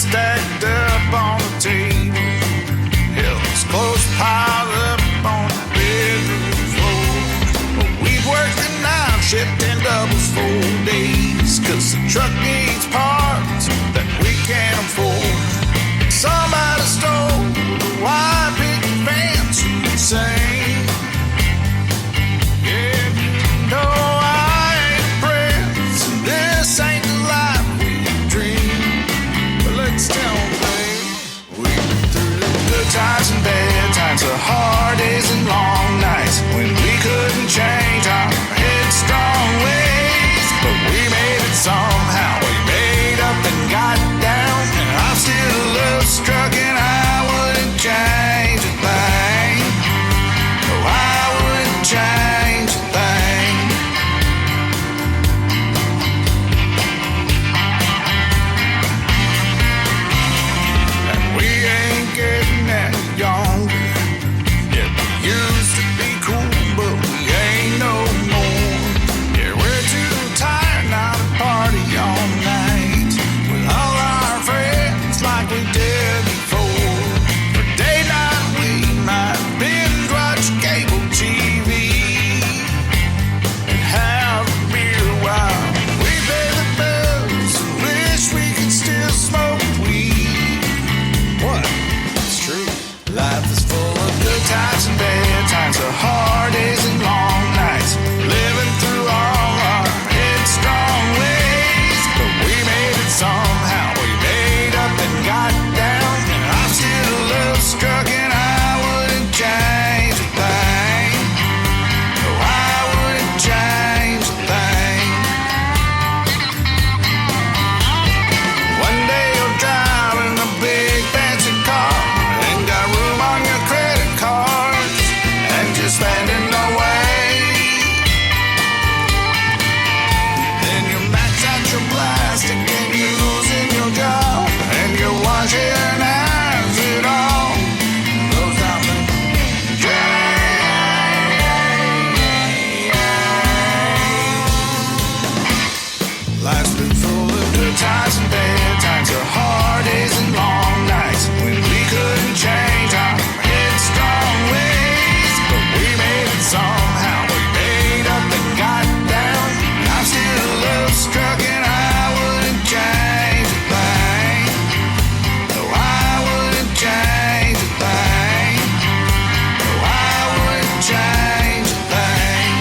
stacked up on the table. Hell's close piled up on the bedroom floor. We've worked the night shift in doubles 4 days, 'cause the truck needs parts that we can't afford. Somebody stole the white picket fence and sang. Yeah, no, I ain't a prince, and this ain't the life we dream. But let's tell them, babe, we've been through the good times and bad times, the hard days and long nights when we couldn't change our headstrong ways. But we made it somehow, we made up and got down, and I'm still a little struck and I wouldn't change a thing. No, I wouldn't change a thing. And we ain't getting any younger. Yeah, we used to be cool, but we ain't no more. Yeah, we're too tired now to party all night with all our friends like we did before. For date night we might binge watch cable TV and have a beer while we pay the bills and wish we could still smoke weed. What? It's true. Life is full of good times and bad times, the hard days and long nights, living through all our headstrong ways. But we made it somehow, we made up and got down, and I'm still a little struck and I wouldn't change a thing. No, I wouldn't change a thing. One day you're driving a big fancy car, ain't got room on your credit cards, and you're spending away. Then you max out your plastic and you're losing your job, and you're washing hands it all goes down the drain. Life's been full of good times and bad times, the hard days and long nights when we couldn't change our headstrong ways. But we made it somehow, we made up and got down, and I'm still a little struck and I wouldn't change a thing. No, I wouldn't change a thing. No, I wouldn't change a thing.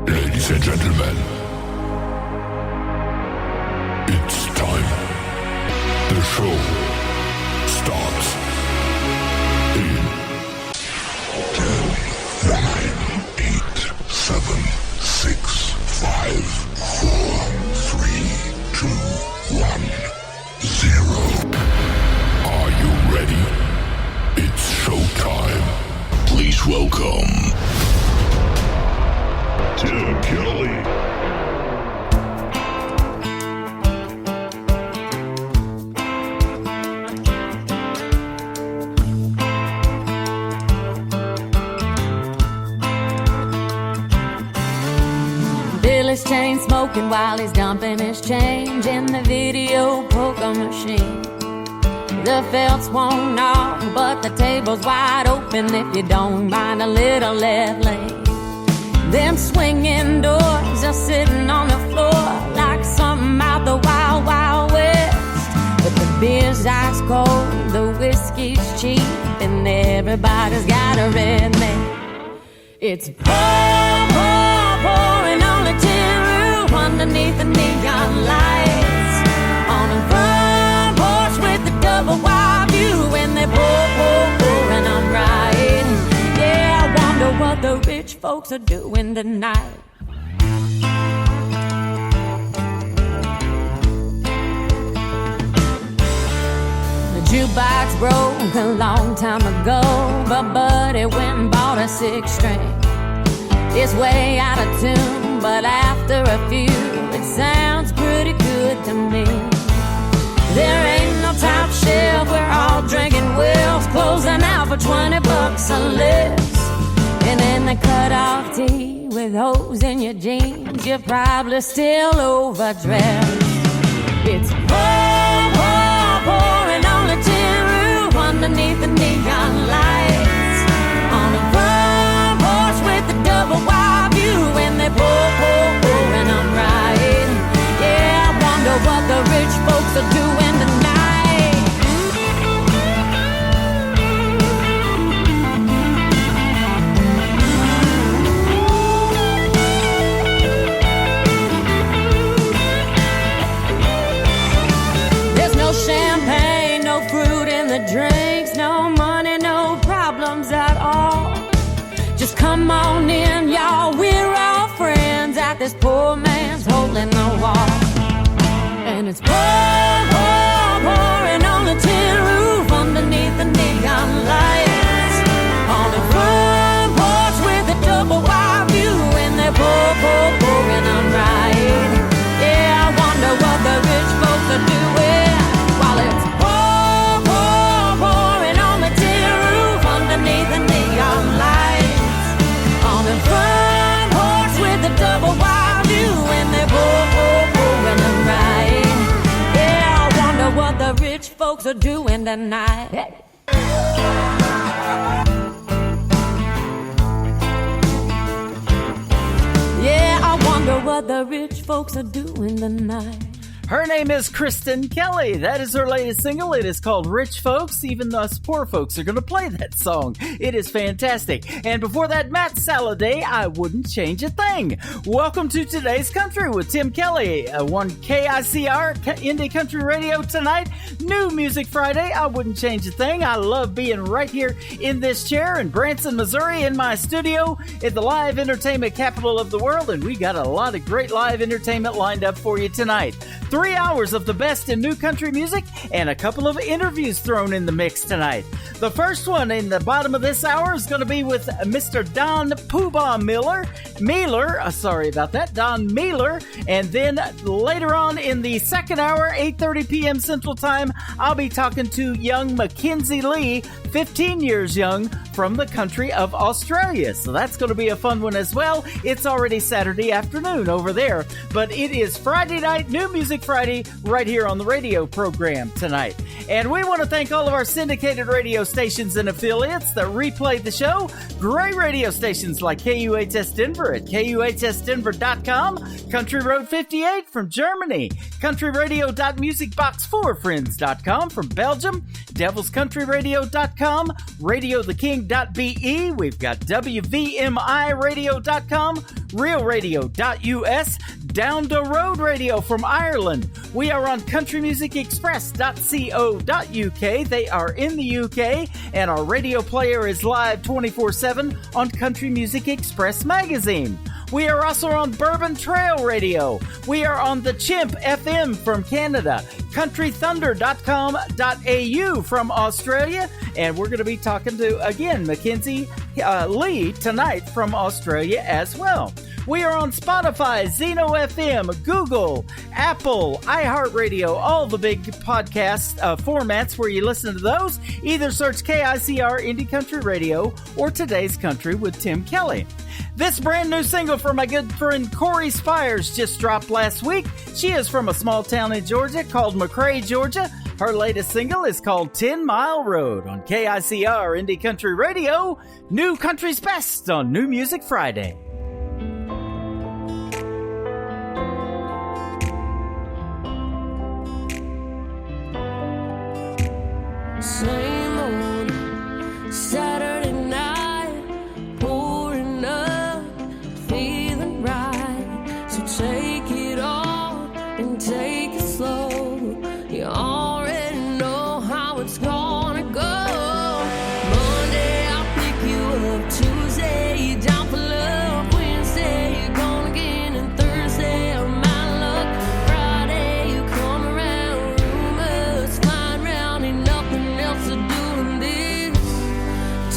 Ladies and gentlemen, it's time. The show starts in 10, 9, 8, 7, 6, 5, 4, 3, 2, 1, 0. Are you ready? It's showtime. Please welcome Tim Kelly. Billy's chain smoking while he's dumping his change in the video poker machine. The felts won't knock, but the table's wide open if you don't mind a little left lane. Them swinging doors are sitting on the floor like something out the wild, wild west. But the beer's ice cold, the whiskey's cheap, and everybody's got a red man. It's pour, pour, pouring on a tin roof underneath the neon lights, on a front porch with a double wide view, and they pour, pour, pour, and I'm right. Yeah, I wonder what the rich folks are doing tonight. The jukebox broke a long time ago, but Buddy went and bought a 6-string. It's way out of tune, but after a few, it sounds pretty good to me. There ain't no top shelf, we're all drinking Will's, closing out for $20 or less. And in the cut-off tee with holes in your jeans, you're probably still overdressed. It's pouring on the tin roof underneath the neon lights, on a front porch with a double wide view, and they pouring on right. Yeah, I wonder what the rich folks are doing tonight. Champagne, no fruit in the drinks, no money, no problems at all. Just come on in, y'all, we're all friends at this poor man's hole in the wall. And it's pouring on the tin roof underneath the neon lights, on the front porch with a double wide view, and they're pouring on right. Yeah, I wonder what the rich folks are doing while it's pouring on the tin roof underneath the neon lights, on the front porch with a double wide view, and they're pouring on right. Yeah, I wonder what the rich folks are doing tonight. Yeah, I wonder what the rich folks are doing tonight. Her name is Kristen Kelly. That is her latest single. It is called Rich Folks. Even us poor folks are going to play that song. It is fantastic. And before that, Matt Salladay, I Wouldn't Change a Thing. Welcome to Today's Country with Tim Kelly on KICR, Indie Country Radio tonight. New Music Friday. I wouldn't change a thing. I love being right here in this chair in Branson, Missouri, in my studio in the live entertainment capital of the world. And we got a lot of great live entertainment lined up for you tonight. 3 hours of the best in new country music and a couple of interviews thrown in the mix tonight. The first one in the bottom of this hour is going to be with Mr. Don Poobah Don Mealer. And then later on in the second hour, 8:30 p.m. Central Time, I'll be talking to young Mackenzie Lee, 15 years young, from the country of Australia. So that's going to be a fun one as well. It's already Saturday afternoon over there, but it is Friday night, New Music Friday, right here on the radio program tonight. And we want to thank all of our syndicated radio stations and affiliates that replay the show. Great radio stations like KUHS Denver at KUHSdenver.com, Country Road 58 from Germany, countryradio.musicbox4friends.com from Belgium, devilscountryradio.com, radiotheking.be, we've got WVMIradio.com, realradio.us, Down the Road Radio from Ireland. We are on countrymusicexpress.co.uk. They are in the UK, and our radio player is live 24/7 on Country Music Express magazine. We are also on Bourbon Trail Radio. We are on the Chimp FM from Canada, countrythunder.com.au from Australia, and we're going to be talking to, again, Mackenzie Lee tonight from Australia as well. We are on Spotify, Zeno FM, Google, Apple, iHeartRadio, all the big podcast formats where you listen to those. Either search KICR Indie Country Radio or Today's Country with Tim Kelly. This brand new single from my good friend Corey Spires just dropped last week. She is from a small town in Georgia called McRae, Georgia. Her latest single is called 10 Mile Road on KICR Indie Country Radio. New Country's Best on New Music Friday. Same old Saturday night, pouring up, feeling right. So take it all and take it slow. You already know how it's gonna go. Monday I'll pick you up, Tuesday you're down for love, Wednesday you're gone again, and Thursday I'm out of luck. Friday you come around, rumors flying round, ain't nothing else to do in this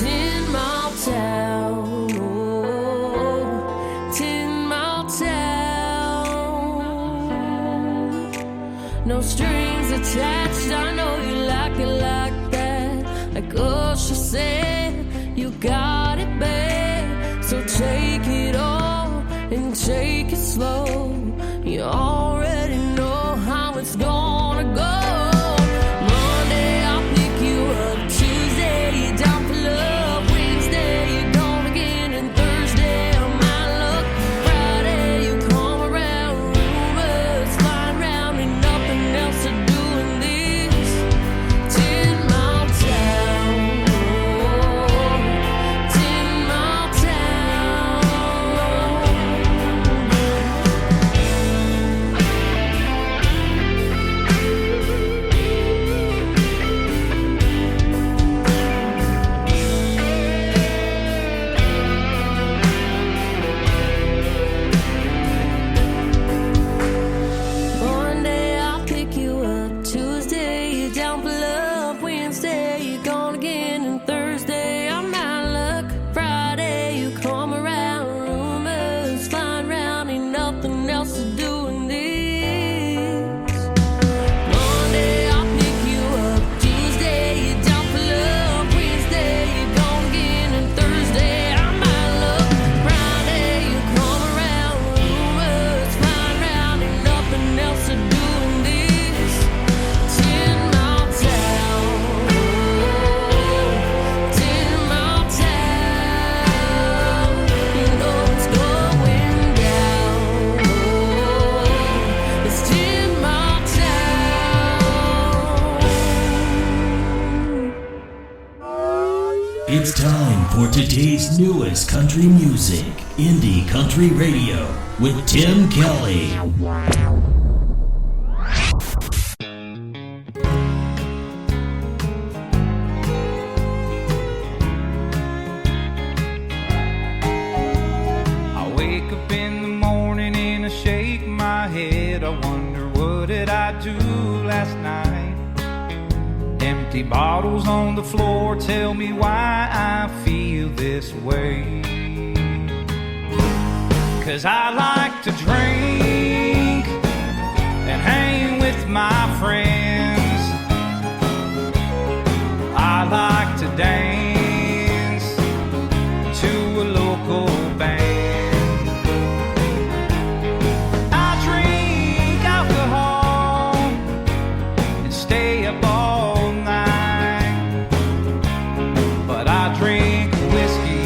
10-mile town. Oh, 10-mile town. No strings attached. I know you like it like that. Like Usher said, you got it bad. So take it all and take it slow. You already know how it's gonna go. Monday I'll pick you up. Tuesday you're down for love. Wednesday you're gone again, and Thursday I'm out of luck. Friday you come around, rumors flying round, and nothing else to do in this 10-mile town. 10-mile town. Monday I'll pick you up. Tuesday you're down for love. Wednesday you're gone again, and Thursday I'm out of luck. Friday you come around, rumors flying round, ain't nothing else to do in this. Monday I'll pick you up. Tuesday you're down for love. Wednesday you're gone again, and Thursday I'm out of luck. Friday you come around, rumors flying round, ain't nothing else to do in this 10-mile town. 10-mile town. You know it's going down. It's 10-mile town. It's time for today's newest country music, Indie Country Radio, with Tim Kelly. I wake up in the morning and I shake my head. I wonder, what did I do last night? Empty bottles on the floor tell me why I feel this way. 'Cause I like to drink and hang with my friends. I like to dance to a local band. I drink alcohol and stay up all night, but I drink whiskey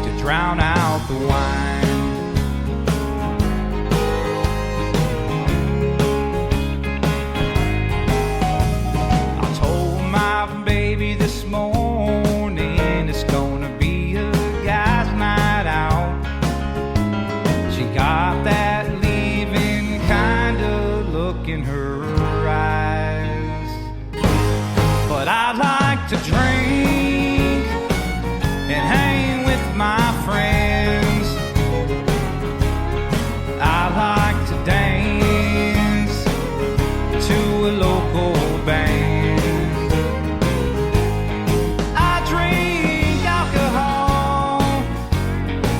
to drown out the wine. I told my baby this morning it's gonna be a guy's night out. She got that leaving kind of look in her eyes. But I like to drink and hang with my friends. I like to dance to a local band. I drink alcohol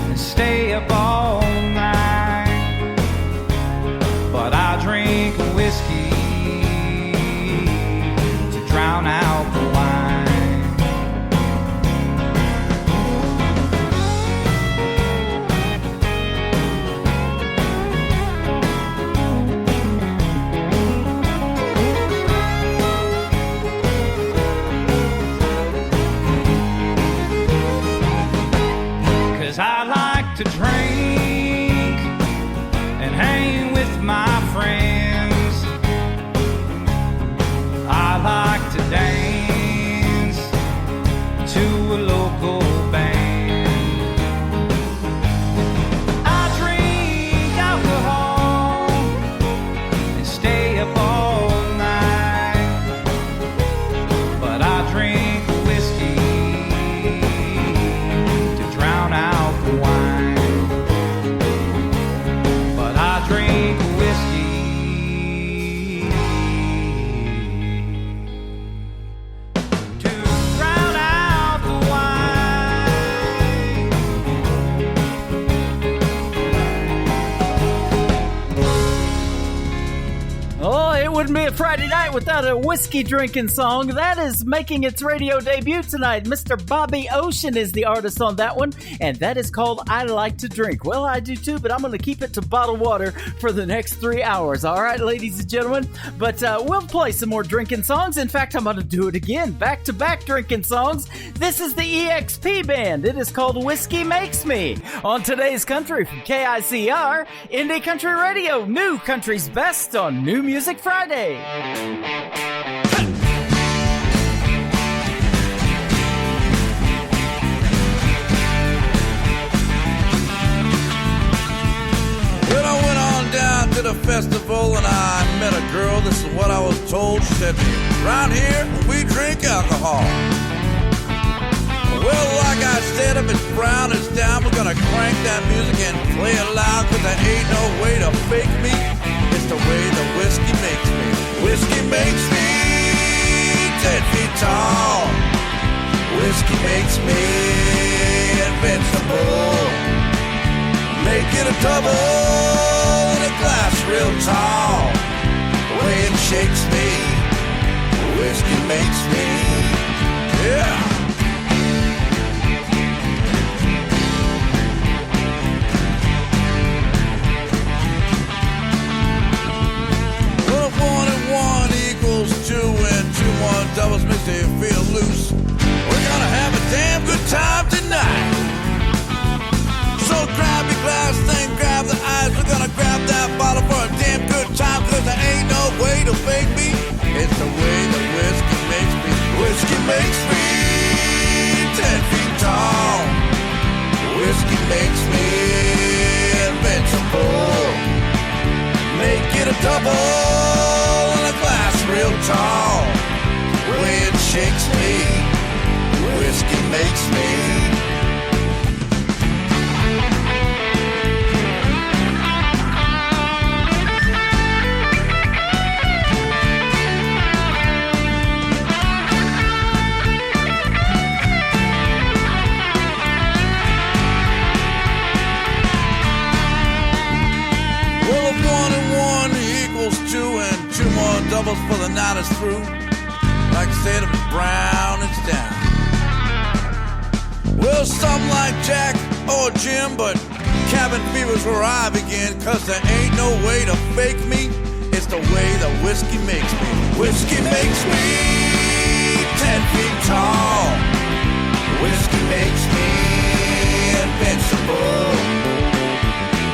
and stay up all night, but I drink whiskey to drown out the wine. 'Cause I like to drink and hang with my friends. I like to dance to a local band. I drink alcohol and stay up all night, but I drink whiskey to drown out the wine. wouldn't be a Friday night without a whiskey drinking song. That is making its radio debut tonight. Mr. Bobby Ocean is the artist on that one, and that is called I Like to Drink. Well, I do too, but I'm going to keep it to bottled water for the next 3 hours. All right, ladies and gentlemen? But we'll play some more drinking songs. In fact, I'm going to do it again. Back-to-back drinking songs. This is the EXP Band. It is called Whiskey Makes Me. On today's Country from KICR, Indie Country Radio, New Country's Best on New Music Friday. Well, I went on down to the festival and I met a girl. This is what I was told. She said, around here we drink alcohol. Well, like I said, if it's brown, it's down. We're gonna crank that music and play it loud, cause there ain't no way to fake me. It's the way the whiskey makes me. Whiskey makes me 10 feet tall. Whiskey makes me invincible. Make it a double in a glass real tall. The way it shakes me, whiskey makes me. Yeah. Well, 1 and 1 equals 2 and 2 1 doubles makes me feel loose. We're gonna have a damn good time tonight. So grab your glass, then grab the eyes. We're gonna grab that bottle for a damn good time, cause there ain't no way to fake me. It's the way the whiskey makes me. Whiskey makes me 10 feet tall. Whiskey makes me invincible. Make it a double in a glass real tall. The way it shakes me, whiskey makes me. Doubles for the night is through. Like I said, if it's brown, it's down. Well, something like Jack or Jim, but cabin fever's where I begin, cause there ain't no way to fake me. It's the way the whiskey makes me. Whiskey makes me 10 feet tall. Whiskey makes me invincible.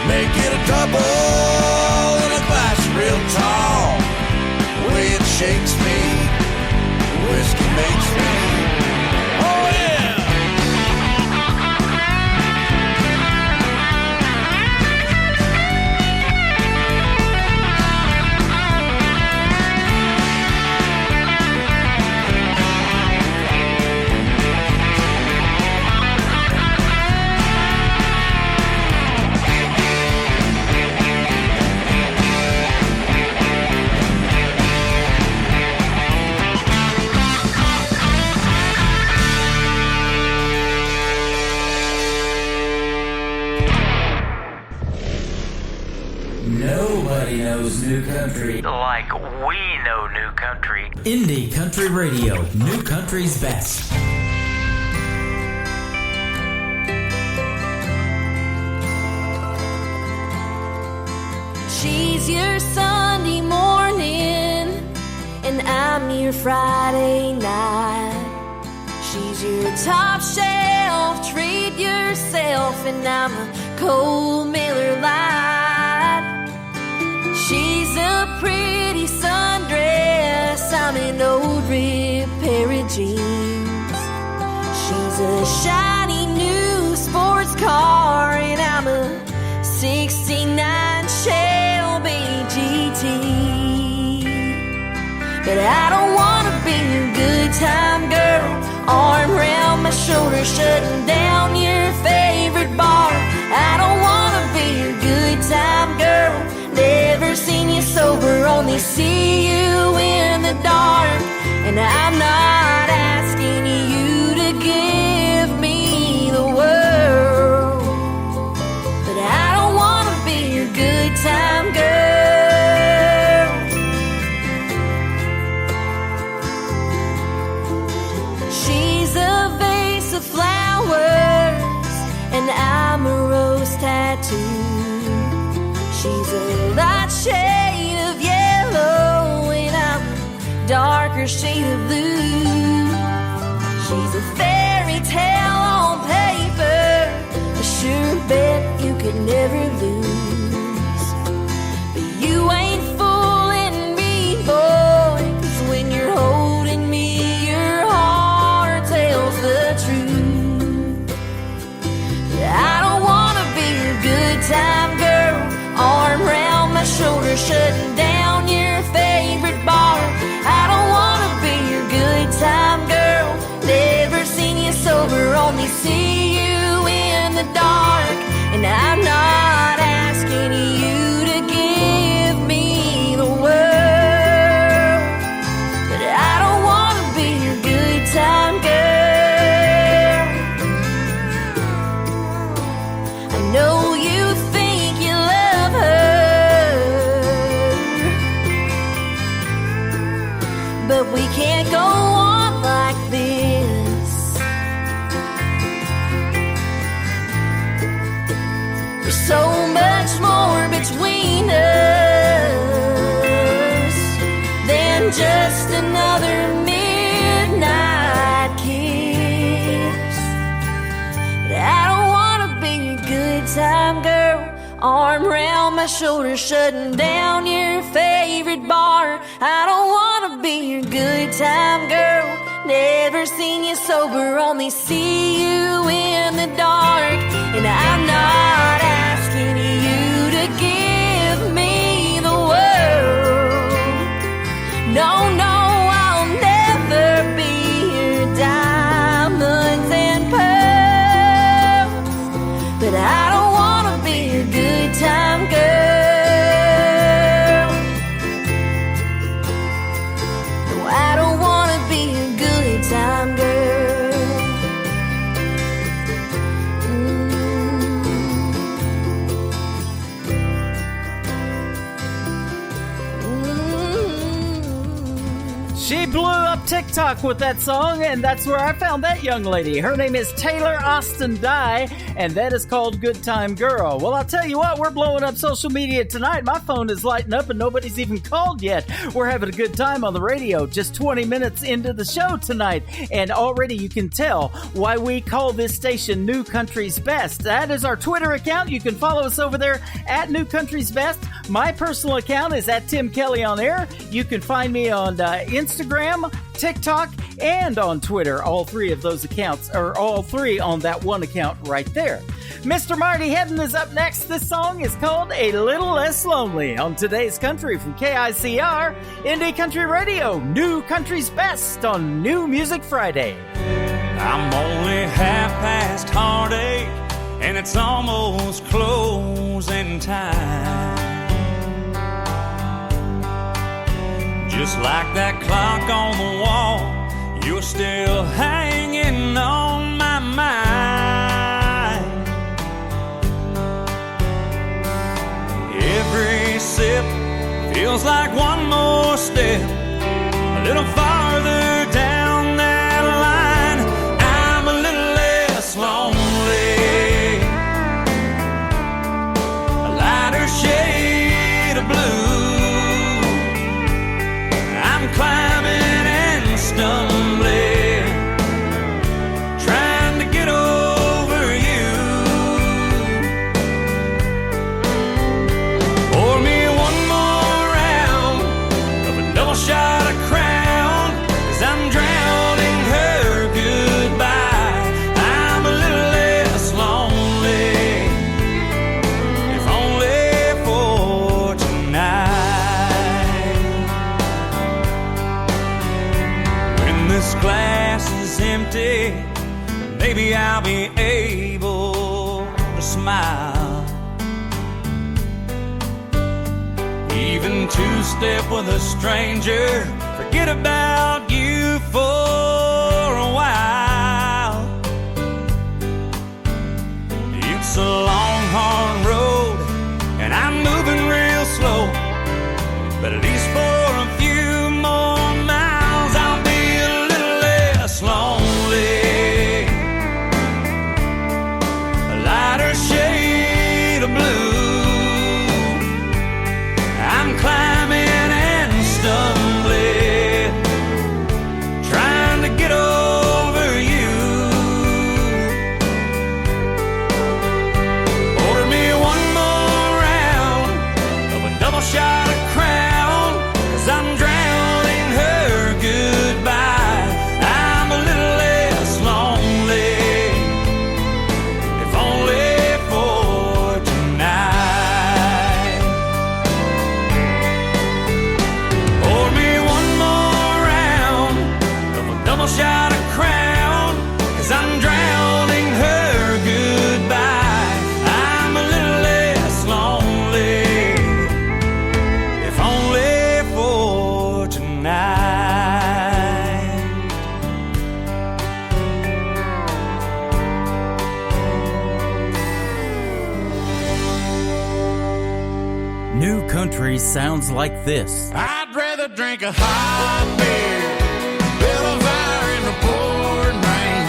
Make it a double in a glass real tall. The way it shakes me, whiskey makes me. Oh yeah! Nobody knows new country Like we know new country. Indie Country Radio, New Country's Best. She's your Sunday morning, and I'm your Friday night. She's your top shelf, treat yourself, and I'm a cold Miller Lite. She's a pretty sundress, I'm an old ripped pair of jeans. She's a shiny new sports car, and I'm a 69 Shelby GT. But I don't wanna be your good time girl, arm around my shoulder, shutting down your favorite bar. I don't wanna be your good time girl, never seen you sober, only see you in the dark. And I'm not asking you to give me the world, but I don't wanna be your good time girl. shade of blue. She's a fairy tale on paper, a sure bet you could never lose. But you ain't fooling me, boy, 'cause when you're holding me, your heart tells the truth. I don't wanna be your good time girl, arm round my shoulder, shutting down your favorite bar. I don't wanna be your good time girl, never seen you sober, only see you in the dark. And I'm not asking you to give me the world, but I don't wanna be your good time girl. I know you think you love her, but we can't go on like this. There's so much more between us than just another midnight kiss. But I don't wanna be your good time girl, arm round my shoulder, shutting down your favorite bar. I don't wanna be your good time girl, never seen you sober, only see you in the dark. And I'm not asking you to give me the world. No, no, I'll never be your diamonds and pearls, but I don't wanna be your good time girl. No, I don't wanna be your good time girl. She blew up TikTok with that song, and that's where I found that young lady. Her name is Taylor Austin Dye, and that is called Good Time Girl. Well, I'll tell you what, we're blowing up social media tonight. My phone is lighting up, and nobody's even called yet. We're having a good time on the radio, just 20 minutes into the show tonight, and already you can tell why we call this station New Country's Best. That is our Twitter account. You can follow us over there at New Country's Best. My personal account is at Tim Kelly on Air. You can find me on Instagram, TikTok, and on Twitter. All three of those accounts, or all three on that one account right there. Mr. Marty Hedden is up next. This song is called A Little Less Lonely on Today's Country from KICR, Indie Country Radio, New Country's Best on New Music Friday. I'm only half past heartache, and it's almost closing time. Just like that clock on the wall, you're still hanging on my mind. Every sip feels like one more step, a little farther down that line. I'm a little less lonely, a lighter shade of blue. Climbing and stumbling, trying to get over you. Pour me one more round of a double shot of Crown, 'cause I'm drowning her goodbye. I'm a little less lonely, if only for tonight. This glass is empty, maybe I'll be able to smile. Even two-step with a stranger, forget about you for a while. It's a long, hard road, and I'm moving real slow, but at least for a few more miles I'll be lonely, a lighter shade of blue. I'm climbing and stumbling, New country sounds like this. I'd rather drink a hot beer, build a fire in the pouring rain,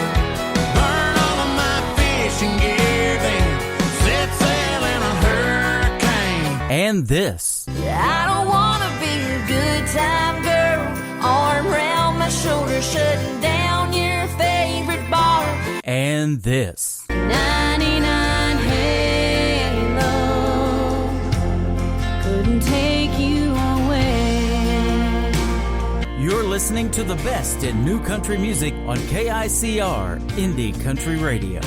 burn all of my fishing gear, then set sail in a hurricane. And this. I don't wanna be a good time girl, arm around my shoulder, shutting down your favorite bar. And this. 99 Halo couldn't take you away. You're listening to the best in new country music on KICR Indie Country Radio.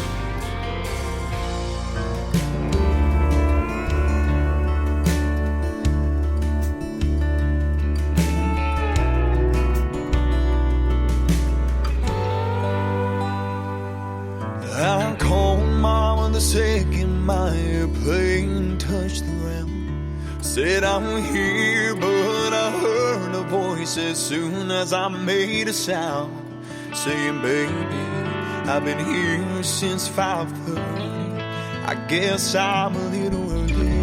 I called Mama the second my airplane touched the ground. Said I'm here, but I heard a voice as soon as I made a sound, saying, baby, I've been here since 5:30. I guess I'm a little early.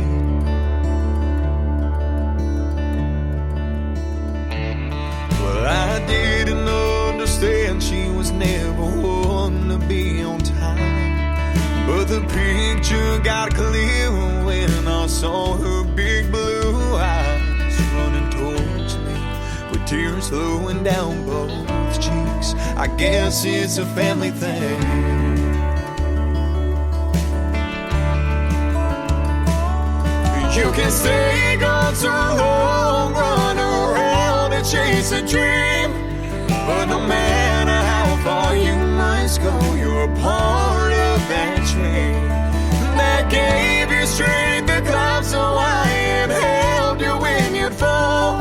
Well, I didn't understand she was never one to be on time, but the picture got clear when I saw her big blue eyes running towards me with tears flowing down both cheeks. I guess it's a family thing. You can stay gone too long, run around and chase a dream, but no matter how far you must go, you're a part of that train that gave you strength to climb so high and held you when you'd fall.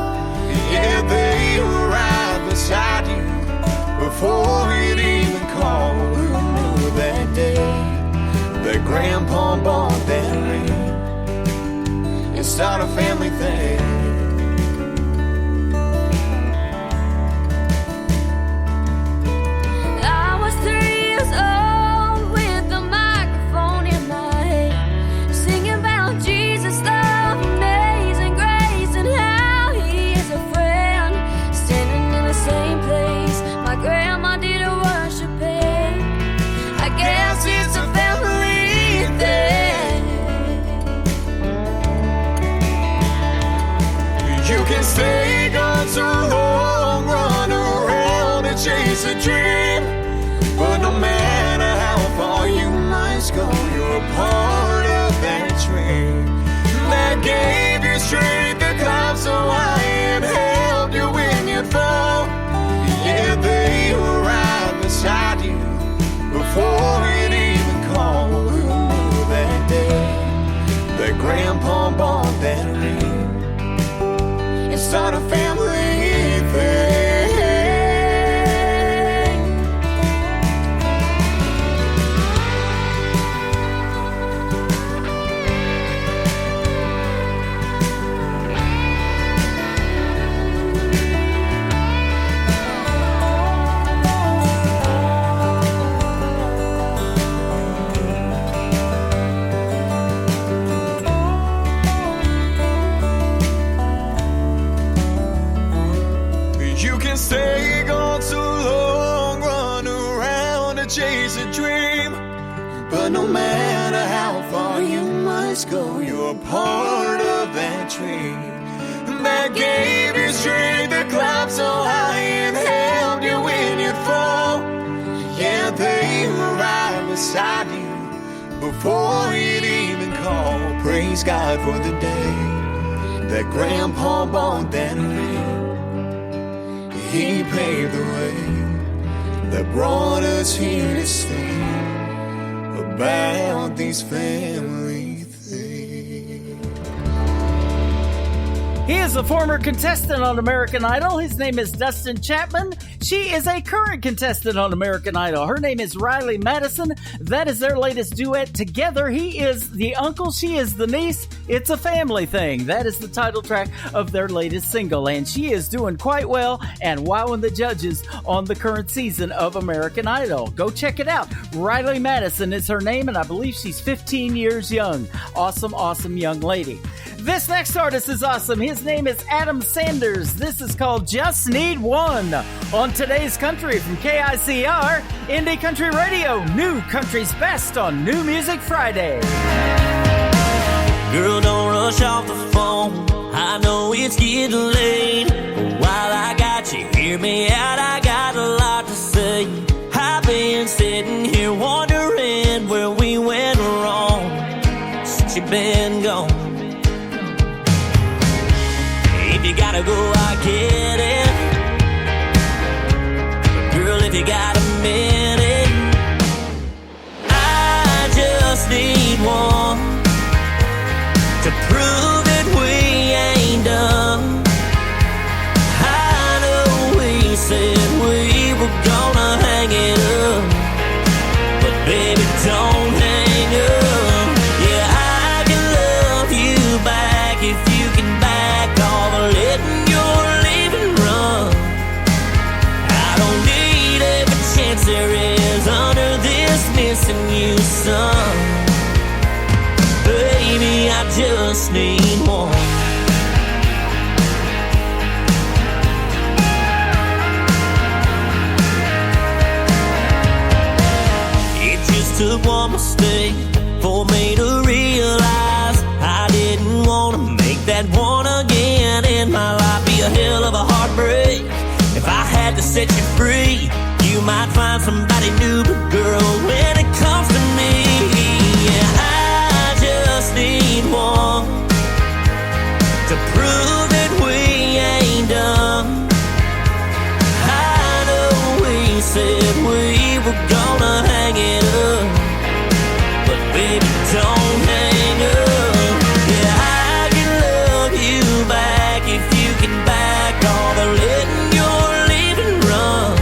Yeah, they were right beside you before you'd even call. Who knew that day that Grandpa bought that ring and start a family thing? Stay gone too long, run around and chase a dream, but no matter how far you must go, you're a part of that train that gave you strength to climb so high and held you when you'd fall. Yeah, they were right beside you before you'd even call. Who knew that day that Grandpa bought that ring? Start a family thing. Stay gone too long, run around and chase a dream, but no matter how far you must go, you're a part of that train that gave you strength to climb so high and held you when you'd fall. Yeah, they were right beside you before you'd even call. Praise God for the day that Grandpa bought that ring. He paved the way that brought us here to sing about these family things. He is a former contestant on American Idol. His name is Dustin Chapman. She is a current contestant on American Idol. Her name is Riley Madison. That is their latest duet together. He is the uncle, she is the niece. It's a family thing. That is the title track of their latest single, and she is doing quite well and wowing the judges on the current season of American Idol. Go check it out. Riley Madison is her name, and I believe she's 15 years young. Awesome, awesome young lady. This next artist is awesome. His name is Adam Sanders. This is called Just Need One on Today's Country from KICR, Indie Country Radio, New Country's Best on New Music Friday. Girl, don't rush off the phone. I know it's getting late. But while I got you, hear me out. I got a lot to say. I've been sitting here wondering where we went wrong since you've been gone. If you gotta go, I get it. But girl, if you got a minute, I just need one to prove that we ain't done. I know we said we were gonna hang it up, but baby, don't hang up. Yeah, I can love you back if you can back off letting your leaving run. I don't need every chance there is under this missing you, son. Baby, I just need one. It just took one mistake for me to realize I didn't want to make that one again in my life. Be a hell of a heartbreak if I had to set you free. You might find somebody new, but girl, when it comes to me, yeah, I just need one to prove that we ain't done. I know we said we were gonna hang it up, but baby, don't hang up. Yeah, I can love you back if you can back off letting your leaving run.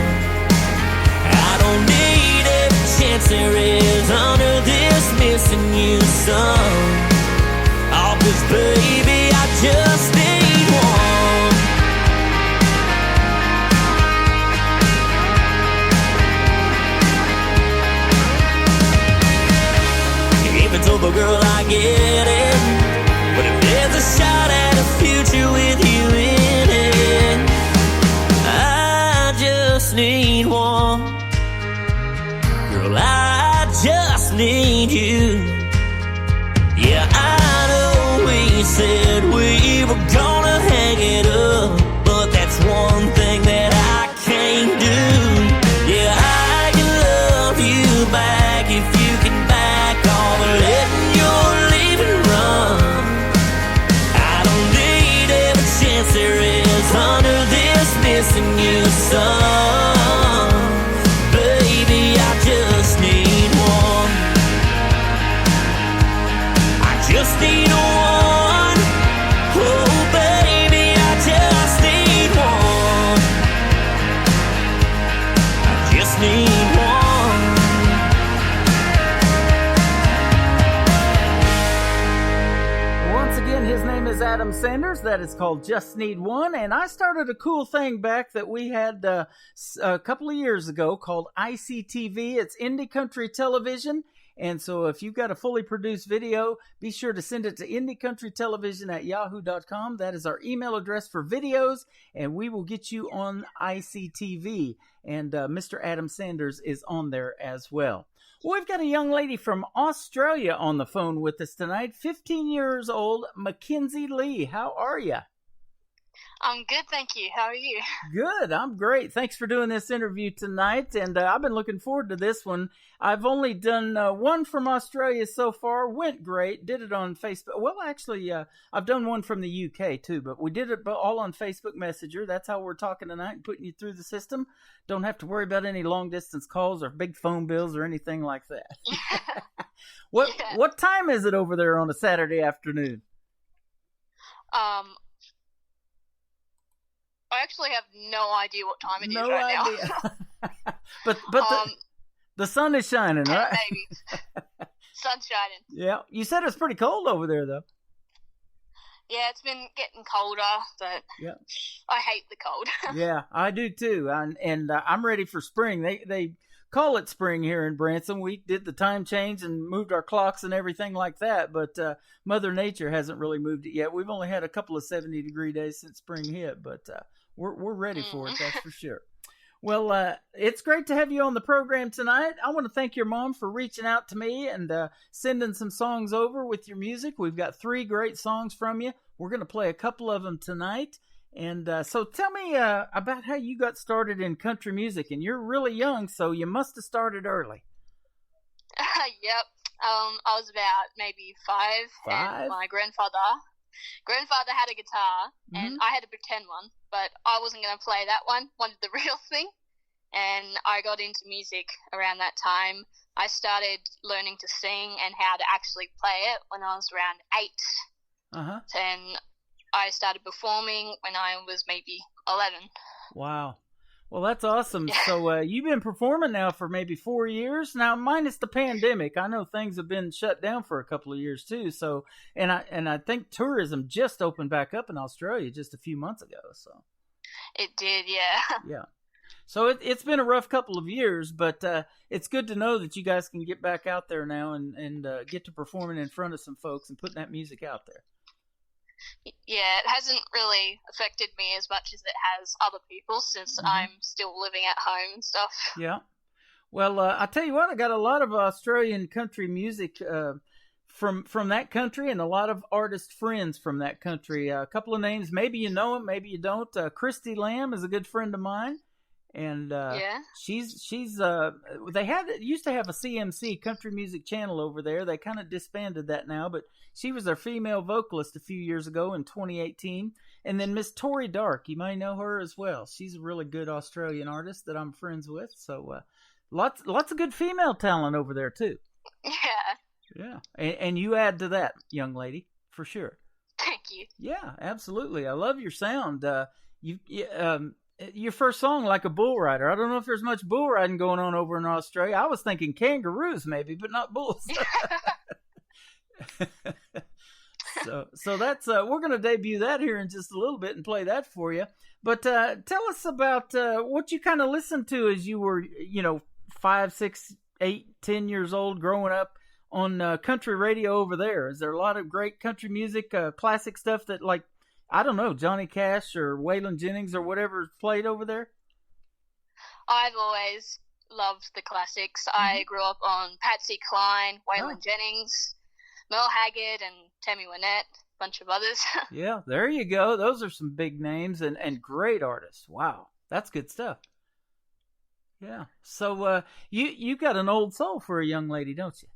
I don't need every chance there is under this missing you, son. Oh, 'cause baby, I just need one. If it's over, girl, I get it. But if there's a shot at a future with you in it, I just need one. Girl, I just need you. Yeah, I know we said we were gonna hang it up, but that's one thing that I can't do. Yeah, I can love you back if you can back off letting your leaving run. I don't need every chance there is under this missing you, son. Baby, I just need one. I just need one. Oh, baby, I just need one. I just need one. Once again, his name is Adam Sanders. That is called Just Need One. And I started a cool thing back that we had a couple of years ago called ICTV. It's Indie Country Television. And so if you've got a fully produced video, be sure to send it to indiecountrytelevision@yahoo.com. That is our email address for videos, and we will get you on ICTV. And Mr. Adam Sanders is on there as well. Well, we've got a young lady from Australia on the phone with us tonight, 15 years old, Mackenzie Lee. How are you? I'm good, thank you. How are you? Good. I'm great. Thanks for doing this interview tonight, and I've been looking forward to this one. I've only done one from Australia so far. Went great. Did it on Facebook. Well, actually, I've done one from the UK too, but we did it all on Facebook Messenger. That's how we're talking tonight and putting you through the system. Don't have to worry about any long-distance calls or big phone bills or anything like that. What time is it over there on a Saturday afternoon? I actually have no idea what time it is right now. but the sun is shining, right? Maybe. Sun's shining. Yeah. You said it's pretty cold over there, though. Yeah, it's been getting colder, but yeah, I hate the cold. Yeah, I do too. And I'm ready for spring. They call it spring here in Branson. We did the time change and moved our clocks and everything like that, but Mother Nature hasn't really moved it yet. We've only had a couple of 70-degree days since spring hit, but we're ready for it, that's for sure. Well, it's great to have you on the program tonight. I want to thank your mom for reaching out to me and sending some songs over with your music. We've got 3 great songs from you. We're going to play a couple of them tonight. And so tell me about how you got started in country music. And you're really young, so you must have started early. Yep. I was about maybe 5. And my grandfather had a guitar, and I had to pretend one, but I wasn't going to play that one. Wanted the real thing, and I got into music around that time. I started learning to sing and how to actually play it when I was around 8. And I started performing when I was maybe 11. Wow. Well, that's awesome. So you've been performing now for maybe 4 years now, minus the pandemic. I know things have been shut down for a couple of years too. So, and I think tourism just opened back up in Australia just a few months ago. So it did, yeah. Yeah. So it's been a rough couple of years, but it's good to know that you guys can get back out there now and get to performing in front of some folks and putting that music out there. Yeah, it hasn't really affected me as much as it has other people since I'm still living at home and stuff. Yeah. Well, I tell you what, I got a lot of Australian country music from that country and a lot of artist friends from that country. A couple of names, maybe you know them, maybe you don't. Christy Lamb is a good friend of mine. And she's they used to have a CMC country music channel over there. They kind of disbanded that now, but she was their female vocalist a few years ago in 2018. And then Miss Tori Dark, you might know her as well. She's a really good Australian artist that I'm friends with. So lots of good female talent over there too. Yeah. And you add to that, young lady, for sure. Thank you. Yeah, absolutely. I love your sound. Your first song, Like a Bull Rider. I don't know if there's much bull riding going on over in Australia. I was thinking kangaroos maybe, but not bulls. So that's we're going to debut that here in just a little bit and play that for you. But tell us about what you kind of listened to as you were, 5, 6, 8, 10 years old growing up on country radio over there. Is there a lot of great country music, classic stuff that like, I don't know, Johnny Cash or Waylon Jennings or whatever played over there? I've always loved the classics. I grew up on Patsy Cline, Waylon Jennings, Merle Haggard, and Tammy Wynette, a bunch of others. Yeah, there you go. Those are some big names and great artists. Wow, that's good stuff. Yeah. So you got an old soul for a young lady, don't you?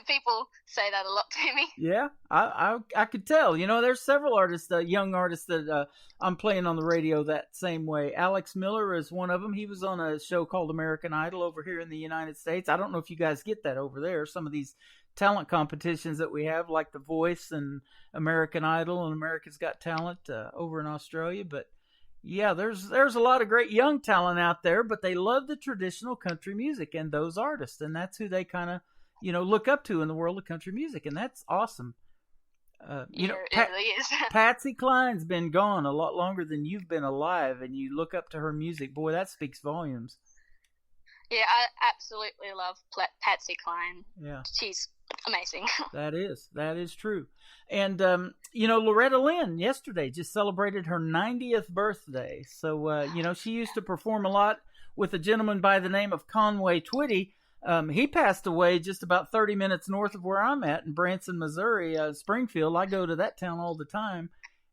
People say that a lot to me. Yeah, I could tell. There's several artists, young artists that I'm playing on the radio that same way. Alex Miller is one of them. He was on a show called American Idol over here in the United States. I don't know if you guys get that over there. Some of these talent competitions that we have, like The Voice and American Idol and America's Got Talent over in Australia. But yeah, there's a lot of great young talent out there, but they love the traditional country music and those artists, and that's who they kind of look up to in the world of country music, and that's awesome. It really is. Patsy Cline's been gone a lot longer than you've been alive, and you look up to her music. Boy, that speaks volumes. Yeah, I absolutely love Patsy Cline. Yeah. She's amazing. That is true. And, Loretta Lynn yesterday just celebrated her 90th birthday. So, she used to perform a lot with a gentleman by the name of Conway Twitty. He passed away just about 30 minutes north of where I'm at in Branson, Missouri, Springfield. I go to that town all the time,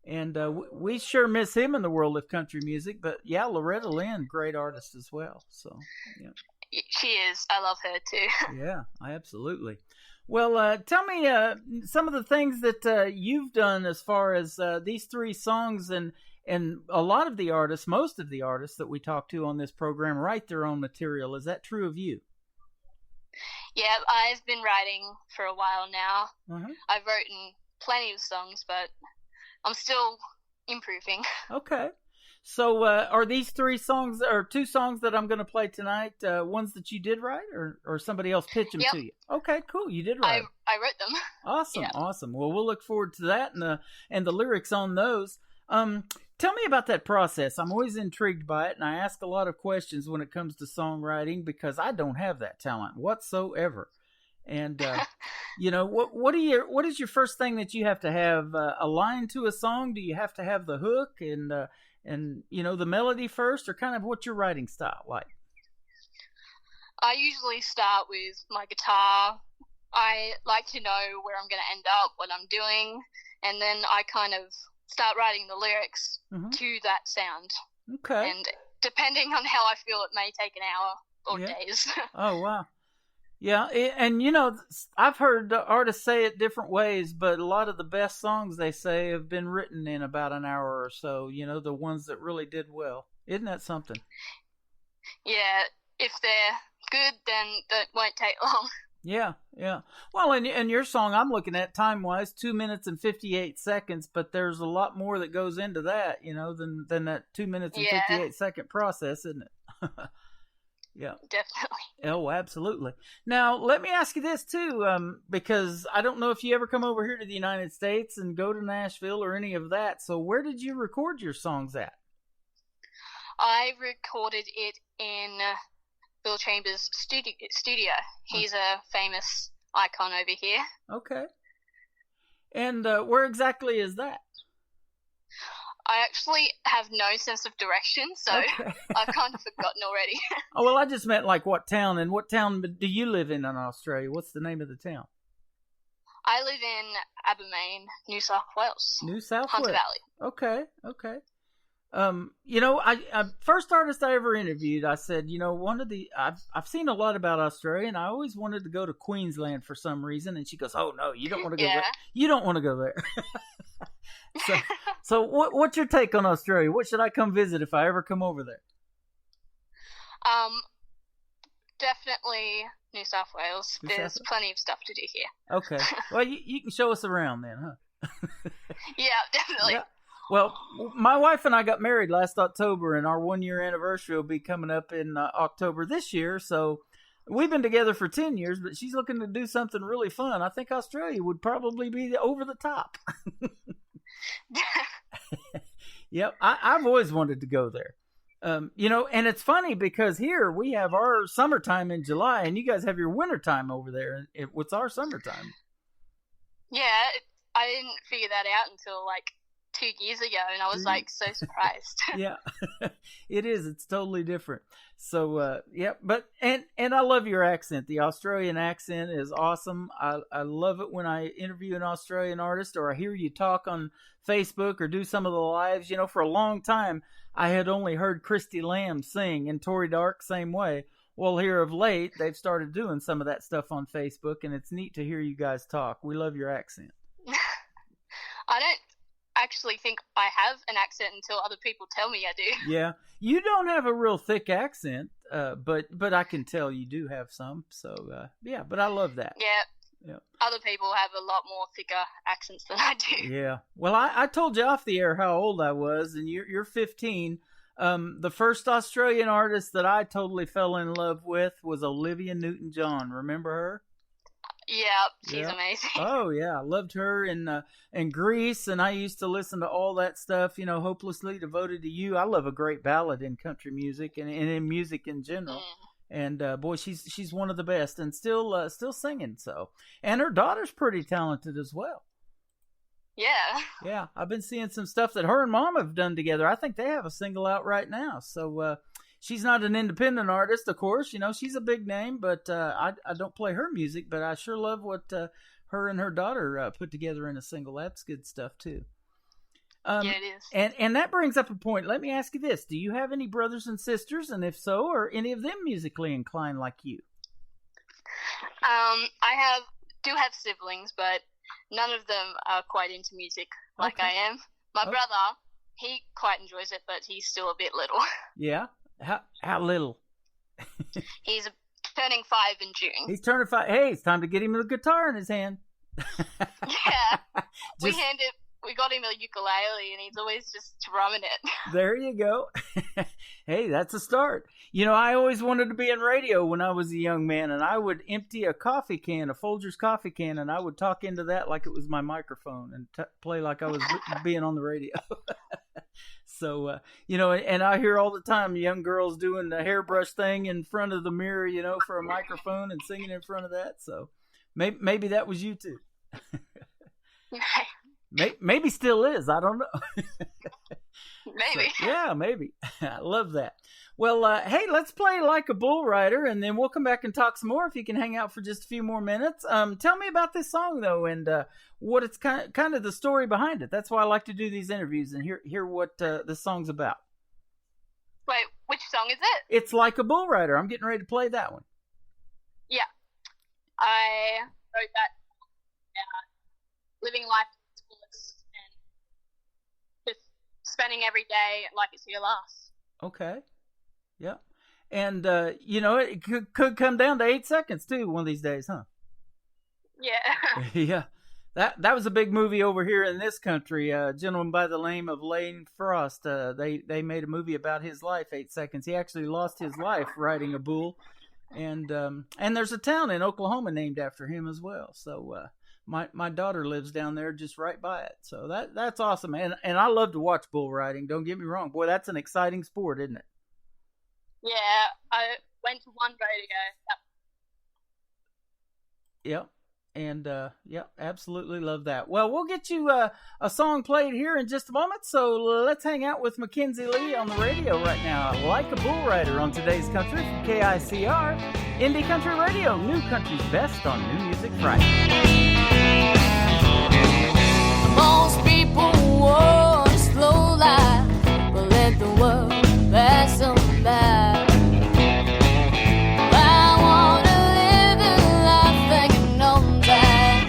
and we sure miss him in the world of country music. But yeah, Loretta Lynn, great artist as well. So yeah, she is. I love her too. Yeah, absolutely. Well, tell me some of the things that you've done as far as these 3 songs and a lot of the artists, most of the artists that we talk to on this program write their own material. Is that true of you? Yeah, I've been writing for a while now. I've written plenty of songs, but I'm still improving. Okay. So are these 3 songs, or 2 songs that I'm going to play tonight, ones that you did write, or somebody else pitched them to you? Okay, cool. You did write. I wrote them. Awesome, Awesome. Well, we'll look forward to that and the lyrics on those. Tell me about that process. I'm always intrigued by it, and I ask a lot of questions when it comes to songwriting because I don't have that talent whatsoever. And what is your first thing that you have to have a line to a song? Do you have to have the hook and the melody first, or kind of what's your writing style like? I usually start with my guitar. I like to know where I'm going to end up, what I'm doing, and then I kind of start writing the lyrics to that sound. Okay. And depending on how I feel, it may take an hour or days. Oh, wow. Yeah, and I've heard artists say it different ways, but a lot of the best songs, they say, have been written in about an hour or so, the ones that really did well. Isn't that something? Yeah, if they're good, then it won't take long. Yeah. Well, and your song I'm looking at time-wise, 2 minutes and 58 seconds, but there's a lot more that goes into that, than that 2 minutes and 58 second process, isn't it? Yeah. Definitely. Oh, absolutely. Now, let me ask you this, too, because I don't know if you ever come over here to the United States and go to Nashville or any of that, so where did you record your songs at? I recorded it in Bill Chambers' studio. He's a famous icon over here. Okay. And where exactly is that? I actually have no sense of direction, so I've kind of forgotten already. Oh, well, I just meant like what town, and what town do you live in Australia? What's the name of the town? I live in Abermain, New South Wales. New South Hunter Wales. Valley. Okay. I first artist I ever interviewed, I said, I've seen a lot about Australia, and I always wanted to go to Queensland for some reason. And she goes, "Oh no, you don't want to go there. You don't want to go there." So what's your take on Australia? What should I come visit if I ever come over there? Definitely New South Wales. There's plenty of stuff to do here. Okay. Well, you can show us around then, huh? Yeah, definitely. Yeah. Well, my wife and I got married last October, and our 1-year anniversary will be coming up in October this year. So we've been together for 10 years, but she's looking to do something really fun. I think Australia would probably be over the top. Yep, I've always wanted to go there. And it's funny because here we have our summertime in July, and you guys have your wintertime over there. What's our summertime? Yeah, I didn't figure that out until like 2 years ago, and I was like so surprised. Yeah, it is. It's totally different. So, but I love your accent. The Australian accent is awesome. I love it when I interview an Australian artist or I hear you talk on Facebook or do some of the lives. For a long time, I had only heard Christy Lamb sing, and Tori Dark, same way. Well, here of late, they've started doing some of that stuff on Facebook, and it's neat to hear you guys talk. We love your accent. I don't actually think I have an accent until other people tell me I do. Yeah, you don't have a real thick accent, but I can tell you do have some. So but I love that. Yeah. Other people have a lot more thicker accents than I do. Yeah. Well, I told you off the air how old I was, and you're 15. The first Australian artist that I totally fell in love with was Olivia Newton-John. Remember her? Yeah, she's amazing. Oh yeah, I loved her in Grease, and I used to listen to all that stuff. Hopelessly Devoted to You. I love a great ballad in country music and in music in general. And boy, she's one of the best, and still singing. So, and her daughter's pretty talented as well. Yeah. Yeah, I've been seeing some stuff that her and Mom have done together. I think they have a single out right now. So. She's not an independent artist, of course. She's a big name, but I don't play her music. But I sure love what her and her daughter put together in a single. That's good stuff, too. Yeah, it is. And that brings up a point. Let me ask you this. Do you have any brothers and sisters? And if so, are any of them musically inclined like you? I do have siblings, but none of them are quite into music like I am. My brother, he quite enjoys it, but he's still a bit little. Yeah? How little? He's turning 5 in June. He's turning 5. Hey, it's time to get him a guitar in his hand. Yeah. We got him a ukulele, and he's always just drumming it. There you go. Hey, that's a start. I always wanted to be in radio when I was a young man, and I would empty a coffee can, a Folgers coffee can, and I would talk into that like it was my microphone and play like I was being on the radio. So, and I hear all the time young girls doing the hairbrush thing in front of the mirror, for a microphone and singing in front of that. So maybe that was you too. Maybe still is. I don't know. Maybe. So, yeah, maybe. I love that. Well, hey, let's play Like a Bull Rider, and then we'll come back and talk some more if you can hang out for just a few more minutes. Tell me about this song, though, and what it's kind of the story behind it. That's why I like to do these interviews and hear what the song's about. Wait, which song is it? It's Like a Bull Rider. I'm getting ready to play that one. Yeah. I wrote that living life to its fullest and just spending every day like it's your last. Okay. Yeah. And, it could come down to 8 seconds, too, one of these days, huh? Yeah. Yeah. That was a big movie over here in this country. A gentleman by the name of Lane Frost. They made a movie about his life, 8 seconds. He actually lost his life riding a bull. And there's a town in Oklahoma named after him as well. So my daughter lives down there just right by it. So that's awesome. And I love to watch bull riding. Don't get me wrong. Boy, that's an exciting sport, isn't it? Yeah, I went to one rodeo. Yep. And, absolutely love that. Well, we'll get you a song played here in just a moment. So let's hang out with Mackenzie Lee on the radio right now. Like a Bull Rider on today's country from KICR, Indie Country Radio, New Country's best on New Music Friday. Most people want a slow life, but let the world pass them by. I wanna live a life thinking on time.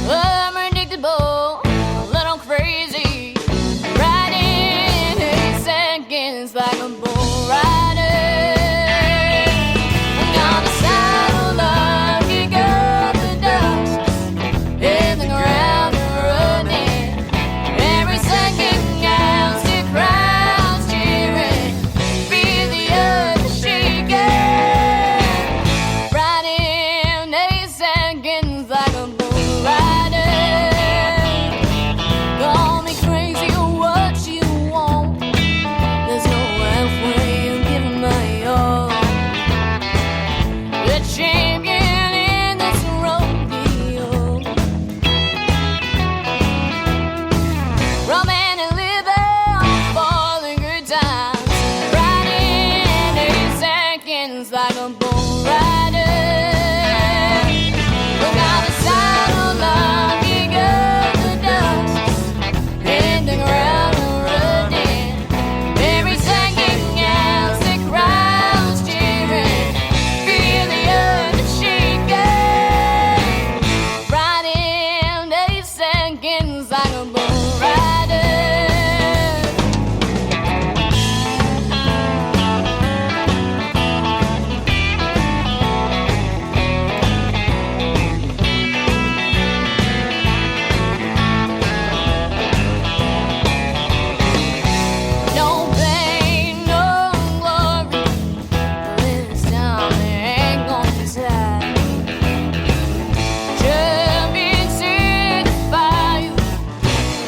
I'm predictable, a little crazy, riding 8 seconds like a bull rider. On the saddle up, kick up the dust, hit the ground and running. Every second counts, the crowd's cheering, feel the earth shaking. Riding 8 seconds like a bull rider. Call me crazy or what you want. There's no halfway, I'm giving my all. The champion in this rodeo. Roaming and living for the good times. Riding 8 seconds like a bull rider. Look out the saddle up, kick up the dust, hit the ground and running. Every second counts, the crowd's cheering, feel the earth shaking. Riding 8 seconds like a bull rider. No pain, no glory, but this time there ain't gonna be time. Champion signify you.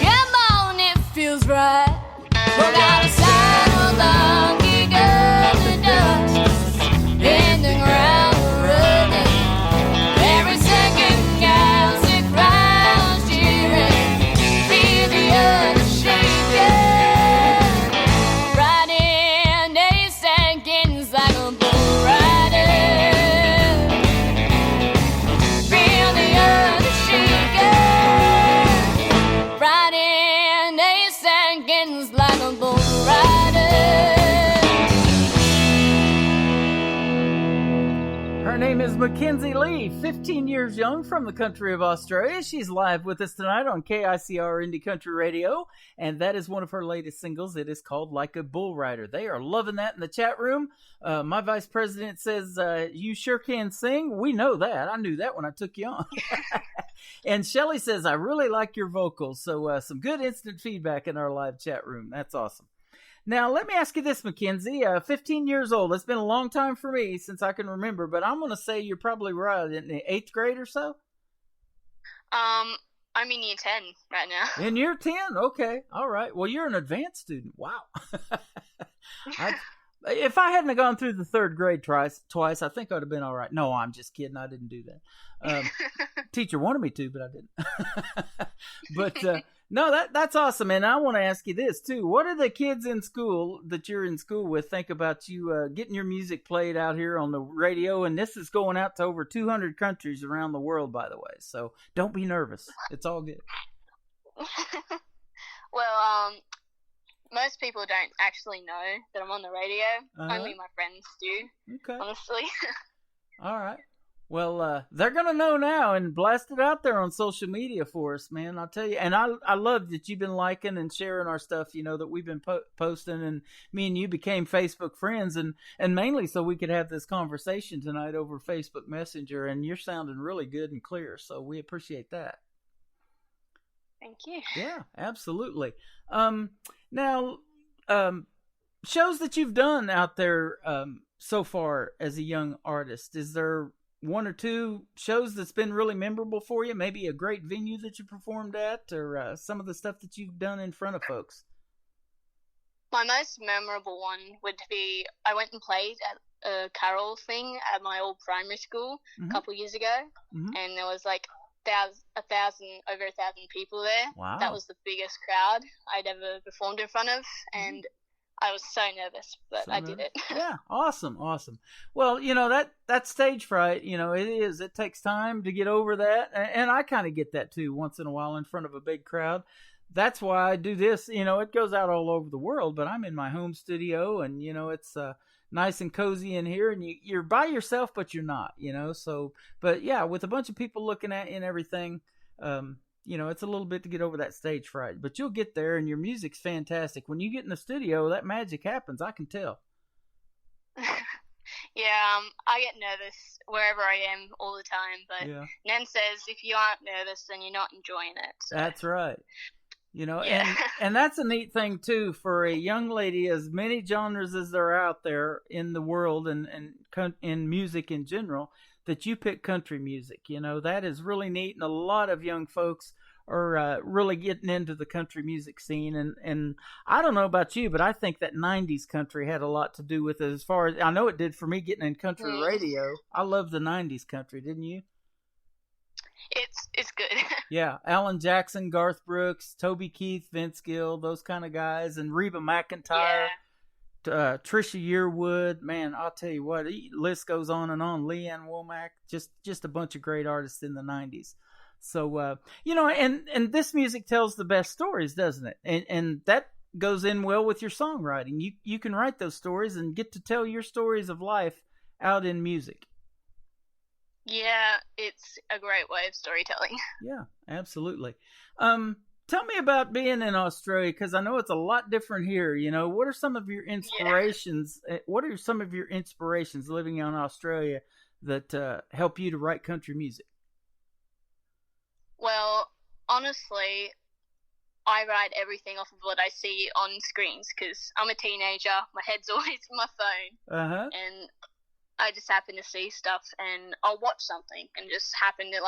Come on, it feels right. Look out the saddle up, kick up the dust, hit the ground running. Every second counts, the crowd's cheering, feel the earth shaking. Riding 8 seconds like a bull rider. Feel the earth shaking. Riding 8 seconds like a bull rider. Her name is Mackenzie Lee, 15 years young, from the country of Australia. She's live with us tonight on KICR Indie Country Radio, and that is one of her latest singles. It is called Like a Bull Rider. They are loving that in the chat room. My vice president says, you sure can sing. We know that. I knew that when I took you on. And Shelly says, I really like your vocals. So some good instant feedback in our live chat room. That's awesome. Now, let me ask you this, Mackenzie. 15 years old. It's been a long time for me since I can remember, but I'm going to say you're probably right in the 8th grade or so. I'm in year 10 right now. In year 10? Okay. All right. Well, you're an advanced student. Wow. If I hadn't gone through the third grade twice, I think I'd have been all right. No, I'm just kidding. I didn't do that. Teacher wanted me to, but I didn't. But no, that's awesome. And I want to ask you this too. What do the kids in school that you're in school with think about you getting your music played out here on the radio? And this is going out to over 200 countries around the world, by the way. So don't be nervous. It's all good. Well, most people don't actually know that I'm on the radio. Only my friends do. Okay. Honestly. All right. Well, they're going to know now and blast it out there on social media for us, man. I'll tell you. And I love that you've been liking and sharing our stuff, that we've been posting. And me and you became Facebook friends. And mainly so we could have this conversation tonight over Facebook Messenger. And you're sounding really good and clear. So we appreciate that. Thank you. Yeah, absolutely. Now, shows that you've done out there so far as a young artist, is there one or two shows that's been really memorable for you? Maybe a great venue that you performed at, or some of the stuff that you've done in front of folks? My most memorable one would be I went and played at a carol thing at my old primary school a couple years ago, and there was like over 1,000 people there. Wow. That was the biggest crowd I'd ever performed in front of, and I was so nervous, but I did it. Yeah, awesome. Well, that stage fright, it takes time to get over that, and I kind of get that too once in a while in front of a big crowd. That's why I do this. It goes out all over the world, but I'm in my home studio, and it's nice and cozy in here, and you're by yourself, but you're not, so, but yeah, with a bunch of people looking at you and everything, it's a little bit to get over that stage fright, but you'll get there, and your music's fantastic. When you get in the studio, that magic happens. I can tell. Yeah, I get nervous wherever I am all the time, but Nan says if you aren't nervous, then you're not enjoying it. So. That's right. And that's a neat thing too for a young lady, as many genres as there are out there in the world and in music in general, that you pick country music. That is really neat, and a lot of young folks are really getting into the country music scene. And I don't know about you, but I think that 90s country had a lot to do with it, as far as I know it did for me getting in country radio. I love the 90s country, didn't you? It's good. Yeah, Alan Jackson, Garth Brooks, Toby Keith, Vince Gill, those kind of guys, and Reba McEntire, Trisha Yearwood. Man, I'll tell you what, the list goes on and on. Leanne Womack, just a bunch of great artists in the 90s. So, and this music tells the best stories, doesn't it? And that goes in well with your songwriting. You can write those stories and get to tell your stories of life out in music. Yeah, it's a great way of storytelling. Yeah, absolutely. Tell me about being in Australia, because I know it's a lot different here. What are some of your inspirations? Yeah. What are some of your inspirations living in Australia that help you to write country music? Well, honestly, I write everything off of what I see on screens, because I'm a teenager. My head's always in my phone. And I just happen to see stuff, and I'll watch something and just happen to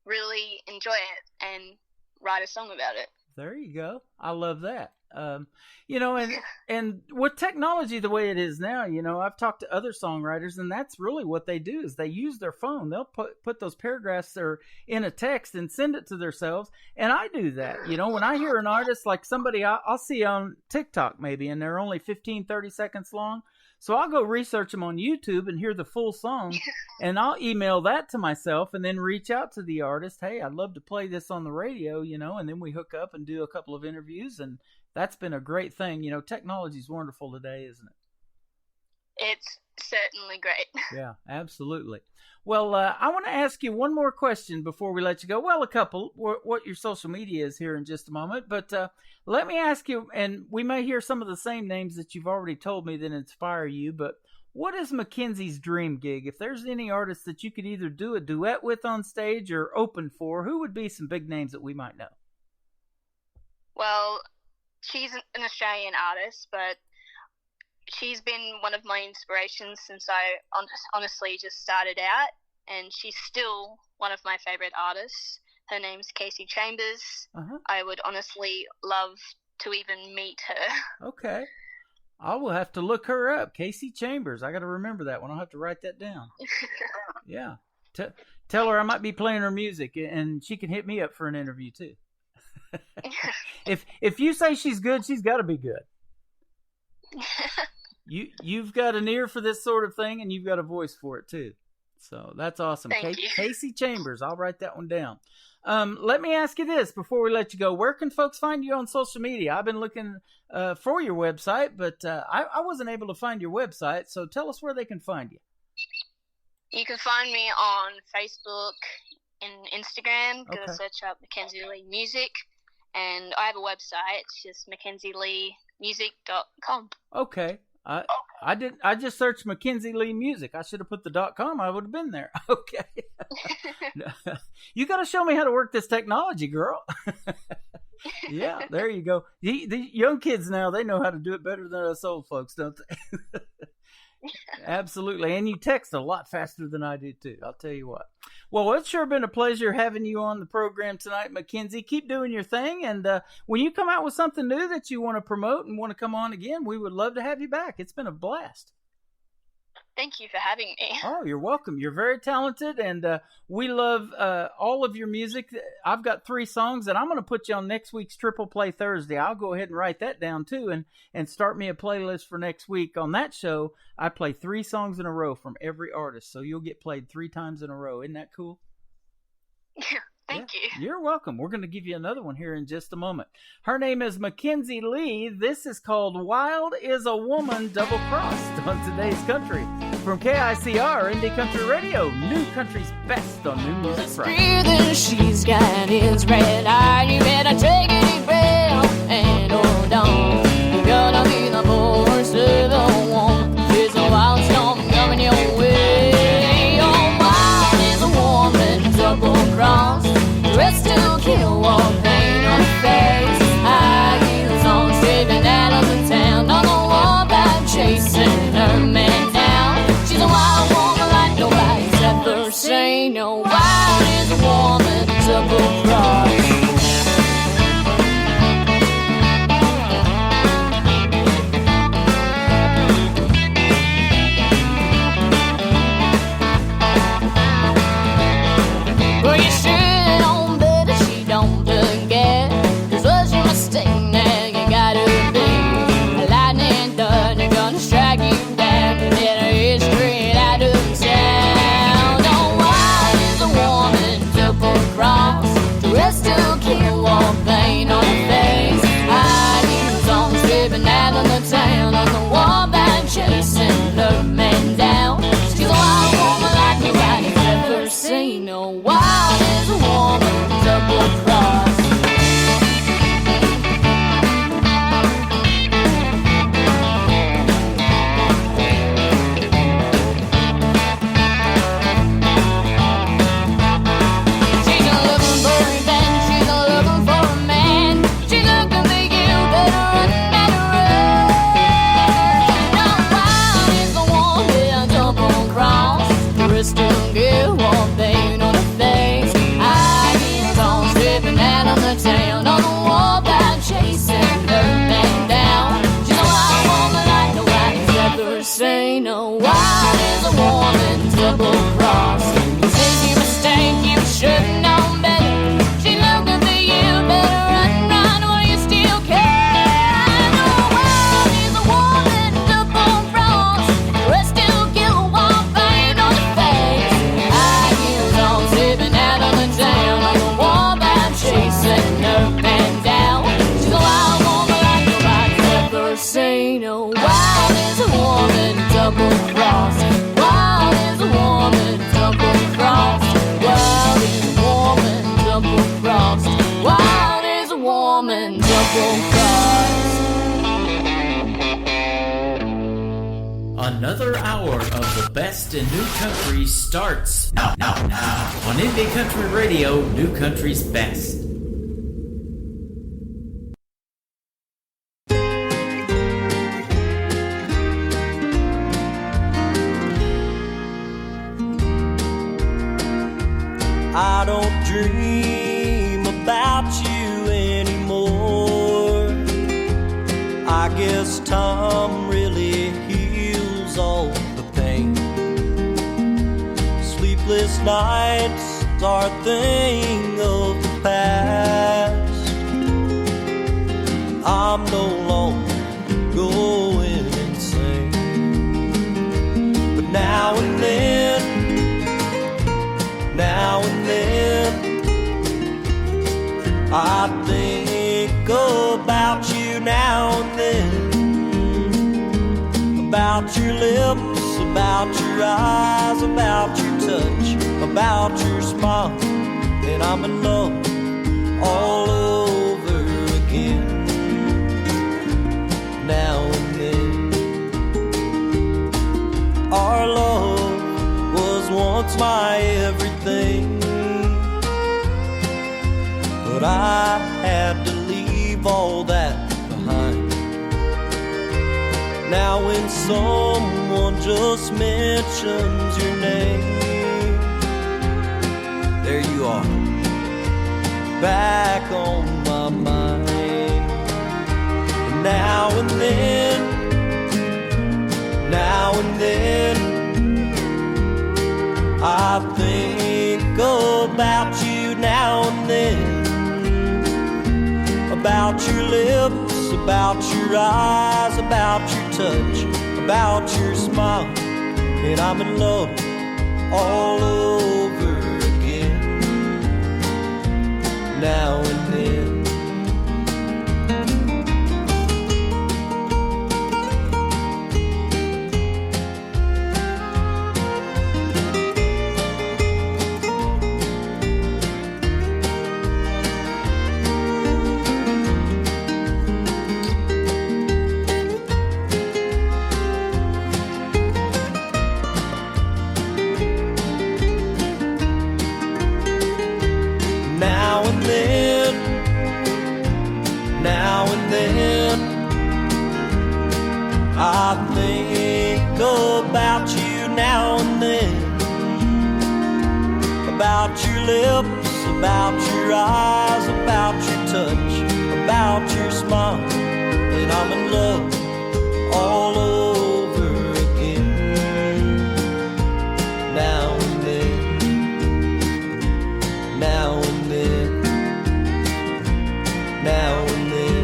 really enjoy it and write a song about it. There you go. I love that. And with technology the way it is now, I've talked to other songwriters, and that's really what they do is they use their phone. They'll put those paragraphs there in a text and send it to themselves. And I do that. When I hear an artist, like somebody I'll see on TikTok maybe, and they're only 15, 30 seconds long. So I'll go research them on YouTube and hear the full song, and I'll email that to myself and then reach out to the artist. Hey, I'd love to play this on the radio, and then we hook up and do a couple of interviews, and that's been a great thing. Technology's wonderful today, isn't it? It's certainly great. Yeah, absolutely. Well, I want to ask you one more question before we let you go. Well, a couple, what your social media is here in just a moment. But let me ask you, and we may hear some of the same names that you've already told me that inspire you, but what is Mackenzie's dream gig? If there's any artists that you could either do a duet with on stage or open for, who would be some big names that we might know? Well, she's an Australian artist, but she's been one of my inspirations since I honestly just started out, and she's still one of my favorite artists. Her name's Casey Chambers. Uh-huh. I would honestly love to even meet her. Okay. I will have to look her up. Casey Chambers. I got to remember that one. I'll have to write that down. Yeah. Tell her I might be playing her music, and she can hit me up for an interview too. If you say she's good, she's got to be good. You've got an ear for this sort of thing, and you've got a voice for it too. So that's awesome. Thank you. Casey Chambers. I'll write that one down. Let me ask you this before we let you go. Where can folks find you on social media? I've been looking for your website, but I wasn't able to find your website. So tell us where they can find you. You can find me on Facebook and Instagram. Go search up Mackenzie Lee Music. And I have a website. It's just mackenzieleemusic.com. Okay. I just searched Mackenzie Lee Music. I should have put the .com. I would have been there. Okay. You got to show me how to work this technology, girl. Yeah, there you go. The young kids now, they know how to do it better than us old folks, don't they? Absolutely. And you text a lot faster than I do, too. I'll tell you what. Well, it's sure been a pleasure having you on the program tonight, Mackenzie. Keep doing your thing. And when you come out with something new that you want to promote and want to come on again, we would love to have you back. It's been a blast. Thank you for having me. Oh, you're welcome. You're very talented, and we love all of your music. I've got 3 songs, and I'm going to put you on next week's Triple Play Thursday. I'll go ahead and write that down, too, and start me a playlist for next week. On that show, I play 3 songs in a row from every artist, so you'll get played 3 times in a row. Isn't that cool? Yeah. Thank you. You're welcome. We're going to give you another one here in just a moment. Her name is Mackenzie Lee. This is called Wild is a Woman Double Crossed on Today's Country. From KICR, Indie Country Radio, New Country's best on New Music Friday. That she's got is red eye. You better take it breath and hold on. You're gonna be the voice of the one. There's a wild storm coming your way. Oh, wild is a woman double crossed. Dressed to kill, one pain on her face. High heels on, slipping out of the town. On the wall back, chasing her man down. She's a wild woman like nobody's ever seen. No, wild is a woman double crossed. Well, you should. Pain on her face, high heels on, slipping out of the town. On the wall back, chasing her man down. She's a wild woman like nobody's ever seen. No, wild is a woman double crossed. Say no, wild is a woman double crossed. Since you mistake, you should know better. She looking for you, better run while you still can. No, wild is a woman double crossed. Rest to kill, one pain on the face. High heels on, slipping out of the town. On the wall back, chasing her man down. She's a wild woman like nobody's ever seen. No, wild is a woman double cross. Wild is a woman double cross. Wild is a woman double cross. Wild is a woman double cross. Another hour of the best in new country starts now on Indie Country Radio, New Country's best. I don't dream about you anymore. I guess time really heals all the pain. Sleepless nights are a thing of the past. I'm no longer going insane. But now and then, I think about you now and then. About your lips, about your eyes, about your touch, about your smile. And I'm in love all over again. Now and then, our love was once my everything, but I had to leave all that behind. Now when someone just mentions your name, there you are, back on my mind. And now and then, I think about you now and then. About your lips, about your eyes, about your touch, about your smile. And I'm in love all over again. Now and then. I think about you now and then. About your lips, about your eyes, about your touch, about your smile. And I'm in love all over again. Now and then, now and then, now and then.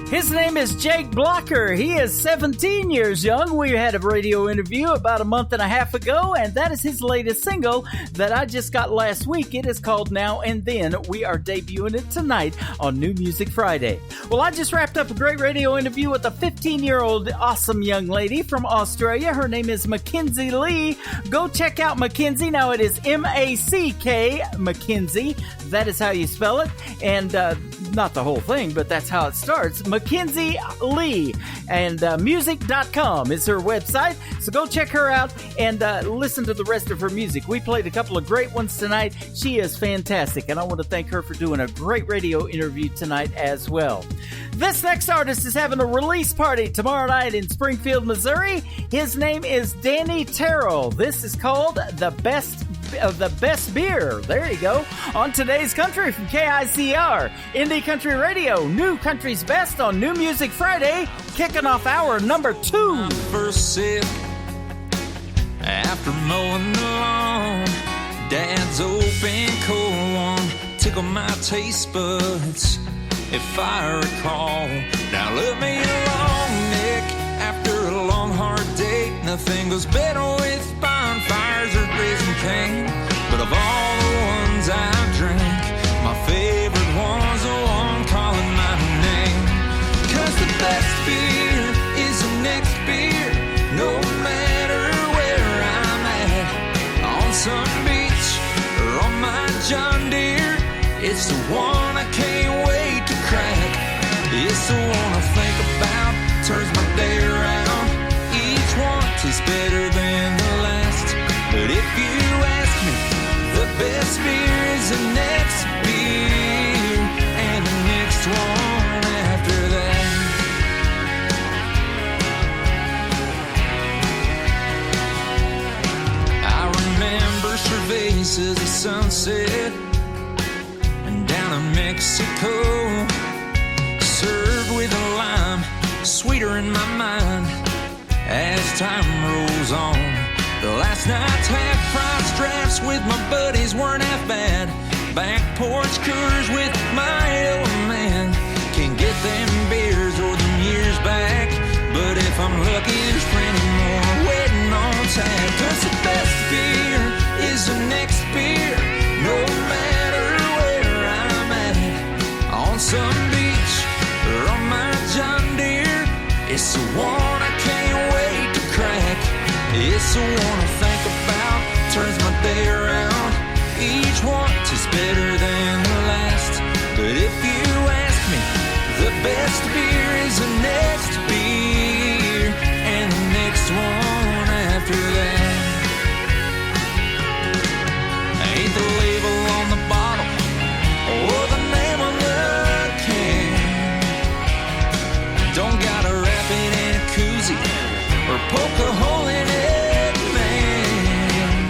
His name is Jake Blocker. He is 17 years young. We had a radio interview about a month and a half ago, and that is his latest single that I just got last week. It is called Now and Then. We are debuting it tonight on New Music Friday. Well, I just wrapped up a great radio interview with a 15-year-old awesome young lady from Australia. Her name is Mackenzie Lee. Go check out Mackenzie. Now it is M-A-C-K, Mackenzie. That is how you spell it. And not the whole thing, but that's how it starts. Mackenzie Lee. And music.com is her website. So go check her out and listen to the rest of her music. We played a couple of great ones tonight. She is fantastic, and I want to thank her for doing a great radio interview tonight as well. This next artist is having a release party tomorrow night in Springfield, Missouri. His name is Danny Terrell. This is called The Best of the Best Beer. There you go. On today's Country from KICR, Indie Country Radio, New Country's Best on New Music Friday, kicking off hour number 2. First sip after mowing the lawn, Dad's open cold one tickled my taste buds. If I recall, now let me along. Nothing goes better with bonfires or raising cane. But of all the ones I've drank, my favorite one's the one calling my name. 'Cause the best beer is the next beer, no matter where I'm at. On some beach or on my John Deere, it's the one I can't wait to crack. It's the one I think about, turns my day around. Each one tastes better than the last. But if you ask me, the best beer is the next beer, and the next one after that. I remember cervezas at sunset and down in Mexico, served with a lime, sweeter in my mind as time rolls on. The last night's half-price drafts with my buddies weren't half bad. Back porch coolers with my old man. Can't get them beers or them years back, but if I'm lucky, there's plenty more waiting on tap. 'Cause the best beer is the next beer, no matter where I'm at. On some beach or on my John Deere, it's the one I can't wait to crack. It's the one I think about, turns my day around. Each one tastes better than the last. But if you ask me, the best beer is the next beer, and the next one after that. Ain't the label on the bottle or the name on the can. Don't gotta wrap it in a koozie or poke a hole in it, man.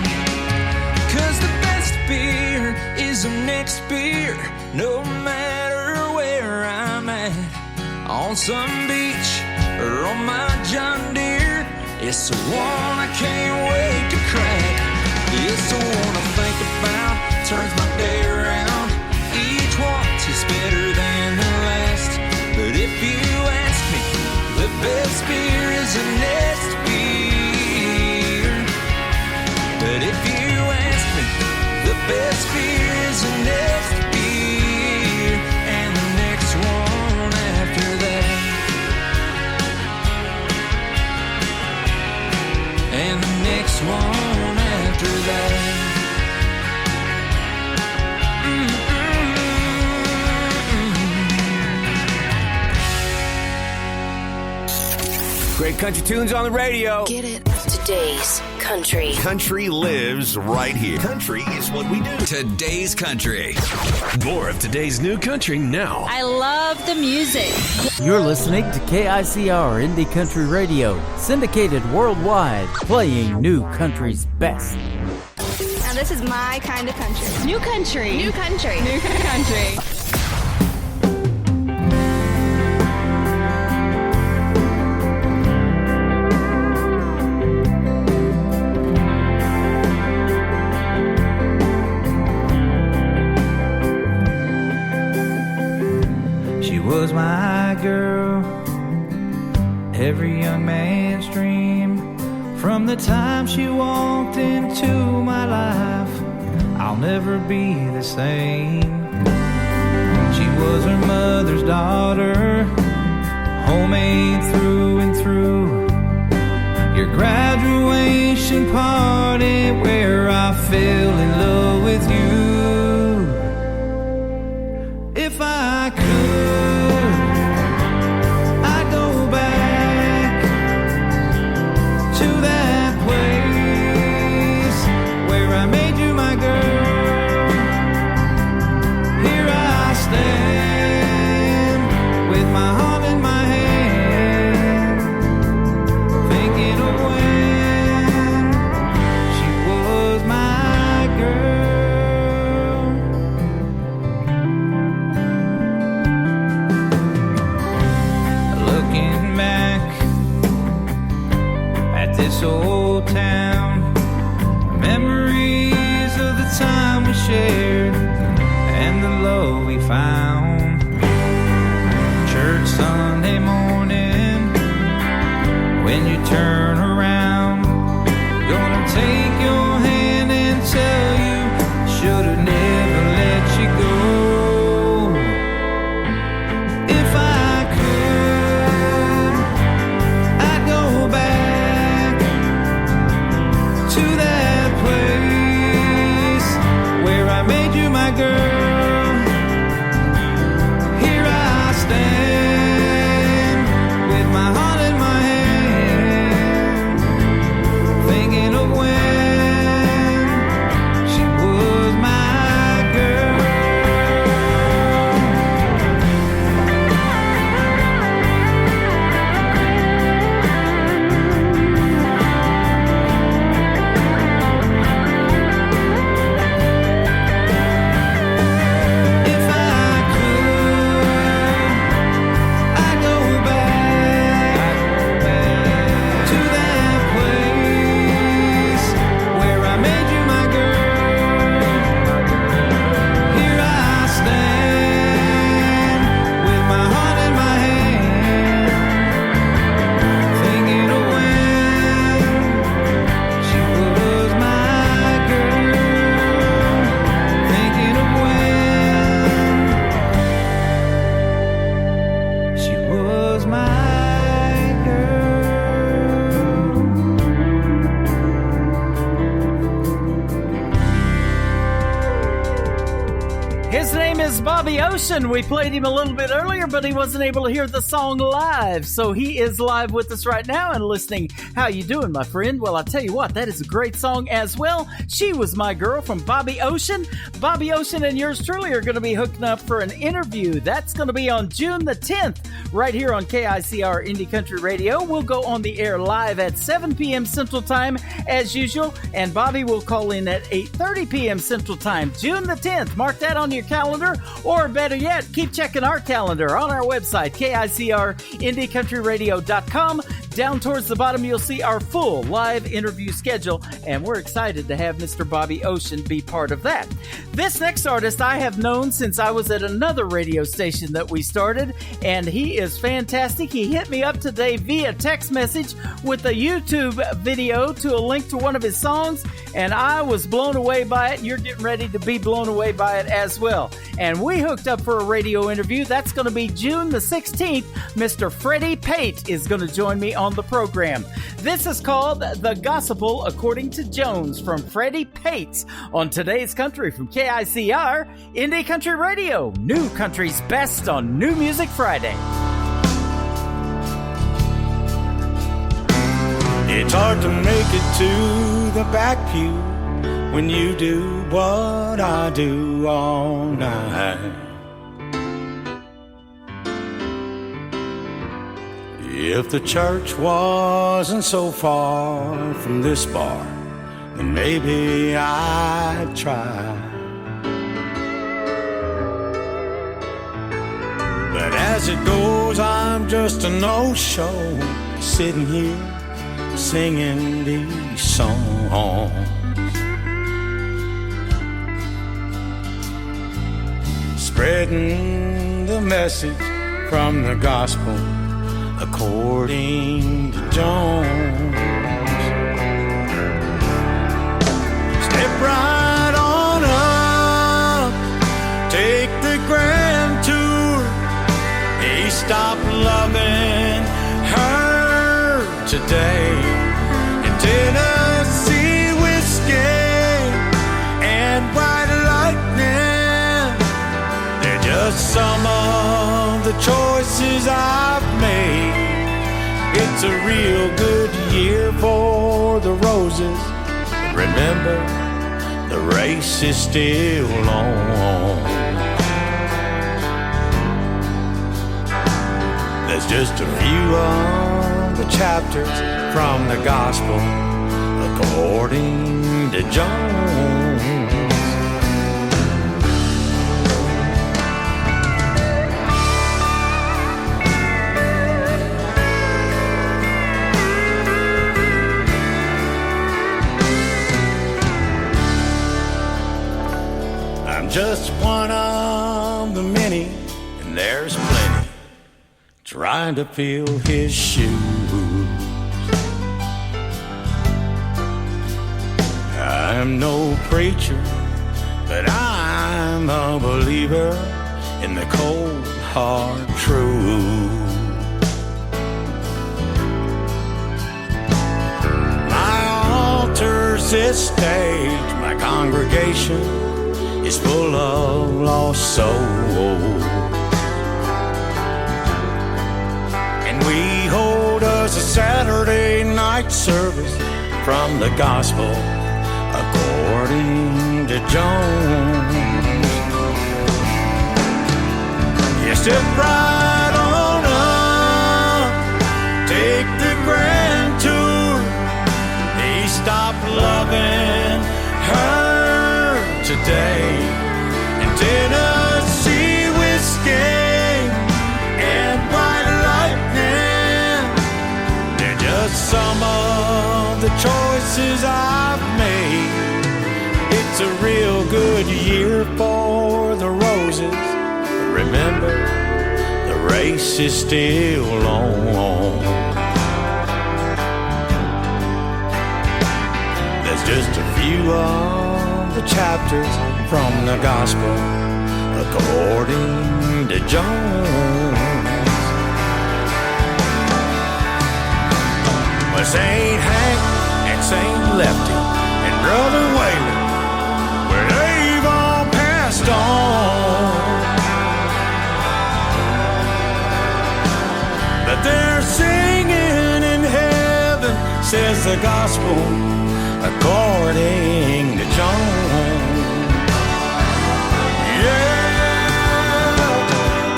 'Cause the best beer is the next beer, no matter where I'm at. On some beach or on my John Deere, it's the one I can't wait to crack. It's the one I think about, turns my day around. Each one tastes better than the last. But if you ask me, the best beer is the next beer. But if you ask me, the best beer is the next beer, and the next one after that. And the next one after that. Great country tunes on the radio. Get it? Today's country. Country lives right here. Country is what we do. Today's country. More of today's new country now. I love the music. You're listening to KICR Indie Country Radio, syndicated worldwide, playing new country's best. Now this is my kind of country. New country. New country. New country. Was my girl, every young man's dream. From the time she walked into my life, I'll never be the same. She was her mother's daughter, homemade through and through. Your graduation party where I fell in love with you. If I could, I'd go back to that place where I made you my girl. Here I stand with my heart in my hand, thinking of when she was my girl. Looking back at this old town, memories of the time we shared and the love we found. Church Sunday morning, when you turn around, Ocean. We played him a little bit earlier, but he wasn't able to hear the song live. So he is live with us right now and listening. How you doing, my friend? Well, I'll tell you what, that is a great song as well. She Was My Girl from Bobby Ocean. Bobby Ocean and yours truly are going to be hooking up for an interview. That's going to be on June the 10th, right here on KICR Indie Country Radio. We'll go on the air live at 7 p.m. Central Time as usual, and Bobby will call in at 8:30 p.m. Central Time, June the 10th. Mark that on your calendar, or better yet, keep checking our calendar on our website, KICRIndieCountryRadio.com. Down towards the bottom, you'll see our full live interview schedule, and we're excited to have Mr. Bobby Ocean be part of that. This next artist I have known since I was at another radio station that we started, and he is fantastic. He hit me up today via text message with a YouTube video to a link to one of his songs, and I was blown away by it. You're getting ready to be blown away by it as well. And we hooked up for a radio interview. That's going to be June the 16th. Mr. Freddie Pate is going to join me on the program. This is called The Gospel According to Jones from Freddie Pate on Today's Country from KICR Indie Country Radio. New Country's best on New Music Friday. It's hard to make it to the back pew when you do what I do all night. If the church wasn't so far from this bar, then maybe I'd try. But as it goes, I'm just a no-show, sitting here singing these songs. Spreading the message from the gospel according to Jones. Step right on up, take the grand tour. He stopped loving her today. In Tennessee whiskey and white lightning, they're just some of the choices I've made. It's a real good year for the roses. Remember, the race is still on. There's just a few of the chapters from the gospel according to Jones. Just one of the many, and there's plenty trying to fill his shoes. I'm no preacher, but I'm a believer in the cold hard truth. My altar's this stage, my congregation is full of lost souls, and we hold us a Saturday night service from the gospel according to Jones. You step right on up, take the grand tour. He stopped loving her today. In Tennessee whiskey and white lightning, they're just some of the choices I've made. It's a real good year for the roses. Remember, the race is still on. There's just a few of the chapters from the gospel according to Jones. Well, St. Hank and St. Lefty and Brother Whalen, well, they've all passed on. says the gospel according to John. Yeah,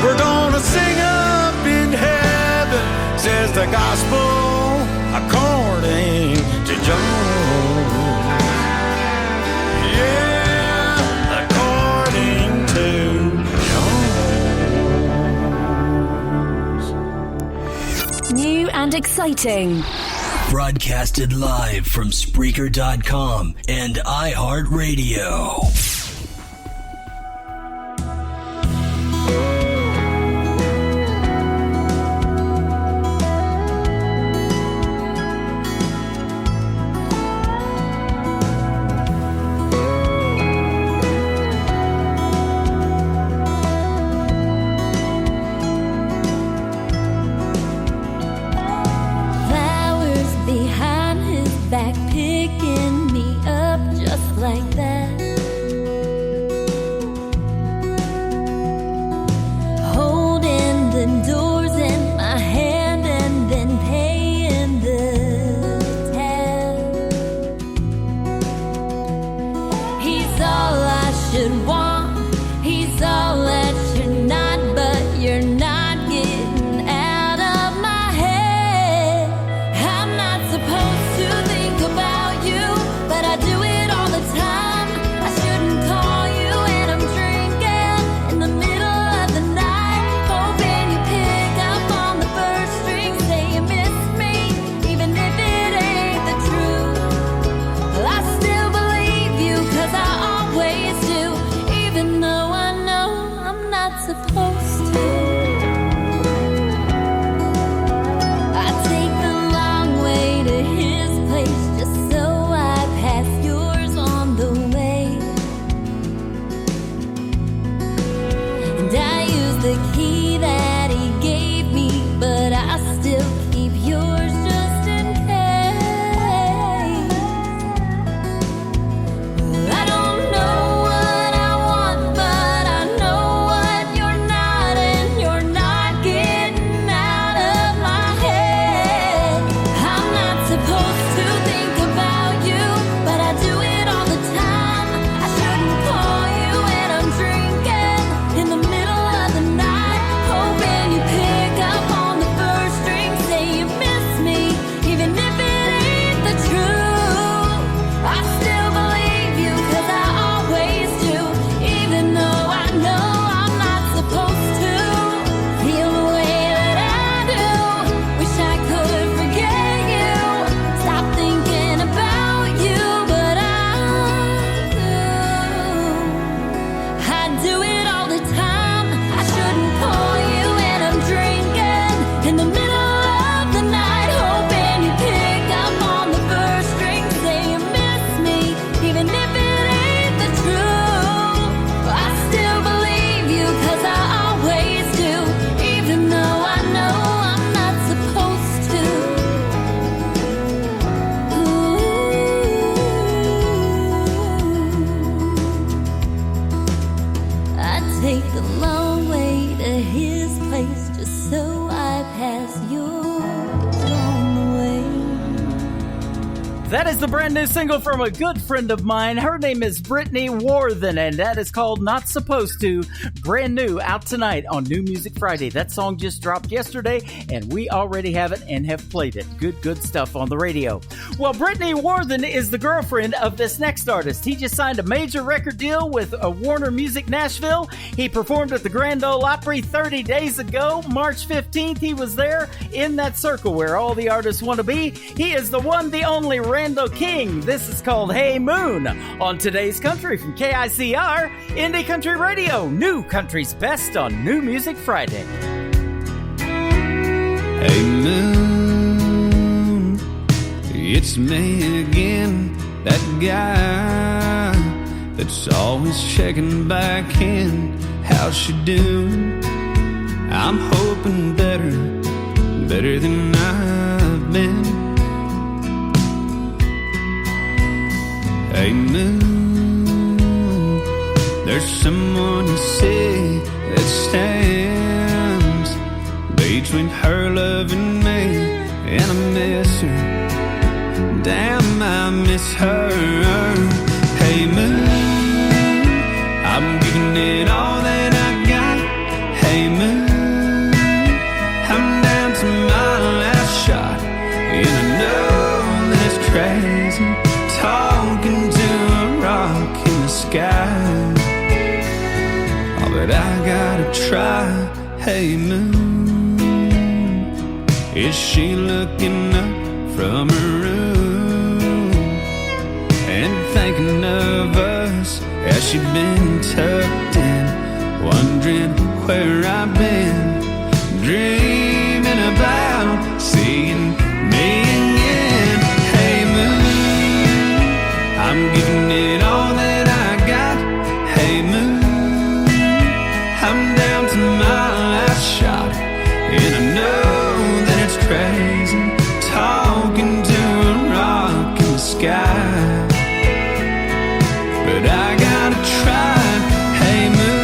we're gonna sing up in heaven, says the gospel according to John. Yeah, according to John. New and exciting. Broadcasted live from Spreaker.com and iHeartRadio. That is the brand new single from a good friend of mine. Her name is Brittany Worthen, and that is called Not Supposed To. Brand new, out tonight on New Music Friday. That song just dropped yesterday, and we already have it and have played it. Good stuff on the radio. Well, Brittany Worthen is the girlfriend of this next artist. He just signed a major record deal with Warner Music Nashville. He performed at the Grand Ole Opry 30 days ago. March 15th, he was there in that circle where all the artists want to be. He is the one, the only Randall King. This is called Hey Moon on Today's Country from KICR, Indie Country Radio, New Country's Best on New Music Friday. Hey moon, it's me again, that guy that's always checking back in. How's she doing? I'm hoping better than I've been. Hey moon, there's someone you see that stands between her love and me, and I miss her Damn, I miss her. Hey moon, I'm giving it all that I got. Hey moon, I'm down to my last shot. And I know that it's crazy talking to a rock in the sky. Oh, but I gotta try. Hey moon, is she looking up from her room and thinking of us as she been tucked in, wondering where I've been, dreaming about seeing me again. Hey moon, I'm giving it all that I got. Hey moon, I'm down to my last shot, and I know that it's crazy talking to a rock in the sky, but I gotta try. Hey moon,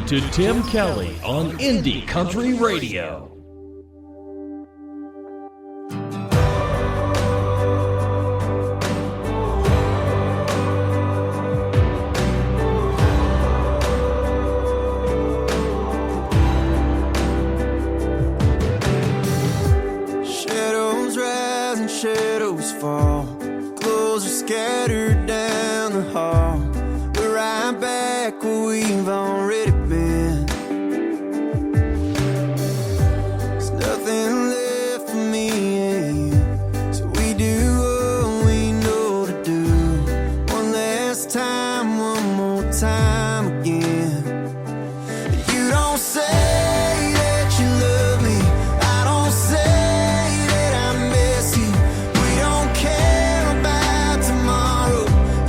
To Tim Kelly on Indie Country Radio. Shadows rise and shadows fall. Clothes are scattered down the hall. We're right back where we've already been. There's nothing left for me and you, so we do what we know to do. One last time, one more time again. You don't say that you love me, I don't say that I miss you. We don't care about tomorrow,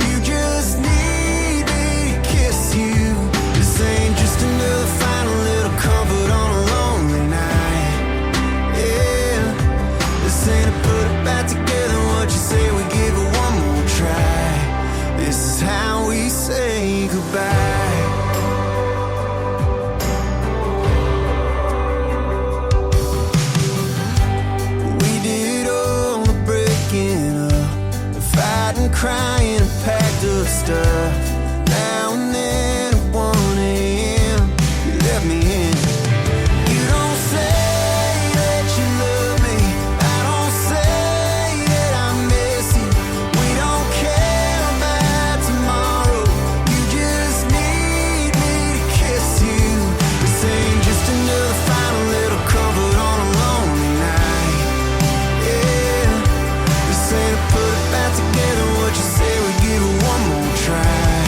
you just need me to kiss you. This ain't just another final little comfort on a lonely night. Yeah, this ain't a put it back together, what you say, we give it one more try. This is how we say goodbye. We did all the breaking up, the fighting, crying, and packed up stuff. Now and then at 1 a.m. you let me in. You don't say that you love me, I don't say that I miss you. We don't care about tomorrow, you just need me to kiss you. This ain't just another final little comfort on a lonely night. Yeah, this ain't a put it back together, what you say, we give it one more try.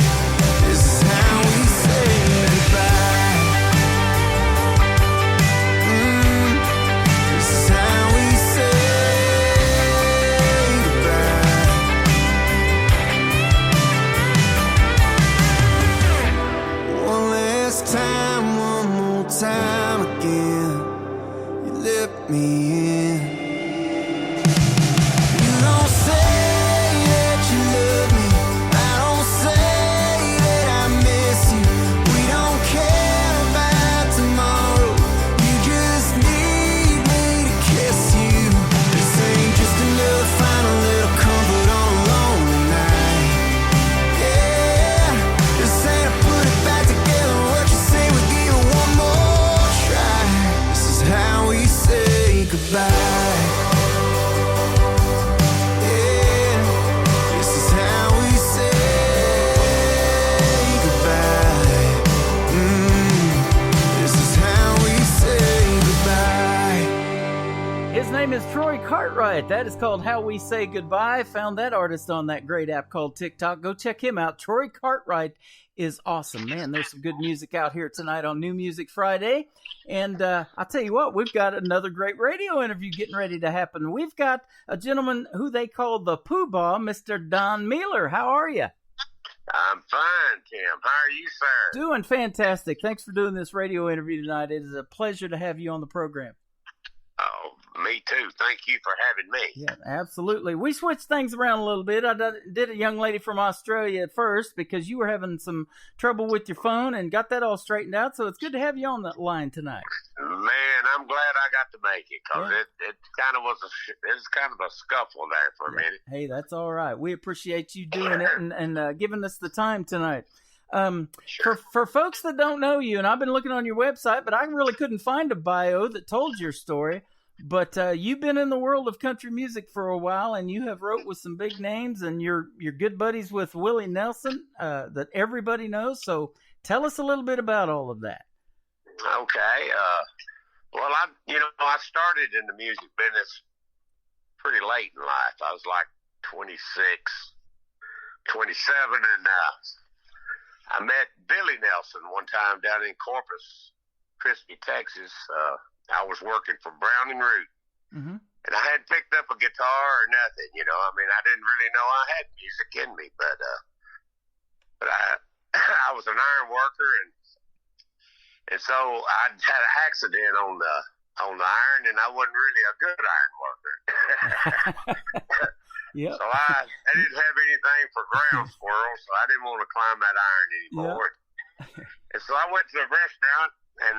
right, that is called How We Say Goodbye. Found that artist on that great app called TikTok. Go check him out. Troy Cartwright is awesome. Man, there's some good music out here tonight on New Music Friday. And I'll tell you what, we've got another great radio interview getting ready to happen. We've got a gentleman who they call the Pooh-Bah, Mr. Don Mealer. How are you? I'm fine, Tim. How are you, sir? Doing fantastic. Thanks for doing this radio interview tonight. It is a pleasure to have you on the program. Oh, me too. Thank you for having me. Yeah, absolutely. We switched things around a little bit. I did a young lady from Australia at first because you were having some trouble with your phone and got that all straightened out. So it's good to have you on that line tonight. Man, I'm glad I got to make it because it kind of was a scuffle there for a minute. Hey, that's all right. We appreciate you doing it and giving us the time tonight. For folks that don't know you, and I've been looking on your website, but I really couldn't find a bio that told your story. But you've been in the world of country music for a while, and you have wrote with some big names, and you're good buddies with Willie Nelson that everybody knows. So tell us a little bit about all of that. Okay. Well, I started in the music business pretty late in life. I was like 26, 27, and I met Billy Nelson one time down in Corpus Christi, Texas. I was working for Brown and Root, and I hadn't picked up a guitar or nothing. I mean, I didn't really know I had music in me, but I was an iron worker, and so I had an accident on the iron, and I wasn't really a good iron worker. Yep. So I didn't have anything for ground squirrels, so I didn't want to climb that iron anymore. Yep. And so I went to a restaurant, and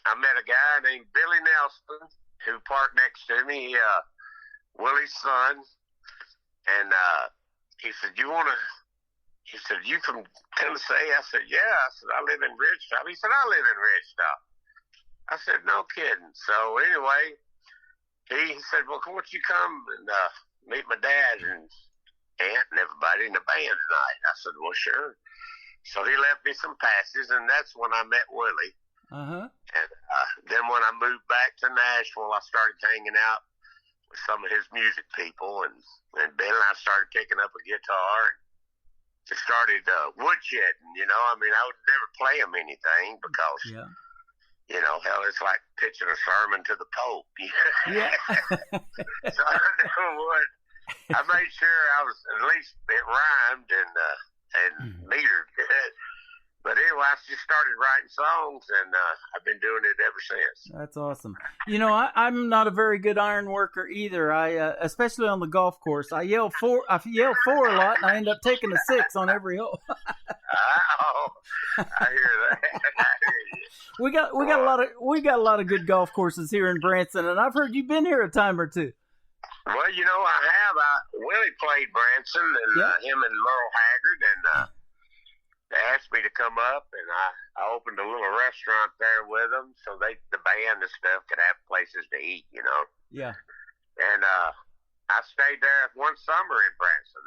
I met a guy named Billy Nelson who parked next to me, Willie's son, and he said, he said, "You from Tennessee?" I said, "Yeah." I said, "I live in Ridgetop." He said, "I live in Ridgetop." I said, "No kidding." So anyway, he said, "Well, why don't you come and meet my dad and aunt and everybody in the band tonight?" I said, "Well, sure." So he left me some passes, and that's when I met Willie. And then when I moved back to Nashville, I started hanging out with some of his music people, and Ben and I started picking up a guitar and just started woodshedding. I mean, I would never play him anything because, hell, it's like pitching a sermon to the Pope. Yeah. So I made sure I was, at least it rhymed and metered. But anyway, I just started writing songs, and I've been doing it ever since. That's awesome. I'm not a very good iron worker either. I, especially on the golf course, I yell four a lot, and I end up taking a 6 on every hole. Oh, I hear that. I hear you. We got a lot of good golf courses here in Branson, and I've heard you've been here a time or two. Well, I have. Willie played Branson, and him and Merle Haggard, and they asked me to come up, and I opened a little restaurant there with them, so the band and stuff could have places to eat, Yeah. And I stayed there one summer in Branson.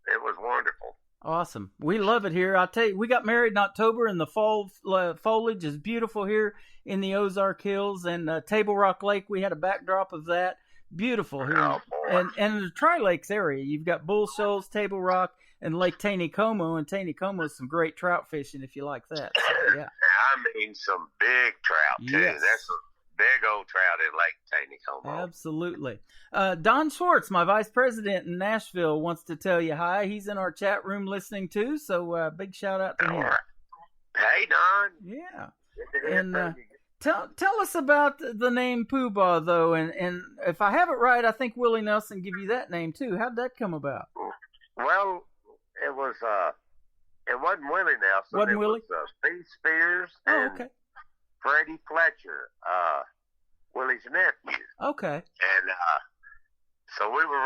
It was wonderful. Awesome. We love it here. I'll tell you, we got married in October, and the fall foliage is beautiful here in the Ozark Hills, and Table Rock Lake. We had a backdrop of that. Beautiful here. Oh, boy. And the Tri-Lakes area, you've got Bull Shoals, Table Rock, and Lake Taneycomo, and Taneycomo is some great trout fishing if you like that. So, yeah. I mean, some big trout, too. Yes. That's a big old trout in Lake Taneycomo. Absolutely. Don Schwartz, my vice president in Nashville, wants to tell you hi. He's in our chat room listening, too, so big shout-out to him. Right. Hey, Don. Yeah. And tell us about the name Pooh-Bah, though, and if I have it right, I think Willie Nelson gave you that name, too. How'd that come about? Well, it wasn't Willie Nelson. Wasn't Willie? It was Steve Spears and Freddie Fletcher, Willie's nephew. Okay. And so we were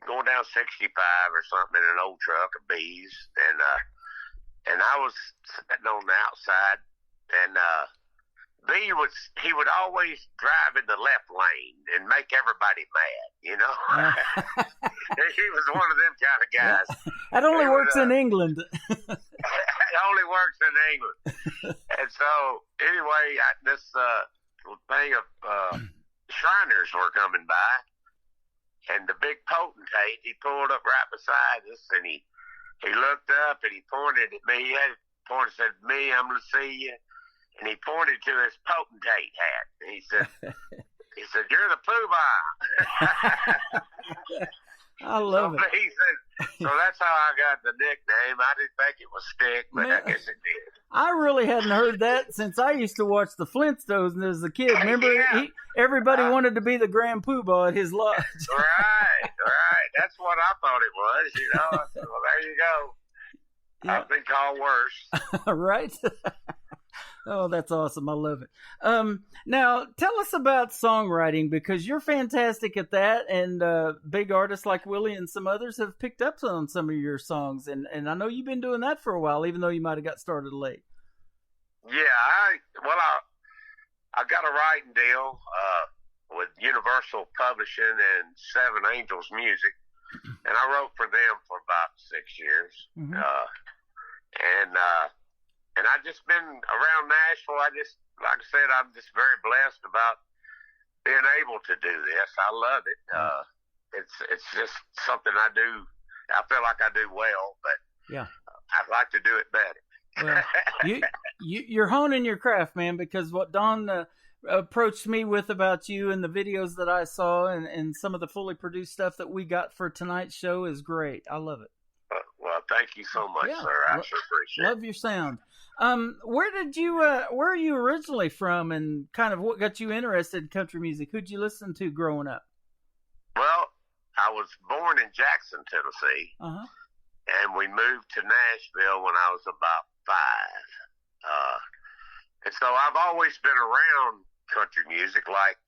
going down 65 or something in an old truck of bees, and I was sitting on the outside, and he would always drive in the left lane and make everybody mad, He was one of them kind of guys. That only works in England. It only works in England. And so, anyway, this thing of Shriners were coming by, big potentate. He pulled up right beside us, and he looked up and he pointed at me. He had pointed, said, "Me, I'm going to see you." And he pointed to his potentate hat. And he said, "You're the Pooh Bah." I love it. He said, so that's how I got the nickname. I didn't think it was Stick, but I guess it did. I really hadn't heard that since I used to watch the Flintstones as a kid. Remember, everybody wanted to be the Grand Poobah at his lodge. Right. That's what I thought it was, you know. So, well, there you go. Yeah. I've been called worse. Right? Oh, that's awesome. I love it. Now, tell us about songwriting, because you're fantastic at that, and big artists like Willie and some others have picked up on some of your songs, and I know you've been doing that for a while, even though you might have got started late. Yeah, I got a writing deal with Universal Publishing and Seven Angels Music, and I wrote for them for about 6 years. Mm-hmm. And I've just been around Nashville. Like I said, I'm just very blessed about being able to do this. I love it. It's just something I do. I feel like I do well, but yeah, I'd like to do it better. Well, you're honing your craft, man, because what Don approached me with about you and the videos that I saw and some of the fully produced stuff that we got for tonight's show is great. I love it. Well, thank you so much, sir. I sure appreciate it. Love your sound. Where are you originally from, and kind of what got you interested in country music? Who'd you listen to growing up? Well, I was born in Jackson, Tennessee, and we moved to Nashville when I was about 5. And so I've always been around country music, like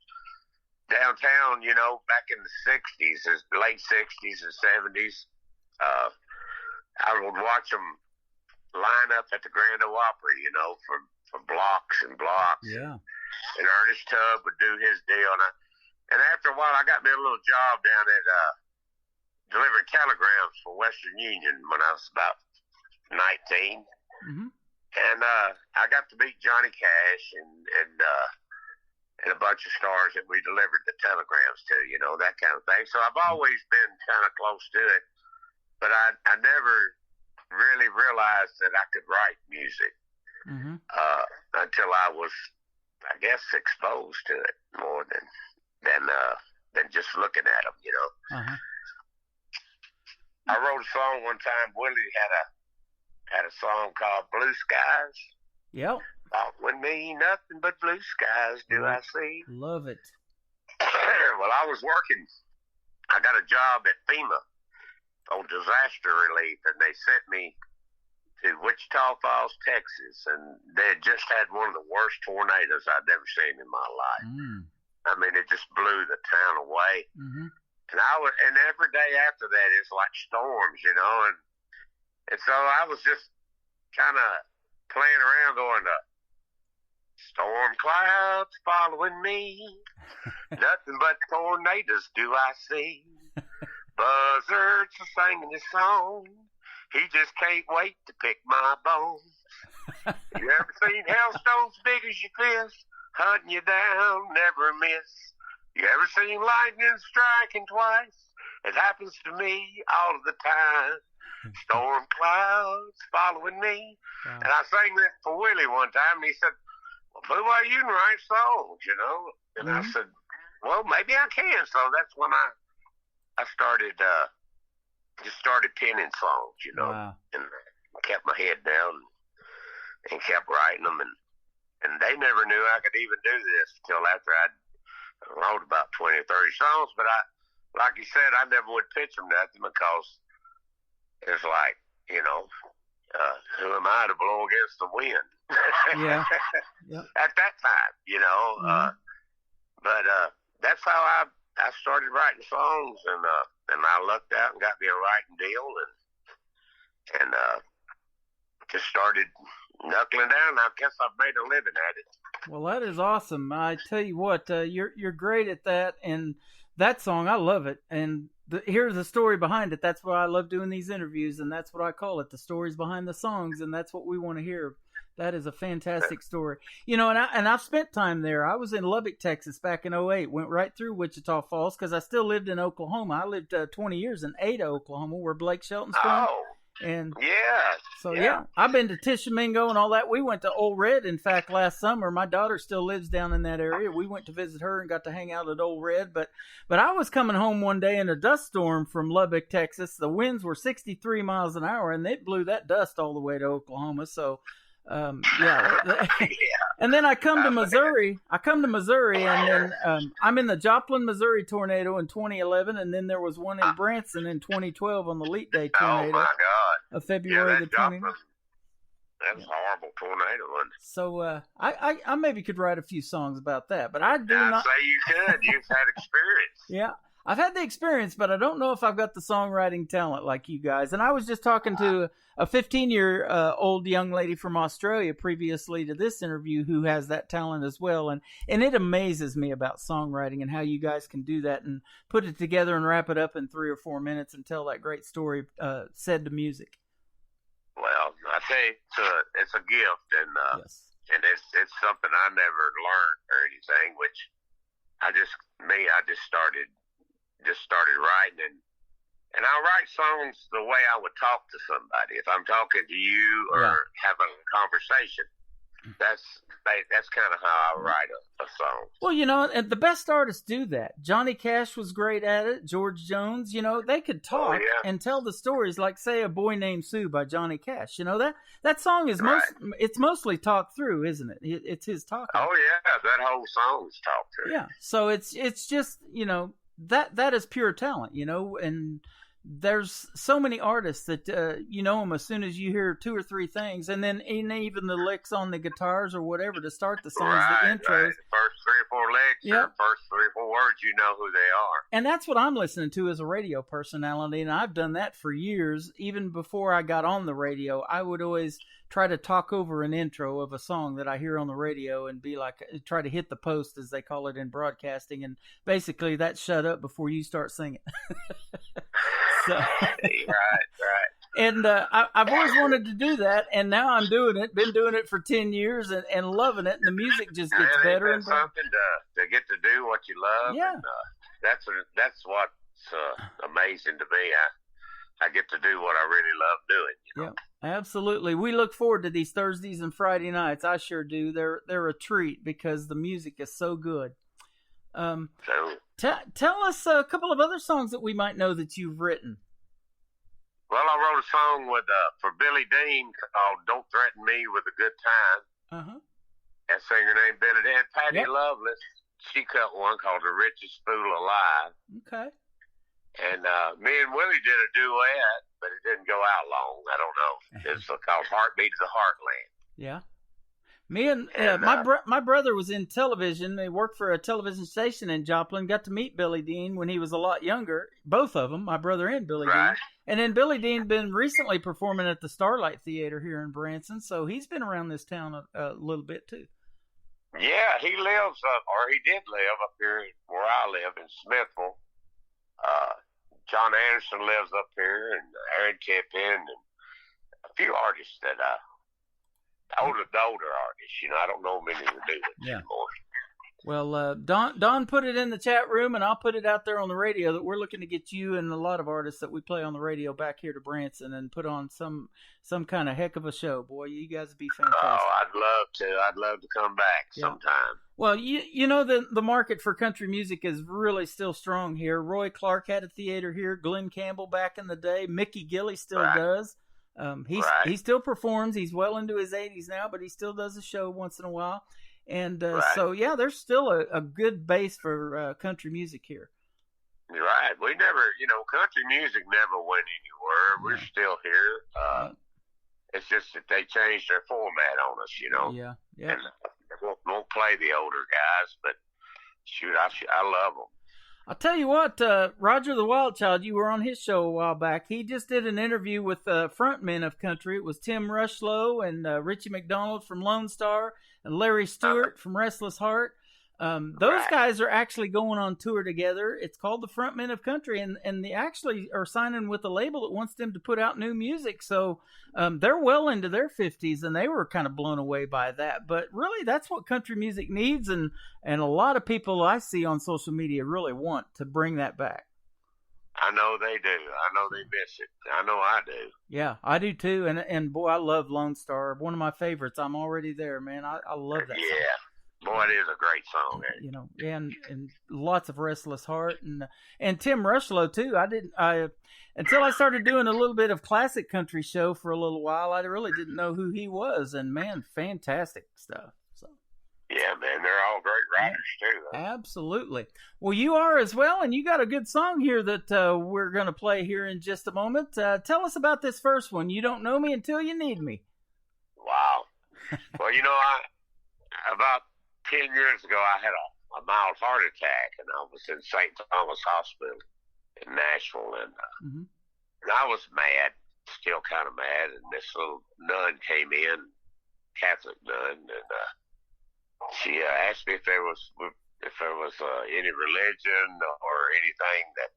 downtown, you know, back in the 60s, late 60s and 70s. I would watch them line up at the Grand Ole Opry, you know, for blocks and blocks. Yeah. And Ernest Tubb would do his deal. And after a while, I got me a little job down at delivering telegrams for Western Union when I was about 19. Mm-hmm. And I got to meet Johnny Cash and a bunch of stars that we delivered the telegrams to, you know, that kind of thing. So I've always been kind of close to it. But I never really realized that I could write music until I was, I guess, exposed to it more than just looking at them, you know. I wrote a song one time. Willie had a song called Blue Skies. Yep. With me, nothing but blue skies do I see. Love it. Well, I was working. I got a job at FEMA on disaster relief, and they sent me to Wichita Falls, Texas, and they had just had one of the worst tornadoes I'd ever seen in my life. I mean, it just blew the town away. And every day after that, it's like storms, you know, and so I was just kind of playing around going, storm clouds following me, nothing but tornadoes do I see. Buzzards are singing this song. He just can't wait to pick my bones. You ever seen hailstones big as your fist, hunting you down, never miss? You ever seen lightning striking twice? It happens to me all of the time. Storm clouds following me. And I sang that for Willie one time, and he said, "Well, Pooh, you can write songs, you know." And I said, "Well, maybe I can." So that's when I started penning songs, you know, and kept my head down and kept writing them, and they never knew I could even do this until after I wrote about 20 or 30 songs. But like you said, I never would pitch them nothing because it's like, you know, who am I to blow against the wind? Yeah. At that time, you know, but that's how I started writing songs, and I lucked out and got me a writing deal, and just started knuckling down. I guess I've made a living at it. Well, that is awesome. I tell you what, you're great at that, and that song, I love it. And here's the story behind it. That's why I love doing these interviews, and that's what I call it, the stories behind the songs, and that's what we want to hear. That is a fantastic story. You know, and I've spent time there. I was in Lubbock, Texas back in 2008. Went right through Wichita Falls because I still lived in Oklahoma. I lived 20 years in Ada, Oklahoma, where Blake Shelton's from. Oh. And yeah. yeah, I've been to Tishomingo and all that. We went to Old Red, in fact, last summer. My daughter still lives down in that area. We went to visit her and got to hang out at Old Red. But I was coming home one day in a dust storm from Lubbock, Texas. The winds were 63 miles an hour, and they blew that dust all the way to Oklahoma. So, yeah. And then I come to Missouri. And then I'm in the Joplin, Missouri tornado in 2011, and then there was one in Branson in 2012 on the Leap Day tornado. Oh my God! Of February the 20th. That was a horrible tornado. So I maybe could write a few songs about that, but I do not. I'd say you could. You've had experience. Yeah. I've had the experience, but I don't know if I've got the songwriting talent like you guys. And I was just talking to a 15-year-old young lady from Australia previously to this interview who has that talent as well. And it amazes me about songwriting and how you guys can do that and put it together and wrap it up in 3 or 4 minutes and tell that great story said to music. Well, I think it's a gift, and and it's something I never learned or anything. Which I just started writing, and I write songs the way I would talk to somebody. If I'm talking to you or having a conversation, that's kind of how I write a song. Well, you know, and the best artists do that. Johnny Cash was great at it. George Jones, you know, they could talk and tell the stories, like, say, A Boy Named Sue by Johnny Cash. You know, that song is it's mostly talked through, isn't it? It's his talking. Oh yeah, that whole song's talked through. Yeah, so it's just, you know, that is pure talent, you know, and there's so many artists that you know them as soon as you hear 2 or 3 things, and then even the licks on the guitars or whatever to start the songs, the intros. Right. The first 3 or 4 licks, or first 3 or 4 words, you know who they are. And that's what I'm listening to as a radio personality, and I've done that for years. Even before I got on the radio, I would always try to talk over an intro of a song that I hear on the radio and be like, try to hit the post, as they call it in broadcasting, and basically that's shut up before you start singing. So, right. And I've always wanted to do that, and now I'm doing it. Been doing it for 10 years and loving it, and the music just gets better and better. Something to get to do what you love. Yeah. And, that's what's amazing to me. I get to do what I really love doing. You know? Yeah, absolutely. We look forward to these Thursdays and Friday nights. I sure do. They're a treat because the music is so good. Tell us a couple of other songs that we might know that you've written. Well, I wrote a song for Billy Dean called "Don't Threaten Me with a Good Time." That singer named Billy Dean. Patty Loveless, she cut one called "The Richest Fool Alive." Okay. And me and Willie did a duet, but it didn't go out long. I don't know. It's called "Heartbeat of the Heartland." Yeah. Me and my brother was in television. They worked for a television station in Joplin. Got to meet Billy Dean when he was a lot younger. Both of them, my brother and Billy Dean. And then Billy Dean been recently performing at the Starlight Theater here in Branson, so he's been around this town a little bit too. Yeah, he did live up here where I live in Smithville. John Anderson lives up here, and Aaron Tippin, and a few artists that older artists. You know, I don't know many that do it anymore. Well, Don put it in the chat room, and I'll put it out there on the radio that we're looking to get you and a lot of artists that we play on the radio back here to Branson and put on some kind of heck of a show. Boy, you guys would be fantastic. Oh, I'd love to come back sometime. Well, you know the market for country music is really still strong here. Roy Clark had a theater here. Glenn Campbell back in the day. Mickey Gilley still does. He still performs. He's well into his 80s now, but he still does a show once in a while. And so, yeah, there's still a good base for country music here. Right. We never, country music never went anywhere. We're still here. It's just that they changed their format on us, Yeah. And won't play the older guys, but shoot, I love them. I'll tell you what, Roger the Wild Child, you were on his show a while back. He just did an interview with frontmen of country. It was Tim Rushlow and Richie McDonald from Lone Star and Larry Stewart from Restless Heart. Those guys are actually going on tour together. It's called the Frontmen of Country, and they actually are signing with a label that wants them to put out new music. So they're well into their 50s, and they were kind of blown away by that. But really, that's what country music needs, and a lot of people I see on social media really want to bring that back. I know they do. I know they miss it. I know I do. Yeah, I do too. And boy, I love Lone Star. One of my favorites. I'm already there, man. I love that song. Boy, it is a great song. You know, and lots of Restless Heart and Tim Rushlow too. Until I started doing a little bit of classic country show for a little while, I really didn't know who he was. And man, fantastic stuff. So. Yeah, man, they're all great writers too. Absolutely. Well, you are as well, and you got a good song here that we're going to play here in just a moment. Tell us about this first one. You Don't Know Me Until You Need Me. Wow. Well, you know, about 10 years ago, I had a mild heart attack, and I was in St. Thomas Hospital in Nashville, and I was mad, still kind of mad, and this little nun came in, Catholic nun, and she asked me if there was any religion or anything that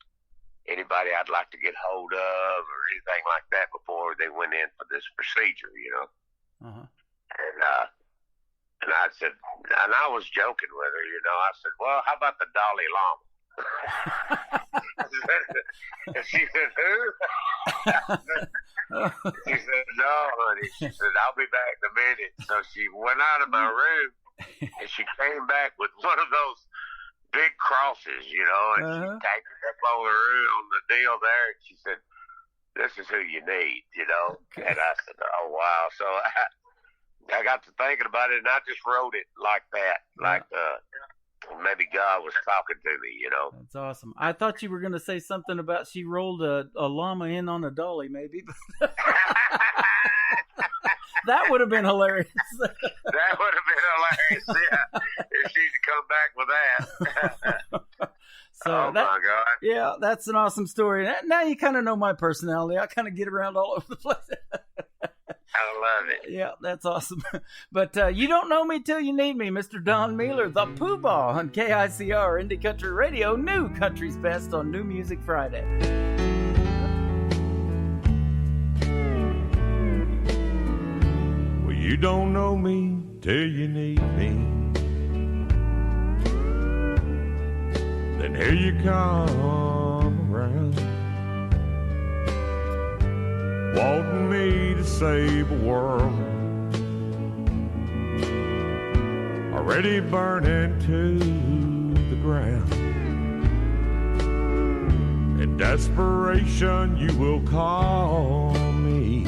anybody I'd like to get hold of or anything like that before they went in for this procedure, you know. And I said, and I was joking with her, you know. I said, well, how about the Dalai Lama? And she said, who? She said, no, honey. She said, I'll be back in a minute. So she went out of my room, and she came back with one of those big crosses, you know, and she tacked it up on the room on the deal there, and she said, this is who you need, you know. And I said, oh, wow. So I got to thinking about it, and I just wrote it like that, like maybe God was talking to me, you know. That's awesome. I thought you were going to say something about she rolled a llama in on a dolly, maybe. That would have been hilarious. That would have been hilarious, yeah, if she'd come back with that. So my God. Yeah, that's an awesome story. Now you kind of know my personality. I kind of get around all over the place. I love it. Yeah, that's awesome. But You Don't Know Me Till You Need Me, Mr. Don Mealer, the Poobah on KICR, Indie Country Radio, New Country's Best on New Music Friday. Well, you don't know me till you need me. Then here you come around, wanting me to save a world already burning to the ground. In desperation you will call me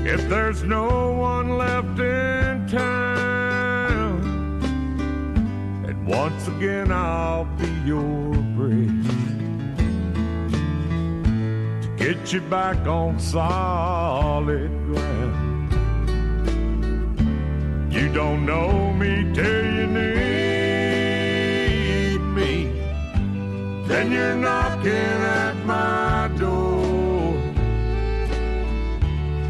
if there's no one left in town. And once again I'll be your bridge to get you back on solid ground. You don't know me till you need me, then you're knocking at my door.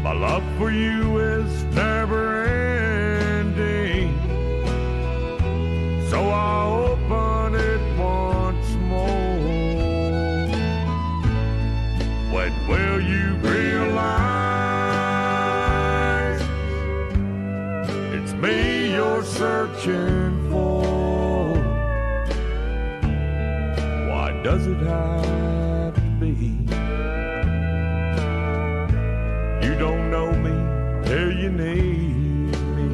My love for you is never ending, so I'll open it once more. When will you realize it's me you're searching for? Why does it have to be? You don't know me till you need me.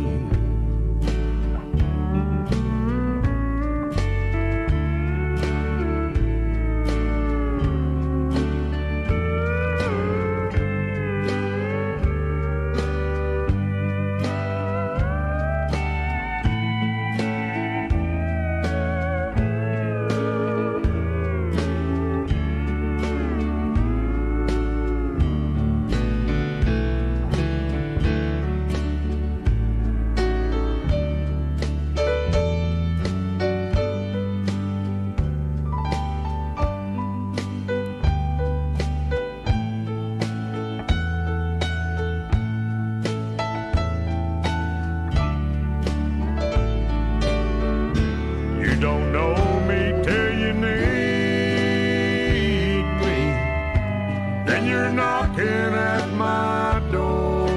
and you're knocking at my door.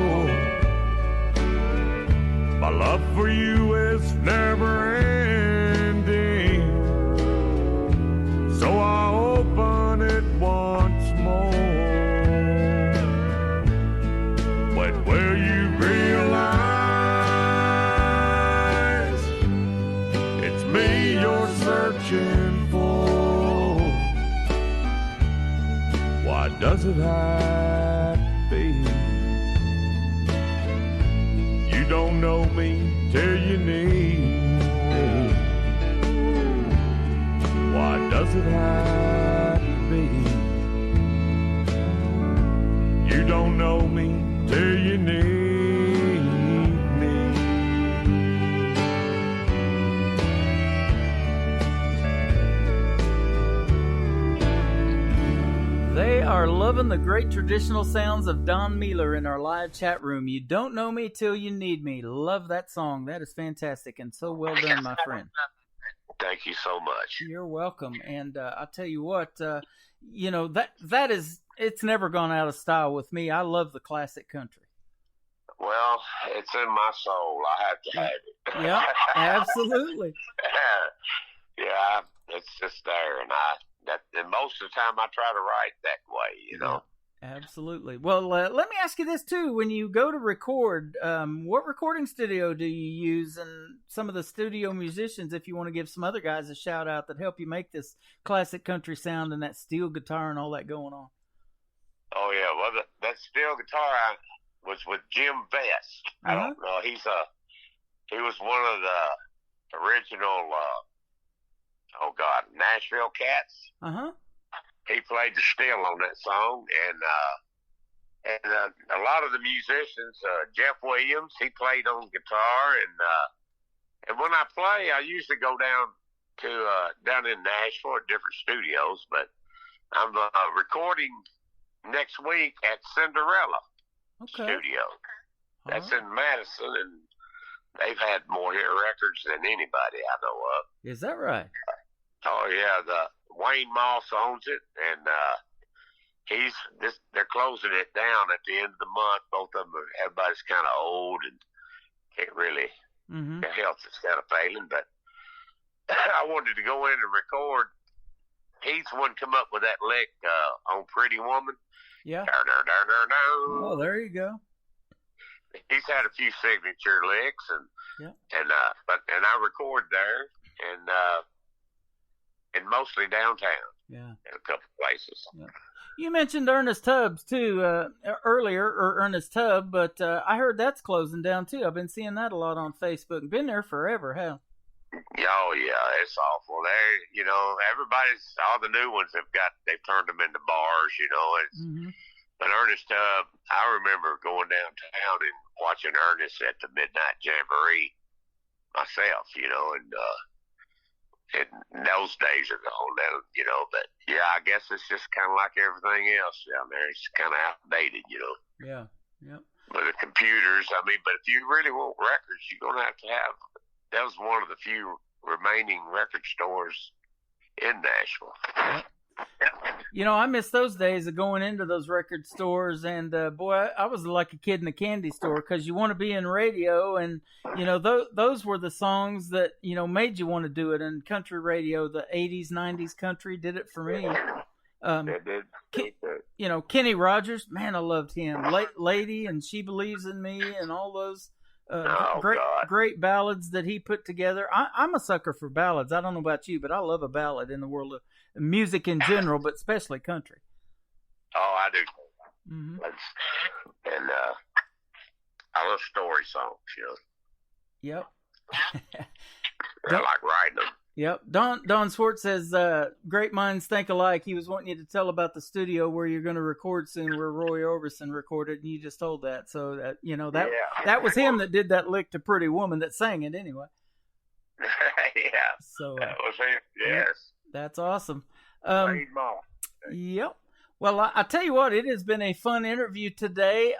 My love for you is never ending, so I open it once more. When will you realize it's me you're searching for? Why does it have to be? You don't know me till you need me. Why does it have to be? You don't know me till you need me. They are loving the great traditional sounds of Don Mealer in our live chat room. You don't know me till you need me. Love that song. That is fantastic and so well done, my friend. Thank you so much. You're welcome. And I'll tell you what, you know, that is, it's never gone out of style with me. I love the classic country. Well, it's in my soul. I have to have it. Yeah, absolutely. Yeah, it's just there, and most of the time I try to write that way, you know. Yeah, absolutely. Well, let me ask you this too: when you go to record, what recording studio do you use, and some of the studio musicians, if you want to give some other guys a shout out that help you make this classic country sound and that steel guitar and all that going on? Oh yeah, well that steel guitar was with Jim Vest. I don't know. He was one of the original Nashville Cats. He played the steel on that song, and a lot of the musicians, Jeff Williams, he played on guitar, and when I play, I usually go down in Nashville at different studios, but I'm recording next week at Cinderella Studio. That's in Madison, and they've had more hit records than anybody I know of. Is that right? Oh yeah, the Wayne Moss owns it, and they're closing it down at the end of the month. Both of them, everybody's kind of old and can't really. Their health is kind of failing, but I wanted to go in and record. He's the one come up with that lick on Pretty Woman. Yeah. Oh, there you go. He's had a few signature licks, and I record there, and mostly downtown. Yeah. In a couple places. Yeah. You mentioned Ernest Tubbs too earlier, or Ernest Tubb, but I heard that's closing down too. I've been seeing that a lot on Facebook. Been there forever, hell. Oh yeah, it's awful. All the new ones they've turned them into bars, you know. But Ernest Tubb, I remember going downtown and watching Ernest at the Midnight Jamboree myself, you know, and those days are gone now, you know. But yeah, I guess it's just kind of like everything else down there. It's kind of outdated, you know. Yeah. Yep. But the computers, but if you really want records, you're gonna have to have. That was one of the few remaining record stores in Nashville. Yep. You know, I miss those days of going into those record stores, and boy, I was like a kid in a candy store, because you want to be in radio, and you know those were the songs that made you want to do it. And country radio, the 80s, 90s country did it for me. Kenny Rogers, man, I loved him. Lady and She Believes in Me, and all those great ballads that he put together. I'm a sucker for ballads. I don't know about you, but I love a ballad in the world of music in general, but especially country. Oh, I do. And I love story songs, you know. Yep. I like writing them. Yep. Don Swartz says, great minds think alike. He was wanting you to tell about the studio where you're going to record soon, where Roy Orbison recorded, and you just told that. So that was him that did that lick to Pretty Woman that sang it anyway. Yeah. So that was him. Yes. That's awesome. Yep. Well, I tell you what, it has been a fun interview today.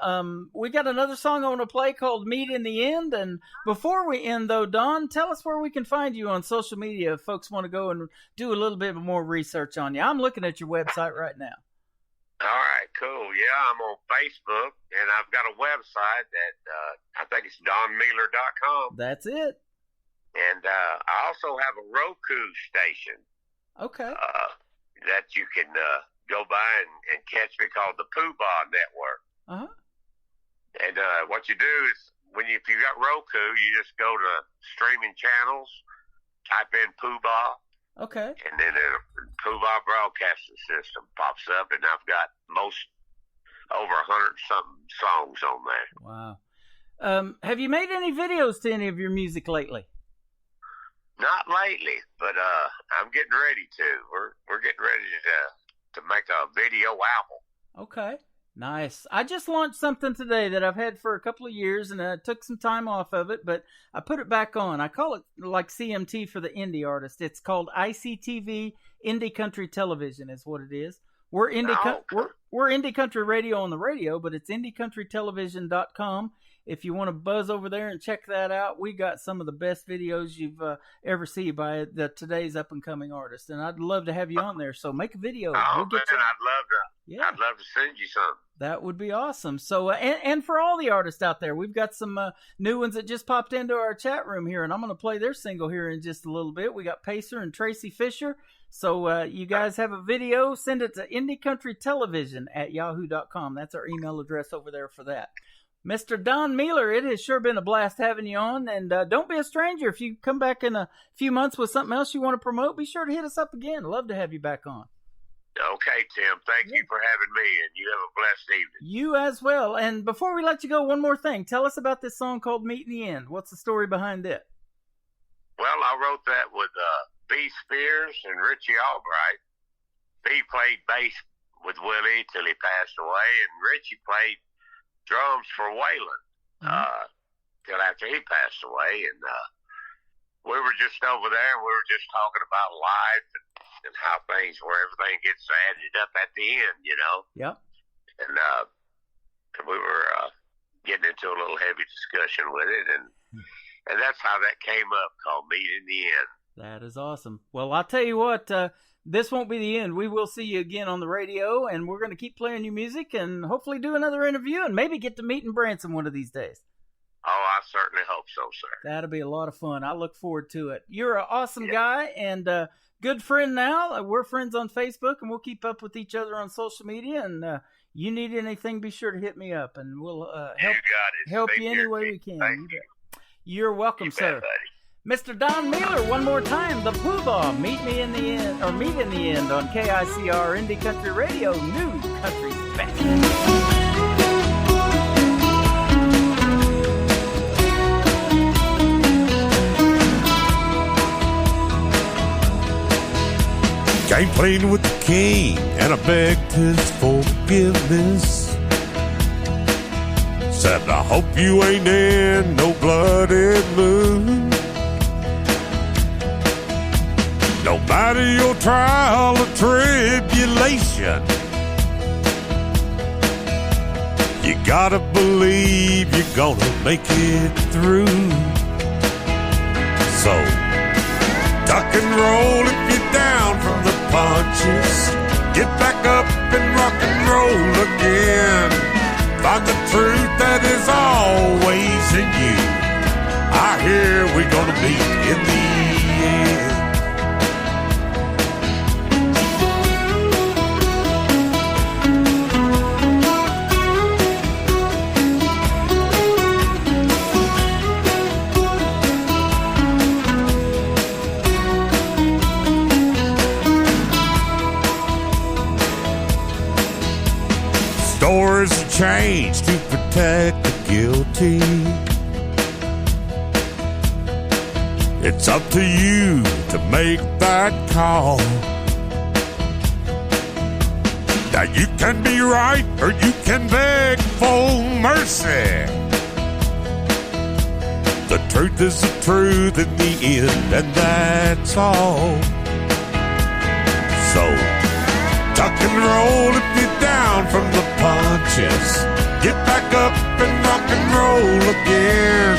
We got another song I want to play called Meet in the End. And before we end, though, Don, tell us where we can find you on social media if folks want to go and do a little bit more research on you. I'm looking at your website right now. All right, cool. Yeah, I'm on Facebook, and I've got a website that I think it's donmiller.com. That's it. And I also have a Roku station. Okay. That you can go by and catch me, called the Poobah Network. Uh-huh. And what you do is, if you got Roku, you just go to streaming channels, type in Poobah. Okay. And then the Poobah Broadcasting System pops up, and I've got over 100-something songs on there. Wow. Have you made any videos to any of your music lately? Not lately, but I'm getting ready to. We're getting ready to make a video album. Okay. Nice. I just launched something today that I've had for a couple of years, and I took some time off of it, but I put it back on. I call it like CMT for the indie artist. It's called ICTV, Indie Country Television is what it is. We're Indie Country Radio on the radio, but it's indiecountrytelevision.com. If you want to buzz over there and check that out, we got some of the best videos you've ever seen by today's up-and-coming artists, and I'd love to have you on there. So make a video. Oh, man, I'd love to. I'd love to send you some. That would be awesome. So, and for all the artists out there, we've got some new ones that just popped into our chat room here, and I'm going to play their single here in just a little bit. We got Pacer and Tracy Fisher. So you guys have a video, send it to indiecountrytelevision@yahoo.com. That's our email address over there for that. Mr. Don Miller, it has sure been a blast having you on, and don't be a stranger. If you come back in a few months with something else you want to promote, be sure to hit us up again. Love to have you back on. Okay, Tim. Thank you for having me, and you have a blessed evening. You as well. And before we let you go, one more thing. Tell us about this song called Meet in the End. What's the story behind it? Well, I wrote that with B. Spears and Richie Albright. B played bass with Willie till he passed away, and Richie played drums for Waylon till after he passed away. And we were just over there, and we were just talking about life and how things, where everything gets added up at the end, you know. Yep. And we were getting into a little heavy discussion with it, and that's how that came up, called Meet in the End. That is awesome. Well, I'll tell you what, this won't be the end. We will see you again on the radio, and we're going to keep playing your music and hopefully do another interview and maybe get to meet in Branson one of these days. Oh, I certainly hope so, sir. That'll be a lot of fun. I look forward to it. You're an awesome guy and good friend now. We're friends on Facebook, and we'll keep up with each other on social media. And you need anything, be sure to hit me up, and we'll help you any way we can. Thank you. You're welcome, You sir. bet, buddy. Mr. Don Miller, one more time, the Poobah, Meet in the End on KICR Indie Country Radio, New Country's Best. Came playing with the king, and I begged his forgiveness. Said, I hope you ain't in no bloody mood. No matter your trial or tribulation, you gotta believe you're gonna make it through. So, tuck and roll if you're down from the punches. Get back up and rock and roll again. Find the truth that is always in you. I hear we're gonna meet in the end. Stories are changed to protect the guilty. It's up to you to make that call. Now you can be right or you can beg for mercy. The truth is the truth in the end, and that's all. So tuck and roll if you're down from the punches. Get back up and rock and roll again.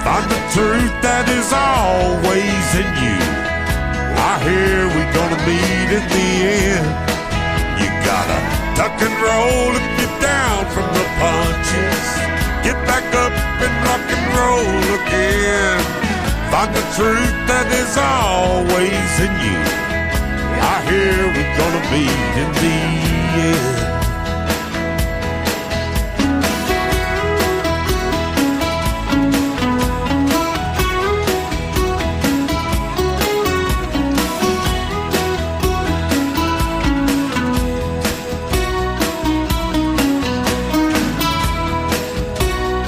Find the truth that is always in you. I hear we're gonna meet in the end. You gotta Tuck and roll if you're down from the punches. Get back up and rock and roll again. Find the truth that is always in you. I hear we're gonna meet in the end.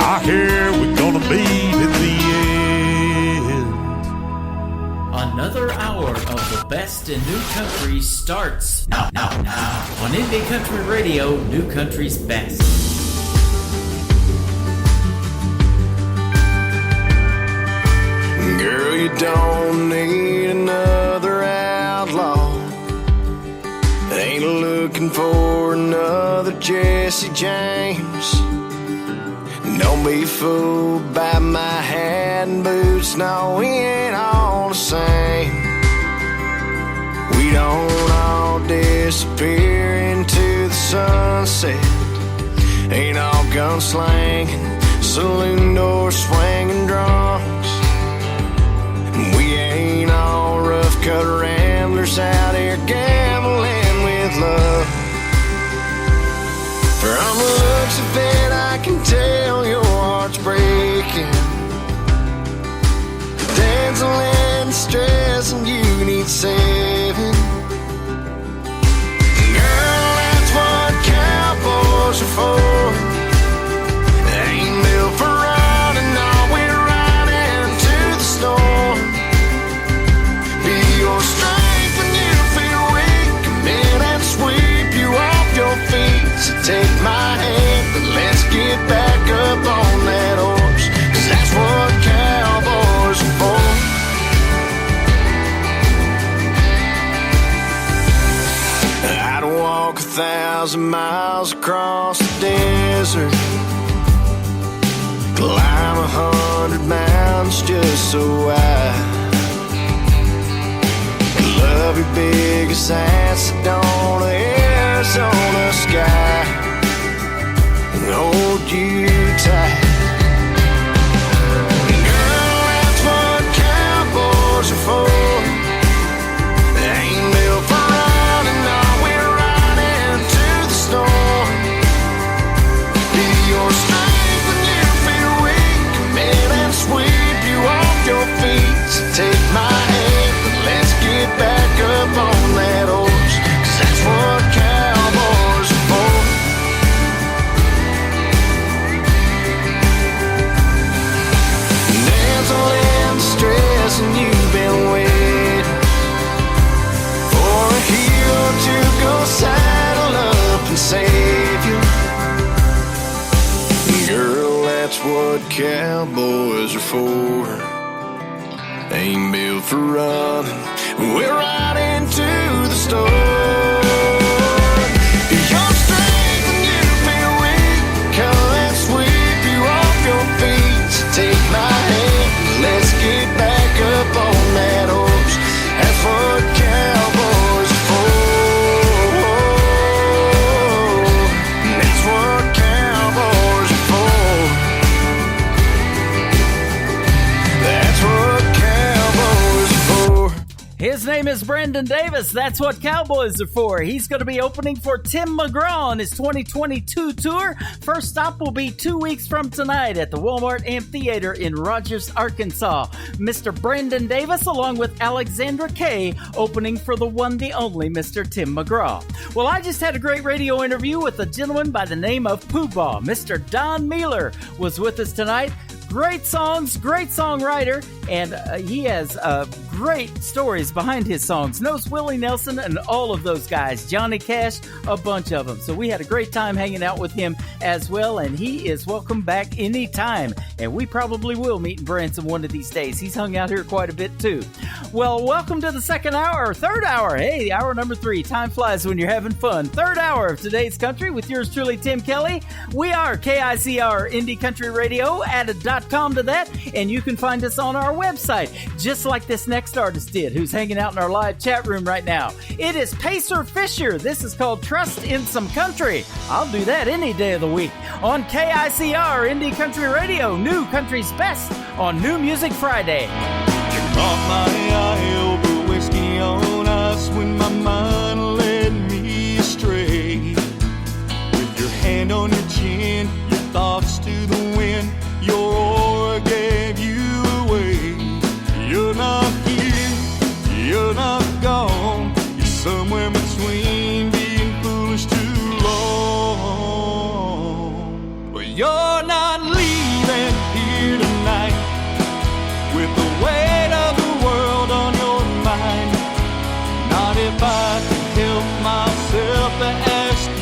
I hear we're gonna meet in the end. Another hour of the best in new country starts now. On Indie Country Radio, New Country's best. Girl, you don't need another outlaw. Ain't looking for another Jesse James. Don't be fooled by my hat and boots. No, we ain't all the same. We don't all disappear into the sunset. Ain't all gunslanging, saloon door swinging drunks. We ain't all rough-cut ramblers out here gambling with love. From the looks of it, I can tell your heart's breaking. Dancing and stress, and you need saving. Girl, that's what cowboys are for. They ain't built for running, no, we're right into the storm. Be your strength when you feel weak. Come in and sweep you off your feet. So take my hand, but let's get back up on that horse, 'cause that's what cowboys are for. I'd walk 1,000 miles across the desert, climb 100 mountains just so I love you big as acid on the Arizona sky and hold you tight. Girl, that's what cowboys are for. They ain't built for running, no, we're right into the storm. Be your strength when you feel weak. Come in and sweep you off your feet. So take my hand, but let's get back up on that horse, 'cause that's what cowboys are for. Dancing and stress, and you've been waiting for a hero to go saddle up and save you. Girl, that's what cowboys are for. Ain't built for running, we're right into the store. Your strength when you feel weak. Come and sweep you off your feet. So take my hand, let's get back up on that horse. That's what cowboys are for. That's what cowboys are for. That's what cowboys are for. His name is Brandon Davis. That's what cowboys are for. He's going to be opening for Tim McGraw on his 2022 tour. First stop will be 2 weeks from tonight at the Walmart Amphitheater in Rogers, Arkansas. Mr. Brandon Davis, along with Alexandra Kay, opening for the one, the only Mr. Tim McGraw. Well, I just had a great radio interview with a gentleman by the name of Poobah. Mr. Don Mealer was with us tonight. Great songs, great songwriter, and he has great stories behind his songs. Knows Willie Nelson and all of those guys, Johnny Cash, a bunch of them. So we had a great time hanging out with him as well, and he is welcome back anytime. And we probably will meet in Branson one of these days. He's hung out here quite a bit too. Well, welcome to the third hour. Hey, hour number 3. Time flies when you're having fun. Third hour of Today's Country with yours truly, Tim Kelly. We are KICR Indie Country Radio. Add a .com to that, and you can find us on our website, just like this next artist did, who's hanging out in our live chat room right now. It is Pacer Fisher. This is called Trust in Some Country. I'll do that any day of the week. On KICR, Indie Country Radio, New Country's Best, on New Music Friday. You caught my eye over whiskey on ice when my mind led me astray. With your hand on your chin, your thoughts to the wind, your aura gave you away. You're not here, you're not gone, you're somewhere between being foolish too long. But you're not leaving here tonight with the weight of the world on your mind. Not if I can help myself to ask you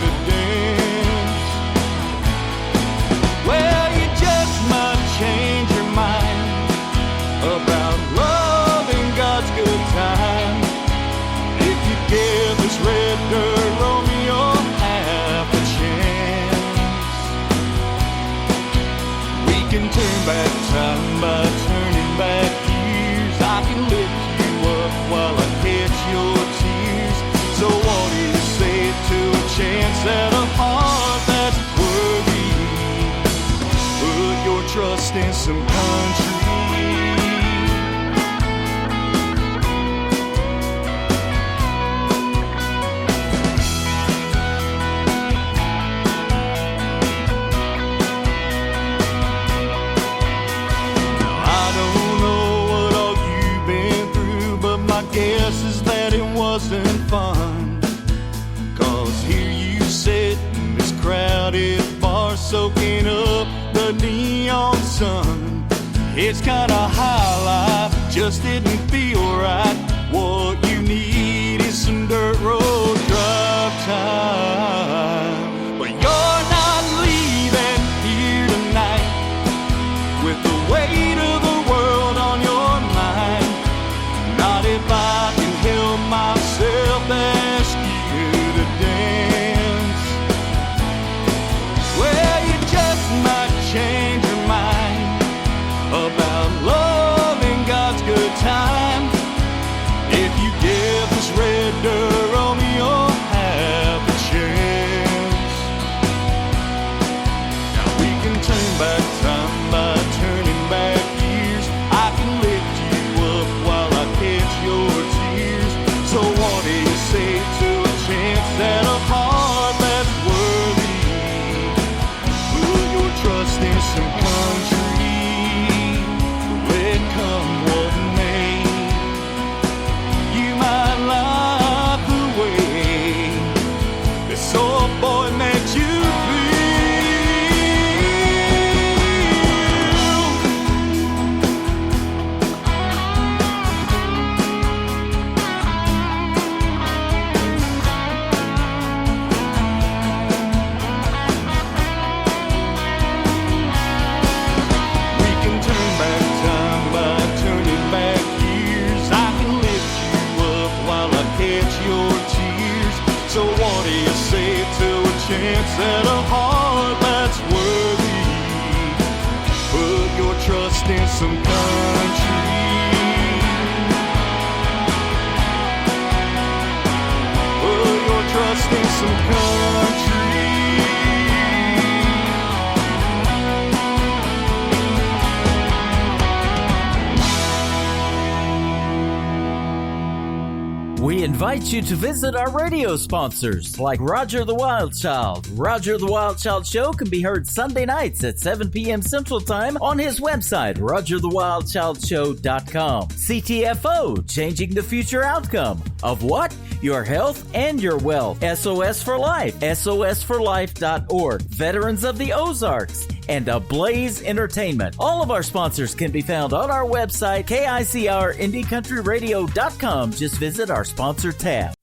to dance. Well, you just might change your mind about love and God's good time. If you give this red dirt Romeo half a chance, we can turn back time by turning back years. I can lift you up while I catch your tears. So what do you say to a chance at a heart that's worthy? Put your trust in some country. Guess is that it wasn't fun, 'cause here you sit in this crowded bar soaking up the neon sun. It's kinda high life, just didn't feel right. What you need is some dirt road drive time. But you're not leaving here tonight with the weight of the world on your mind. Not if I can help myself ask you to dance. Well, you just might change your mind about love and God's good time. If you give this red dirt Romeo half a chance. Now we can turn back time by turning back years. I can lift you up while I catch your tears. So what do you say to a chance at a heart that's worthy? Put your trust in some country. Let come what may. You might like the way this old boy makes you chance at a heart that's worthy. Put your trust in some country. Put your trust in some country. We invite you to visit our radio sponsors like Roger the Wild Child. Roger the Wild Child Show can be heard Sunday nights at 7 p.m. Central Time on his website, RogerTheWildChildShow.com. CTFO, changing the future outcome of what? Your health and your wealth. SOS for Life, SOSforlife.org. Veterans of the Ozarks, and Ablaze Entertainment. All of our sponsors can be found on our website, KICRIndieCountryRadio.com. Just visit our sponsor tab.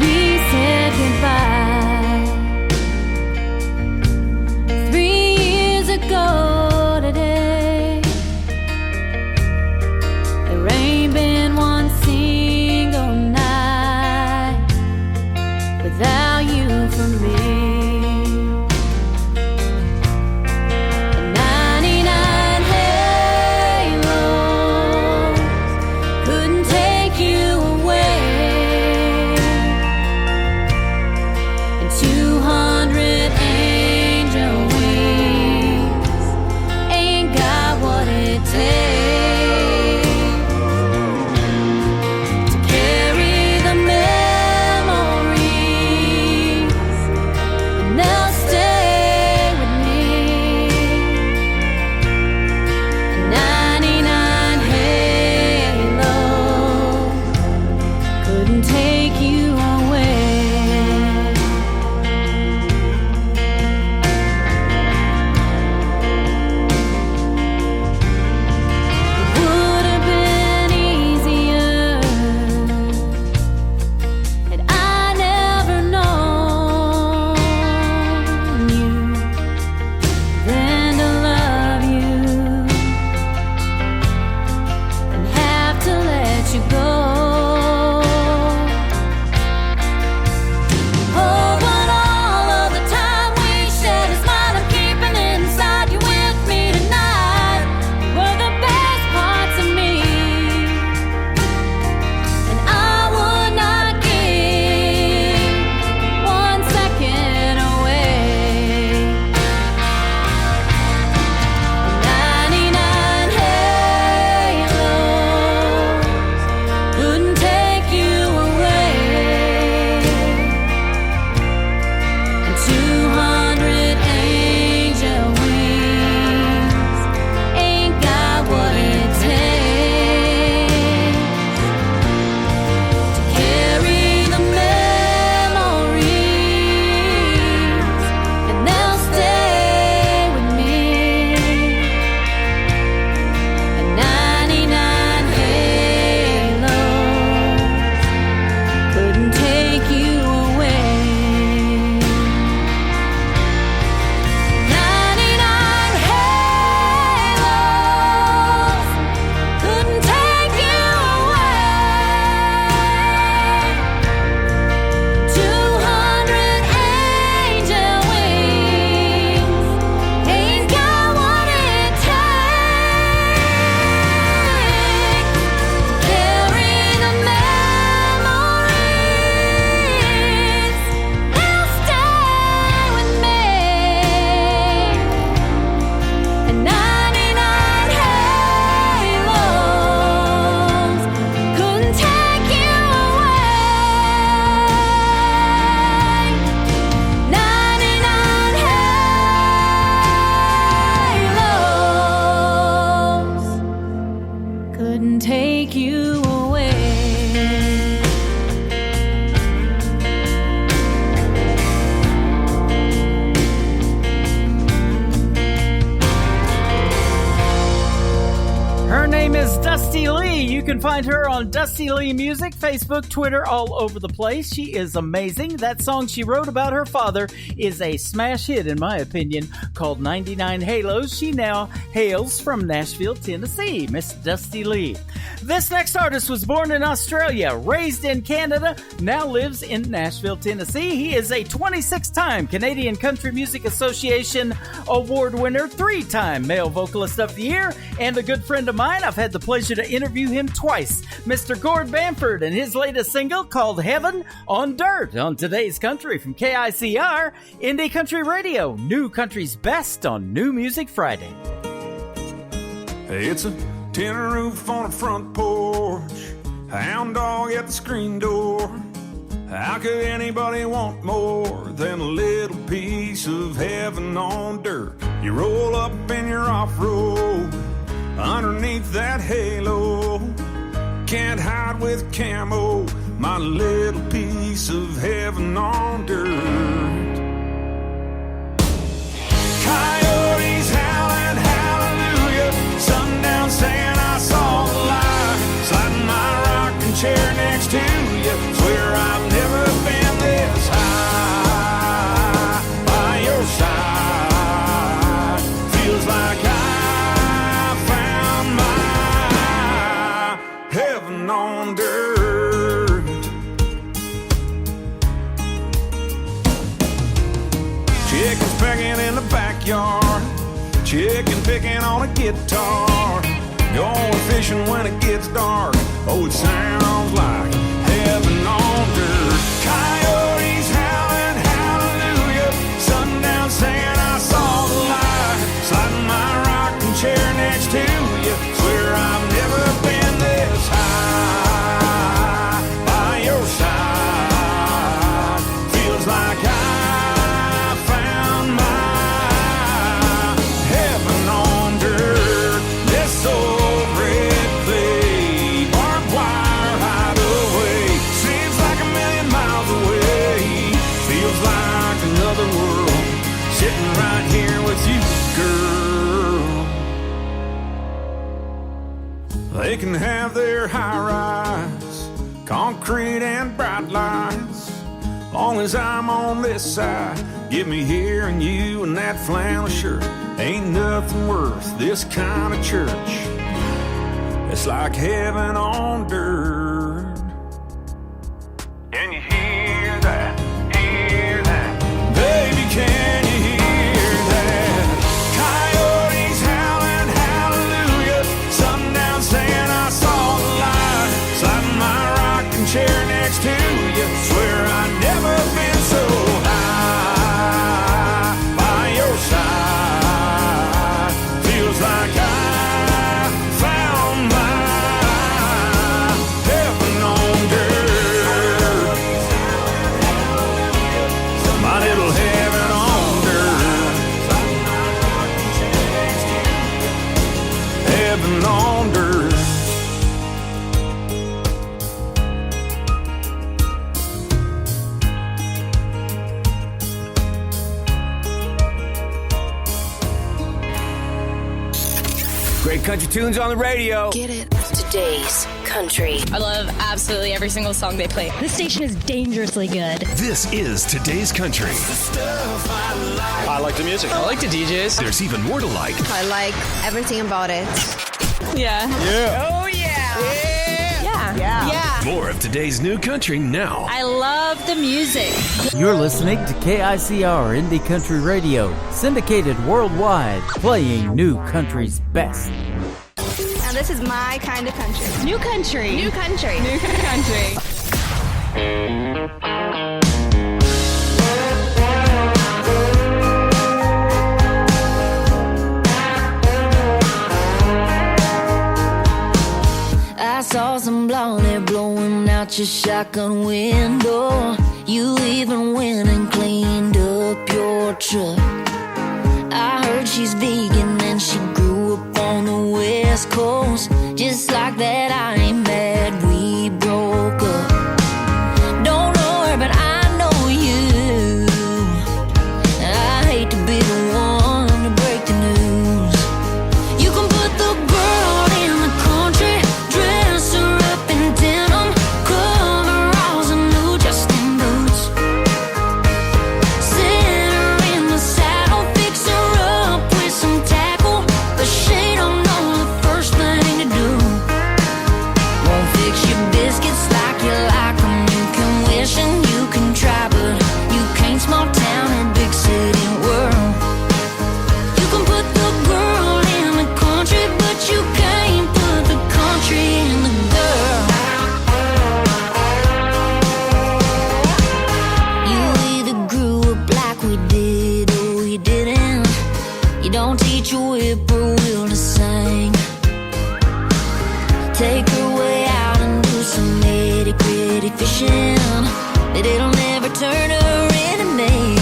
We said goodbye 3 years ago today. There ain't been one single night wouldn't take you away. Her name is Dusty Lee. You can find her on Dusty Lee Music, Facebook, Twitter, all over the place. She is amazing. That song she wrote about her father is a smash hit, in my opinion, called 99 Halos. She now hails from Nashville, Tennessee, Miss Dusty Lee. This next artist was born in Australia, raised in Canada, now lives in Nashville, Tennessee. He is a 26-time Canadian Country Music Association award winner, 3-time Male Vocalist of the Year, and a good friend of mine. I've had the pleasure to interview him twice, Mr. Gord Bamford, and his latest single called Heaven on Dirt on Today's Country from KICR, Indie Country Radio, New Country's best on New Music Friday. It's a tin roof on a front porch, a hound dog at the screen door. How could anybody want more than a little piece of heaven on dirt? You roll up in your off-road underneath that halo, can't hide with camo, my little piece of heaven on dirt. Coyotes howling hallelujah, sundown saying I saw the light, sliding my rocking chair next to you, swear I've never been this high by your side, feels like I on dirt. Chickens pecking in the backyard, chicken picking on a guitar, going fishing when it gets dark, oh it sounds like heaven on dirt. Coyotes howling hallelujah, sundown saying I saw the light, sliding my rocking chair next to you, swear I've never been this high. Like I found my heaven on dirt. This old red clay barbed wire hideaway seems like a million miles away. Feels like another world sitting right here with you, girl. They can have their high rise, concrete and bright lights. Long as I'm on this side, get me here and you and that flannel shirt. Ain't nothing worth this kind of church. It's like heaven on dirt. Can you hear that? Hear that? Baby, can you hear that? Coyotes howling hallelujah, sundown saying I saw the light, sliding my rocking chair next to you, swear I'd never been so high by your side, feels like I found my heaven on dirt, my little heaven on dirt, heaven on dirt. Great country tunes on the radio. Get it? Today's Country. I love absolutely every single song they play. This station is dangerously good. This is Today's Country. I like the music. I like the DJs. There's even more to like. I like everything about it. Yeah. Yeah. Oh, yeah. Yeah. Yeah. Yeah. More of today's new country now. I love the music. You're listening to KICR Indie Country Radio, syndicated worldwide, playing New Country's best. Now this is my kind of country. New country. New country. New country. I saw some blonde hair blowing out your shotgun window. You even went and cleaned up your truck. I heard she's vegan and she grew up on the West Coast, just like that take her way out and do some nitty-gritty fishing. But it'll never turn her into me.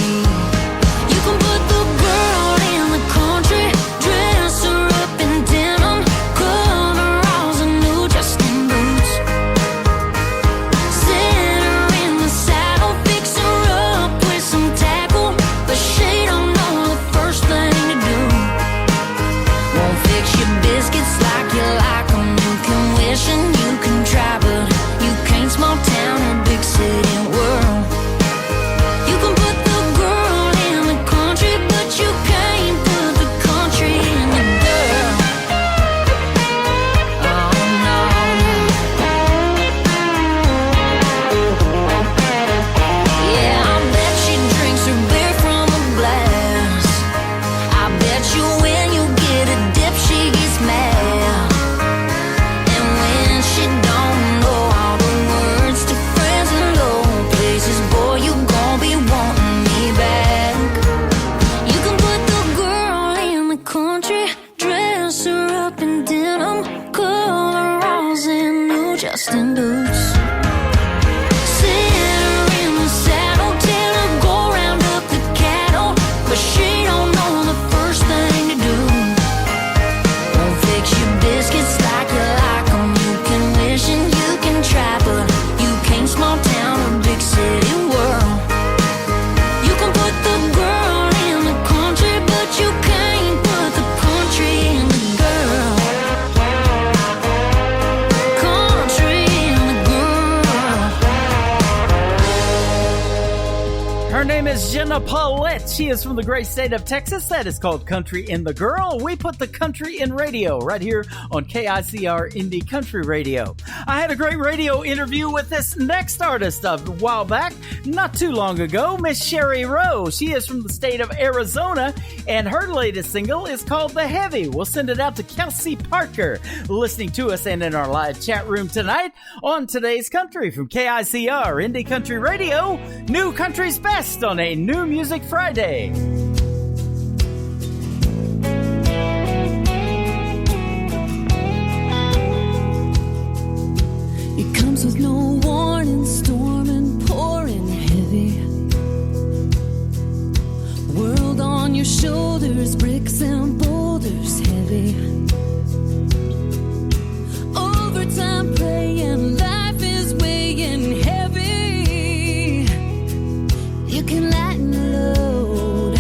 You can put the girl in the country, dress her up in denim, coveralls and new Justin boots. Sit her in the saddle, fix her up with some tackle, but she don't know the first thing to do. Won't fix your biscuits like you like them. You can wish and you can try, but you can't small town or big city world. You can put the girl in the country, but you can't put the country in the girl. Oh no. Yeah, I bet she drinks her beer from a glass. I bet you when you get a dip she gets mad. And when she don't know all the words to friends and low places, boy, you gon' be wanting me back. You can put the girl in the country, dress her up in denim, coveralls and new Justin boots. Sit her in the saddle, tell her go round up the cattle, but she don't know the first thing to do. Won't fix your biscuits like you like them. You can wish and you can try, but you can't small town or big city world. You can put the girl in the country, but you can't put the country in the girl. Country in the girl. Her name is Jenna Paulette. She is from the great state of Texas. That is called Country in the Girl. We put the country in radio right here on KICR Indie Country Radio. I had a great radio interview with this next artist a while back, not too long ago, Miss Sherry Rowe. She is from the state of Arizona, and her latest single is called The Heavy. We'll send it out to Kelsey Parker, listening to us and in our live chat room tonight on Today's Country from KICR Indie Country Radio, New Country's Best on a New Music Friday. It comes with no warning, storming, pouring heavy. World on your shoulders, bricks and boulders heavy. Overtime playing, life is weighing heavy. You can lighten the load.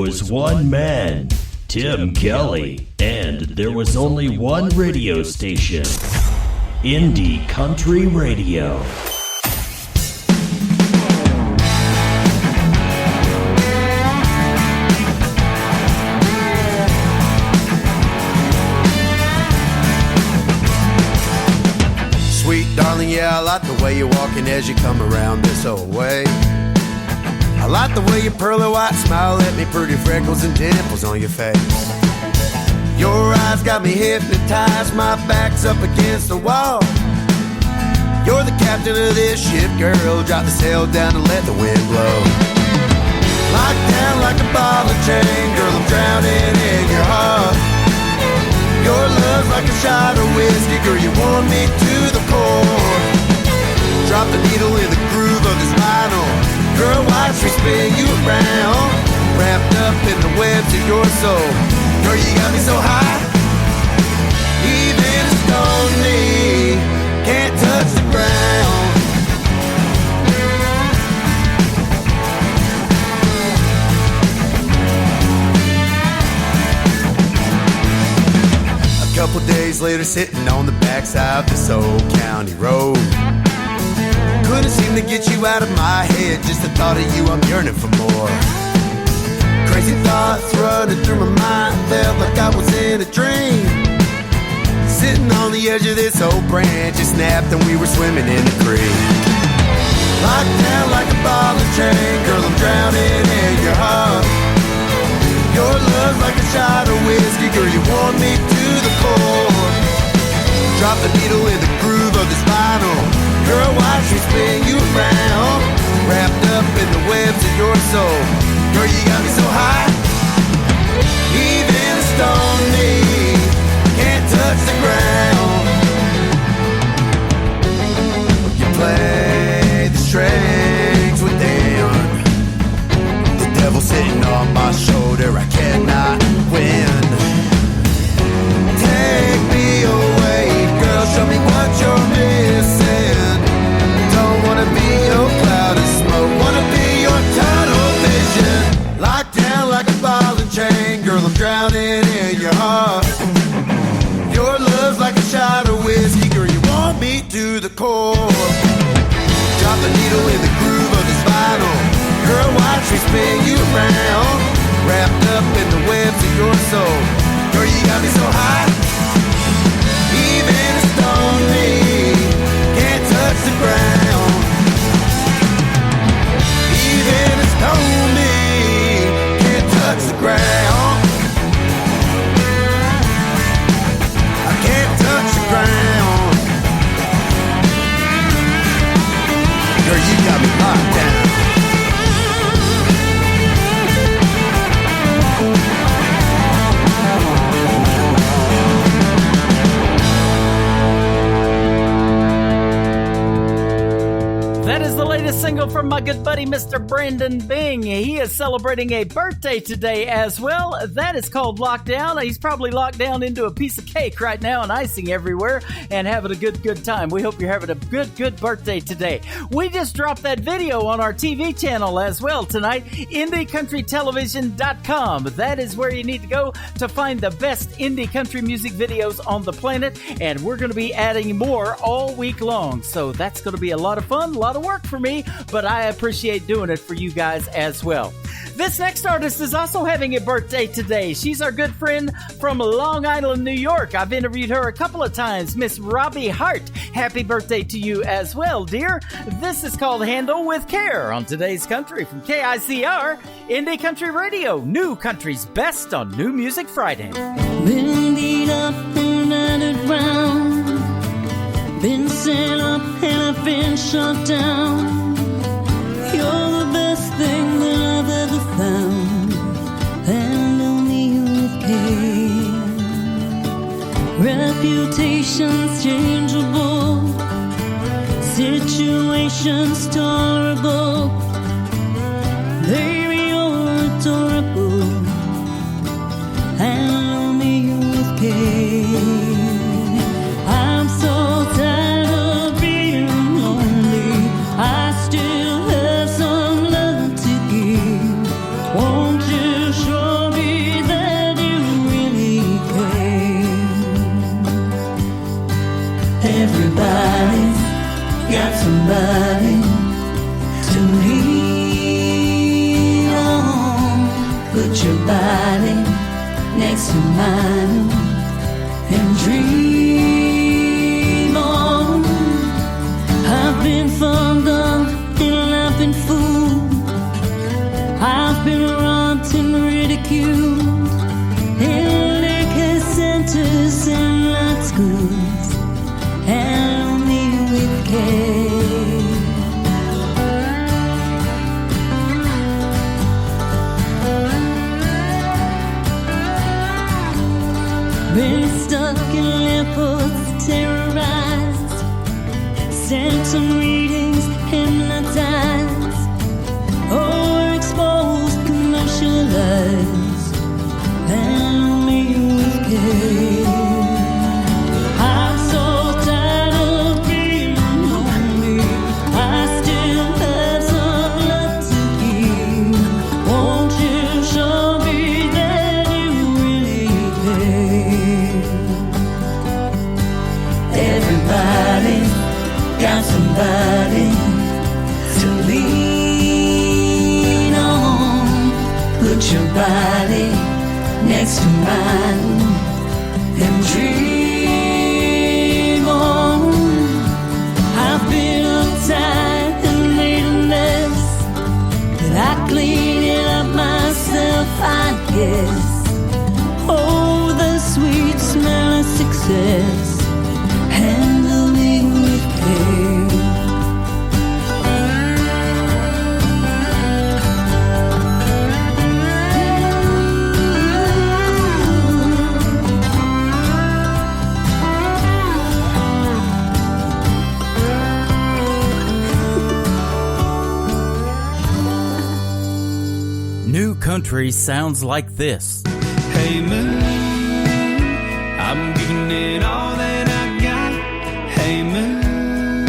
was one man, Tim Kelly, and there was only one radio station, Indie Country Radio. Sweet darling, yeah, I like the way you're walking as you come around this old way. I like the way your pearly white smile at me, pretty freckles and dimples on your face. Your eyes got me hypnotized, my back's up against the wall. You're the captain of this ship, girl, drop the sail down and let the wind blow. Locked down like a ball of chain, girl, I'm drowning in your heart. Your love's like a shot of whiskey, girl, you want me to the core. Drop the needle in the groove of this vinyl, girl, watch me spin you around. Wrapped up in the webs of your soul, girl, you got me so high. Even a stone knee can't touch the ground. A couple days later, sitting on the backside of this old county road, couldn't seem to get you out of my head. Just the thought of you, I'm yearning for more. Crazy thoughts running through my mind, felt like I was in a dream. Sitting on the edge of this old branch, it snapped and we were swimming in the creek. Locked down like a ball and chain, girl, I'm drowning in your heart. Your love's like a shot of whiskey, girl, you want me to the core. Drop the needle in the groove of this vinyl, girl, watch me spin you around. Wrapped up in the webs of your soul, girl, you got me so high. Even a stone knee can't touch the ground. You play the strings within, the devil sitting on my shoulder, I cannot win. Take me away, girl, show me what you're missing. Don't wanna be your cloud of smoke, wanna be your tunnel vision. Locked down like a ball and chain, girl, I'm drowning in your heart. Your love's like a shot of whiskey, girl, you want me to the core. Drop the needle in the groove of this vinyl, girl, watch me spin you around. Wrapped up in the webs of your soul, girl, you got me so high. Even a stone knee can't touch the ground. Even a stone knee can't touch the ground. I can't touch the ground. Girl, you got me locked down. That is the latest single from my good buddy, Mr. Brandon Bing. He is celebrating a birthday today as well. That is called Lockdown. He's probably locked down into a piece of cake right now and icing everywhere and having a good time. We hope you're having a good birthday today. We just dropped that video on our TV channel as well tonight, IndieCountryTelevision.com. That is where you need to go to find the best indie country music videos on the planet, and we're going to be adding more all week long. So that's going to be a lot of fun, a lot of work for me, but I appreciate doing it for you guys as well. This next artist is also having a birthday today. She's our good friend from Long Island, New York. I've interviewed her a couple of times, Miss Robbie Hart. Happy birthday to you as well, dear. This is called Handle with Care on Today's Country from KICR, Indie Country Radio, New Country's Best on New Music Friday. Been beat up and battered round, been set up and I've been shut down. You're the best thing that I've ever found. Handle me with care. Reputations changeable, situations tolerable. Baby, you're adorable. Handle me with care. I'm so tired of being lonely. I still have some love to give. Won't you show mind and dream on. I've been fond of and I've been fooled. I've been robbed and ridiculed in liquor centers and night schools, and only with care. Been stuck in airports, terrorized, symptom readings, hypnotized, overexposed, commercialized, and only with care. I'm so tired of being lonely. I still have some love to give. Won't you show me that you really care? Everybody got somebody to lean on. Put your body next to mine and dream on. I've been uptight and made a mess, but I clean it up myself, I guess. Oh, the sweet smell of success, handling with care. New country sounds like this. Hey moon, I'm giving it all that I got. Hey moon,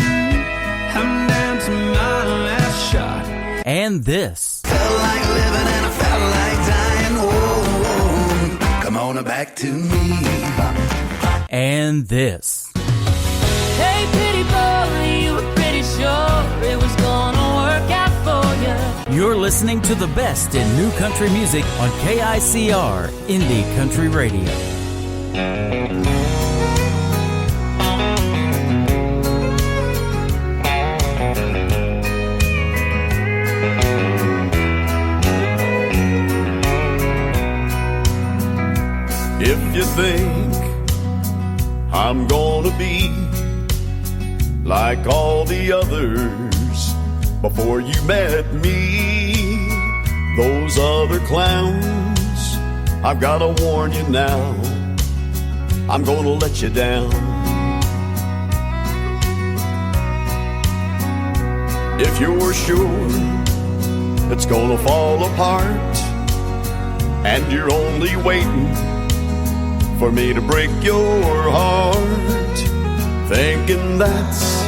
I'm down to my last shot. And this. Felt like living and I felt like dying. Whoa, come on back to me. And this. Hey, pretty boy, you were pretty sure it was gonna work out for you. You're listening to the best in new country music on KICR Indie Country Radio. If you think I'm gonna be like all the others before you met me, those other clowns, I've gotta warn you now, I'm gonna let you down. If you're sure it's gonna fall apart and you're only waiting for me to break your heart, thinking that's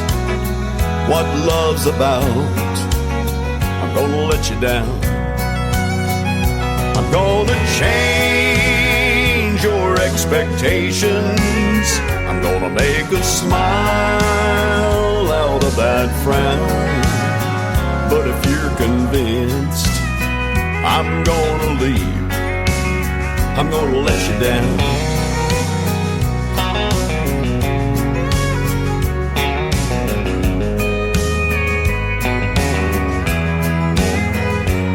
what love's about, I'm gonna let you down. I'm gonna change your expectations. I'm gonna make a smile out of that frown. But if you're convinced I'm gonna leave, I'm gonna let you down.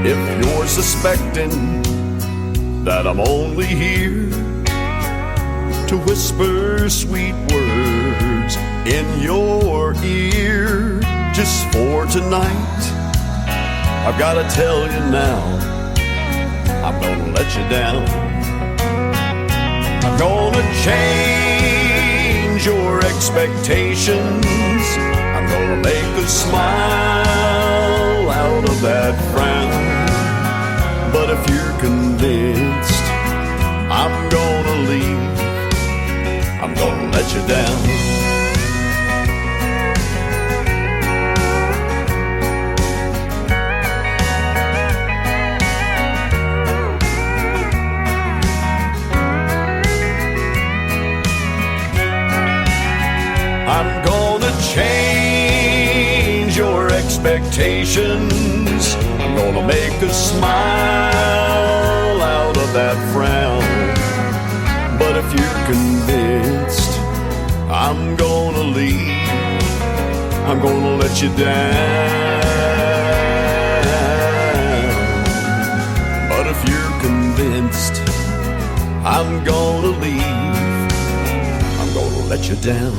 If you're suspecting that I'm only here to whisper sweet words in your ear just for tonight, I've got to tell you now, I'm gonna let you down. I'm gonna change your expectations. I'm gonna make a smile out of that frown. But if you're convinced I'm gonna leave, I'm gonna let you down. I'm gonna change your expectations. I'm gonna make a smile out of that frown. But if you're convinced I'm gonna leave, I'm gonna let you down. But if you're convinced I'm gonna leave, I'm gonna let you down.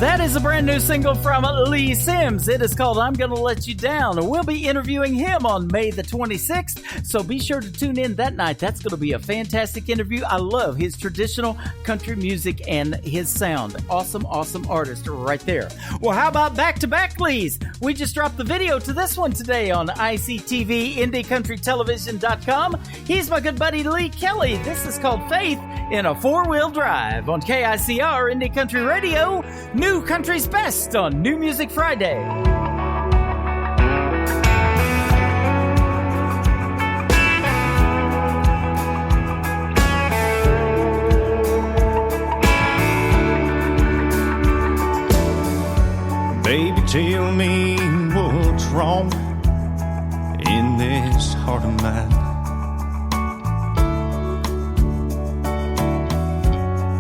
That is a brand new single from Lee Sims. It is called I'm Gonna Let You Down. We'll be interviewing him on May the 26th, so be sure to tune in that night. That's going to be a fantastic interview. I love his traditional country music and his sound. Awesome, awesome artist right there. Well, how about back-to-back Lees? We just dropped the video to this one today on ICTV, IndieCountryTelevision.com. He's my good buddy Lee Kelly. This is called Faith in a Four-Wheel Drive on KICR, Indie Country Radio. New Country's Best on New Music Friday. Baby, tell me what's wrong in this heart of mine.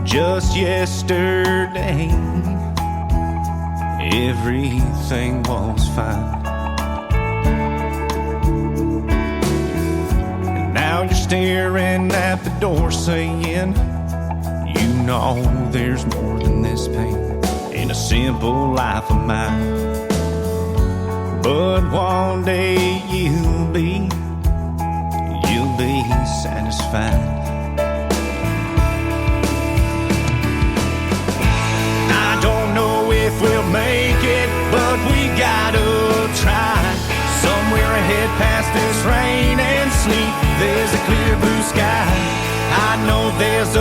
Just yesterday, everything was fine. And now you're staring at the door saying, you know there's more than this pain in a simple life of mine. But one day you'll be satisfied. I don't know if we'll make it, but we gotta try. Somewhere ahead past this rain and sleet, there's a clear blue sky. I know there's a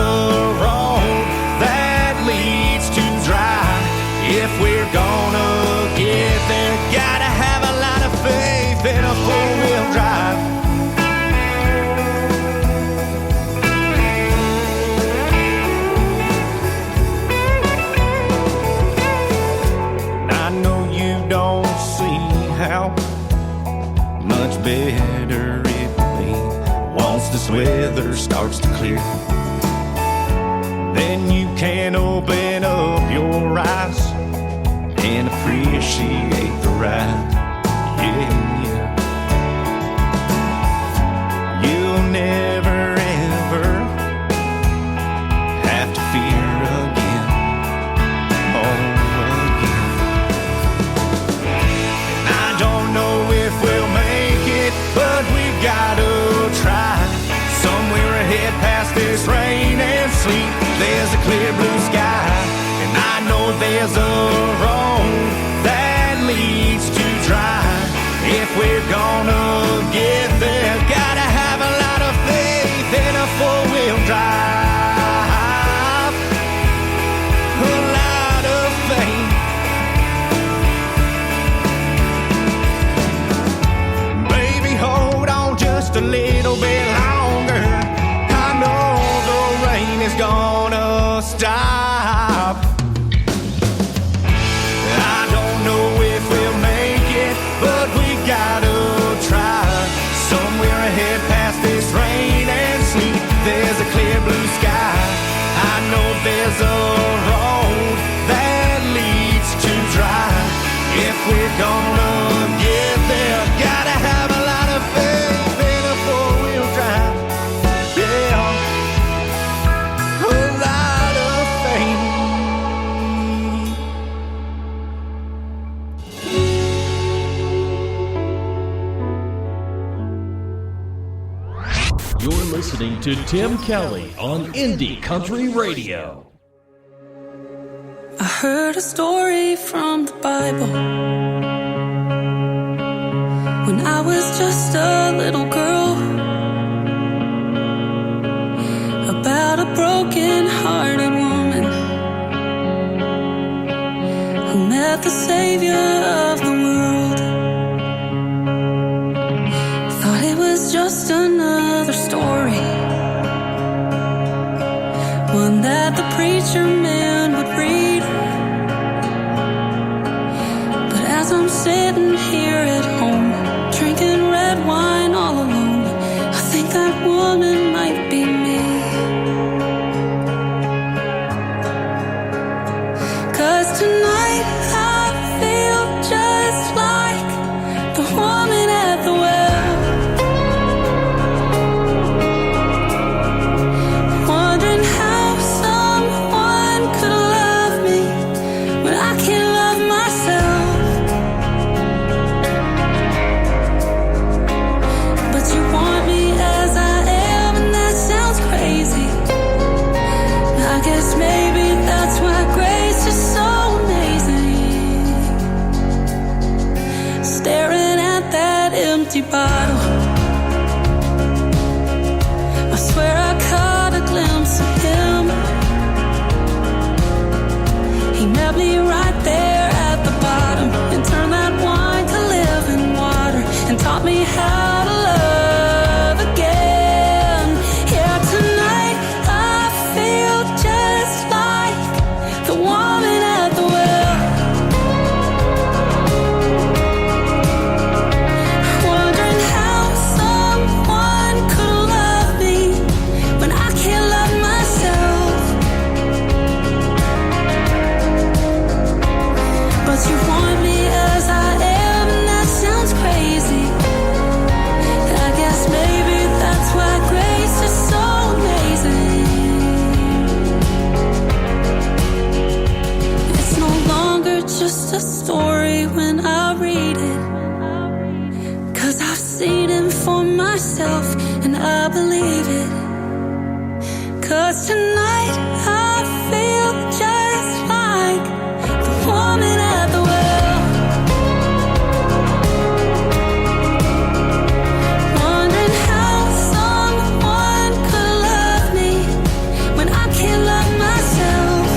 road that leads to dry. If we're gonna get there, gotta have a lot of faith in a four-wheel drive. I know you don't see how much better it will be once this weather starts to clear. Then you can open up your eyes and appreciate the ride. Yeah, yeah. You'll never ever have to fear again. Oh, again. I don't know if we'll make it, but we gotta try. Somewhere ahead past this rain and sleet, there's a clear blue sky. And I know there's a road that leads to dry. If we're gonna get there, gotta have a lot of faith in a four-wheel drive. A lot of faith. Baby, hold on just a little bit longer. I know the rain is gonna stop. I don't know if we'll make it, but we gotta try. Somewhere ahead past this rain and sleet, there's a clear blue sky. I know there's a road that leads to dry. If we're gonna get there, gotta have a lot of faith in a four-wheel drive. Yeah, a lot of faith. You're listening to Tim Kelly on Indie Country Radio. I heard a story from the Bible when I was just a little girl, about a broken-hearted woman who met the Savior of the world. Thought it was just another story, one that the preacher man would sitting here at home, drinking red wine all alone. I think that woman might be me. 'Cause tonight I feel just like the woman at the well, wondering how someone could love me when I can't love myself. But you want me as I am, and that sounds crazy. I guess maybe that's why grace is so amazing. Staring at that empty bottle, I swear I caught a glimpse of him. He met me right there at the bottom and turned that wine to living water and taught me how to love again. Yeah, tonight I feel just like the woman at the well, wondering how someone could love me when I can't love myself. But you want me as I am, and that sounds crazy. I guess maybe that's why grace is so amazing. It's no longer just a story when I read it, 'cause I've seen him for myself and I believe it. 'Cause tonight I feel just like the woman at the well, wondering how someone could love me when I can't love myself.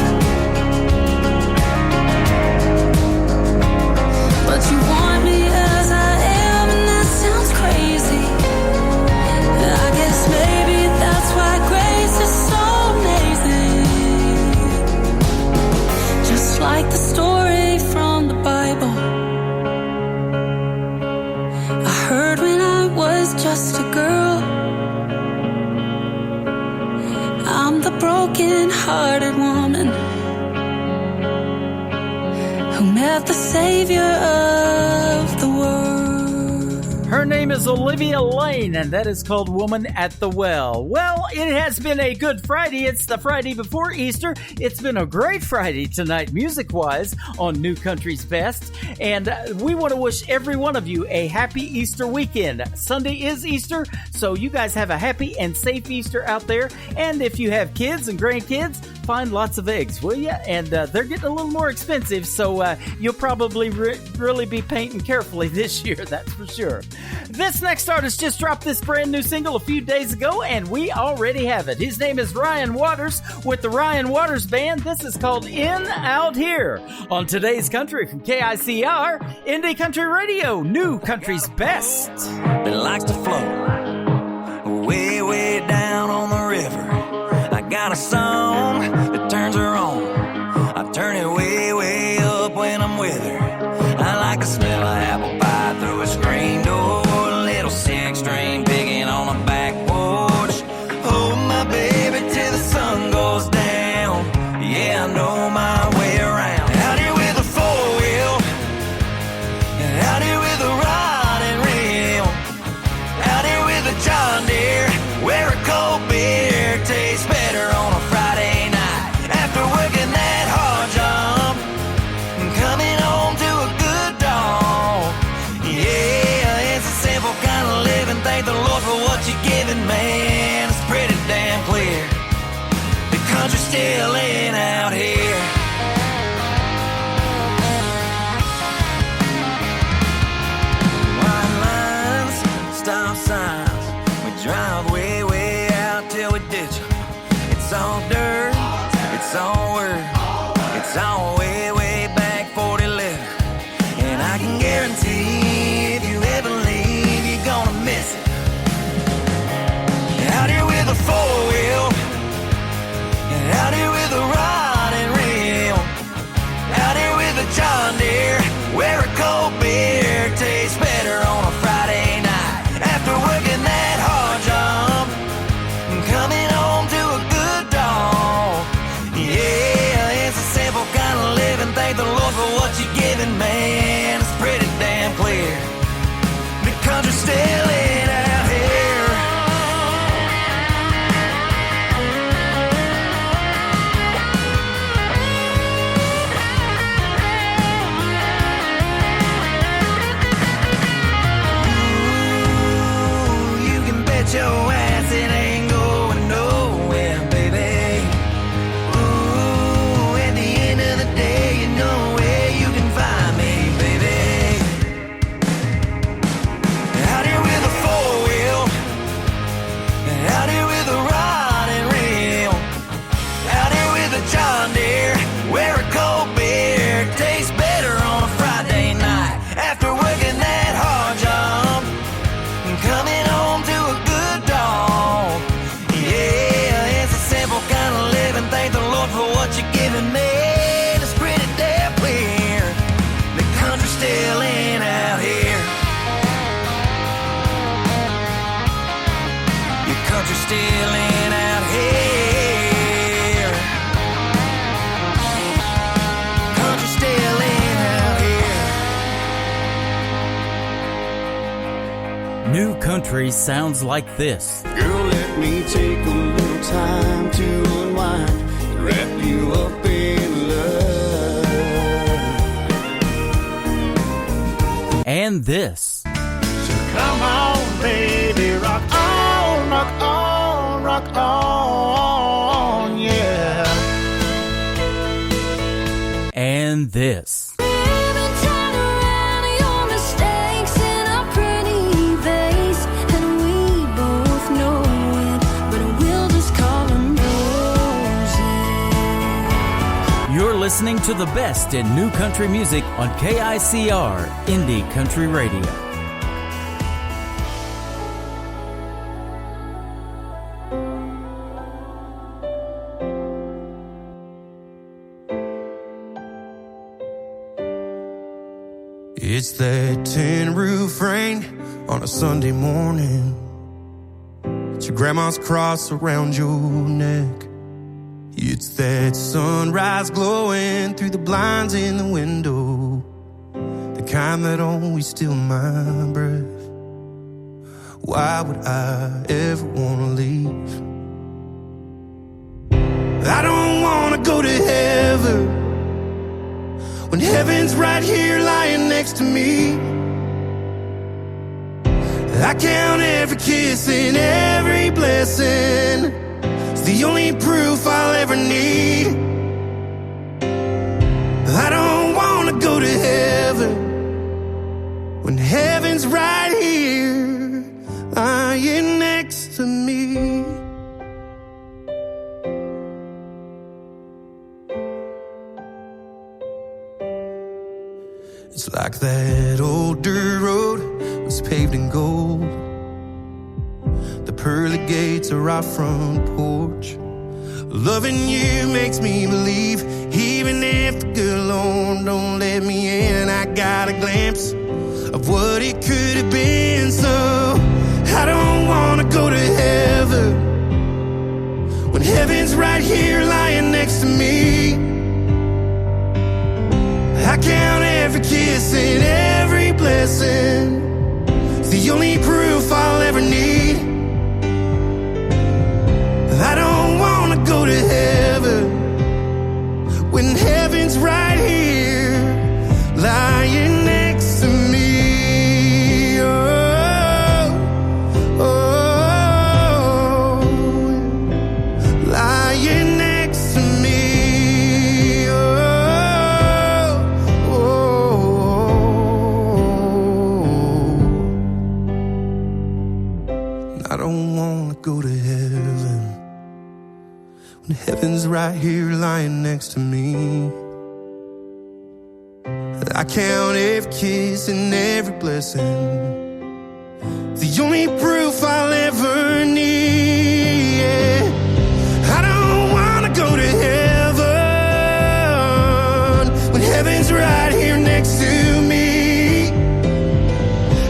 But you want me as I am, and that sounds crazy. I guess maybe that's why grace is so amazing. Just like the story from the Bible I heard when I was just a girl. I'm the broken-hearted woman who met the Savior of the world. Her name is Olivia Lane, and that is called Woman at the Well. Well, it has been a good Friday. It's the Friday before Easter. It's been a great Friday tonight, music-wise, on New Country's Best. And we want to wish every one of you a happy Easter weekend. Sunday is Easter, so you guys have a happy and safe Easter out there. And if you have kids and grandkids, find lots of eggs, will you? And they're getting a little more expensive, so you'll probably really be painting carefully this year, that's for sure. This next artist just dropped this brand new single a few days ago, and we already have it. His name is Ryan Waters with the Ryan Waters Band. This is called In Out Here on Today's Country from KICR, Indie Country Radio, New Country's Best. That likes to float way, way down on the river. I got a song that turns her on. I turn it way, way up when I'm with her. I like the smell of apple pie through a screen door. Little six-string picking on a back porch. Hold my baby till the sun goes down. Yeah, I know my way around. Out here with a four-wheel, out here with a rod and reel, out here with a John Deere, where a cold beer tastes better on a Friday night. After working that hard job, coming home to a good dog. Yeah, it's a simple kind of living. Thank the Lord for what you're giving, man. It's pretty damn clear the country's still in out here. White lines, stop signs, we drive way, way out till we ditch 'em. It's all dirt, it's all work, it's all way, way back 40 litter. And I can guarantee if you ever leave, you're gonna miss it. Out here with a four-wheel, out here with a rod and reel, out here with a John Deere, where a cold beer you're giving, man, it's pretty damn clear. The country's still in out here. Ooh, you can bet your ass it ain't going nowhere, baby. Ooh, at the end of the day, you know where you can find me, baby. Out here with a four-wheel, out here with a rod and reel, out here with a John Deere, where a cold beer tastes better on a Friday night after working that hard job and coming home to a good dog. Yeah, it's a simple kind of living. Thank the Lord for what you're giving me. It's pretty damn clear. The country's still in out here. Your country's still in out here. Country's still in out here. New country sounds like this. Girl, let me take a little time to unwind and wrap you up in love. And this. Come on, baby, rock on, rock on, rock on, yeah. And this. You're listening to the best in new country music on KICR Indie Country Radio. It's that tin roof rain on a Sunday morning. It's your grandma's cross around your neck. It's that sunrise glowing through the blinds in the window, the kind that always steal my breath. Why would I ever want to leave? I don't want to go to heaven when heaven's right here lying next to me. I count every kiss and every blessing. It's the only proof I'll ever need. I don't want to go to heaven when heaven's right here lying next to me. It's like that old dirt road was paved in gold. The pearly gates are our front porch. Loving you makes me believe, even if the good Lord don't let me in, I got a glimpse of what it could have been. So I don't want to go to heaven when heaven's right here lying next to me. I count every kiss and every blessing. It's the only proof I'll ever need. I don't want to go to heaven when heaven's right here lying next to me. Oh, oh, lying next to me. Oh, oh. I don't want to go to heaven when heaven's right here lying next to me. I count every kiss and every blessing. The only proof I'll ever need. Yeah. I don't want to go to heaven when heaven's right here next to me.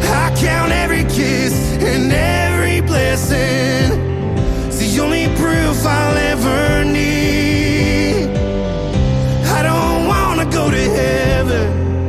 I count every kiss and every blessing. It's the only proof I'll ever need. I don't want to go to heaven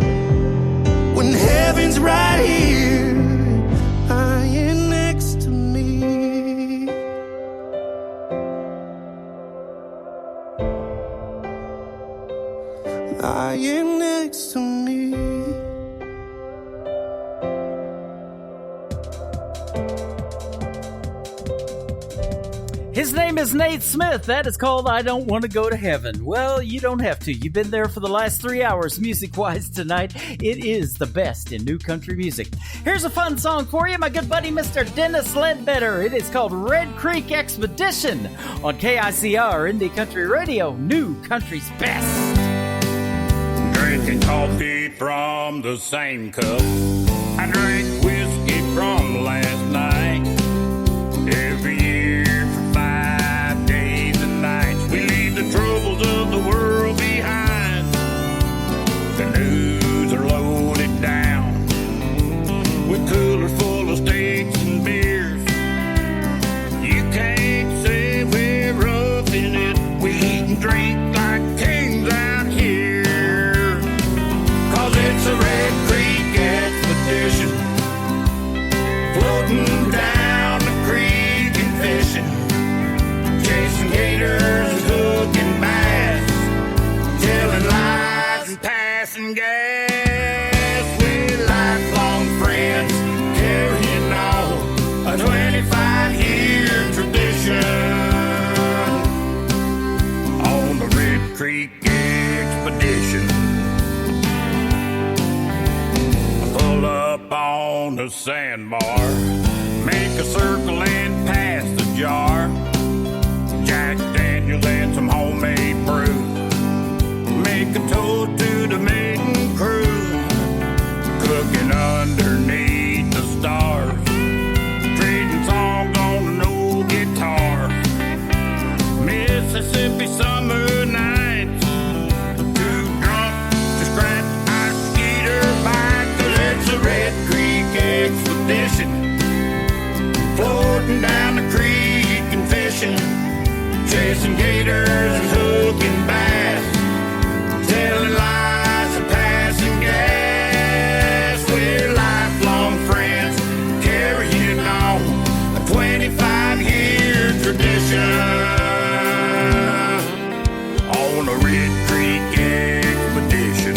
His name is Nate Smith. That is called I Don't Want to Go to Heaven. Well, you don't have to. You've been there for the last 3 hours music-wise tonight. It is the best in new country music. Here's a fun song for you, my good buddy Mr. Dennis Ledbetter. It is called Red Creek Expedition on KICR Indie Country Radio, new country's best. Drinking coffee from the same cup. I drank whiskey from last night. Every year for 5 days and nights, we leave the troubles of the world behind. The news are loaded down with coolers full of steaks and beers. You can't say we're roughing it. We eat and drink like kings out here. 'Cause it's a Red Creek expedition, floating down the creek and fishing, chasing gators and hooking bass, telling lies and passing gas. We're lifelong friends, carrying on a 25-year tradition on the Red Creek expedition. Pull up on the sandbar, make a circle and pass the jar. Jack Daniels and some homemade brew, make a toast to the maiden crew, cooking underneath the stars, trading songs on an old guitar. Mississippi summer nights, too drunk to scratch our skeeter bike. 'Cause it's a Red Creek expedition, floating down the creek and fishing, chasing gators and hooking bass, telling lies and passing gas. We're lifelong friends, carrying on a 25-year tradition on a Red Creek expedition.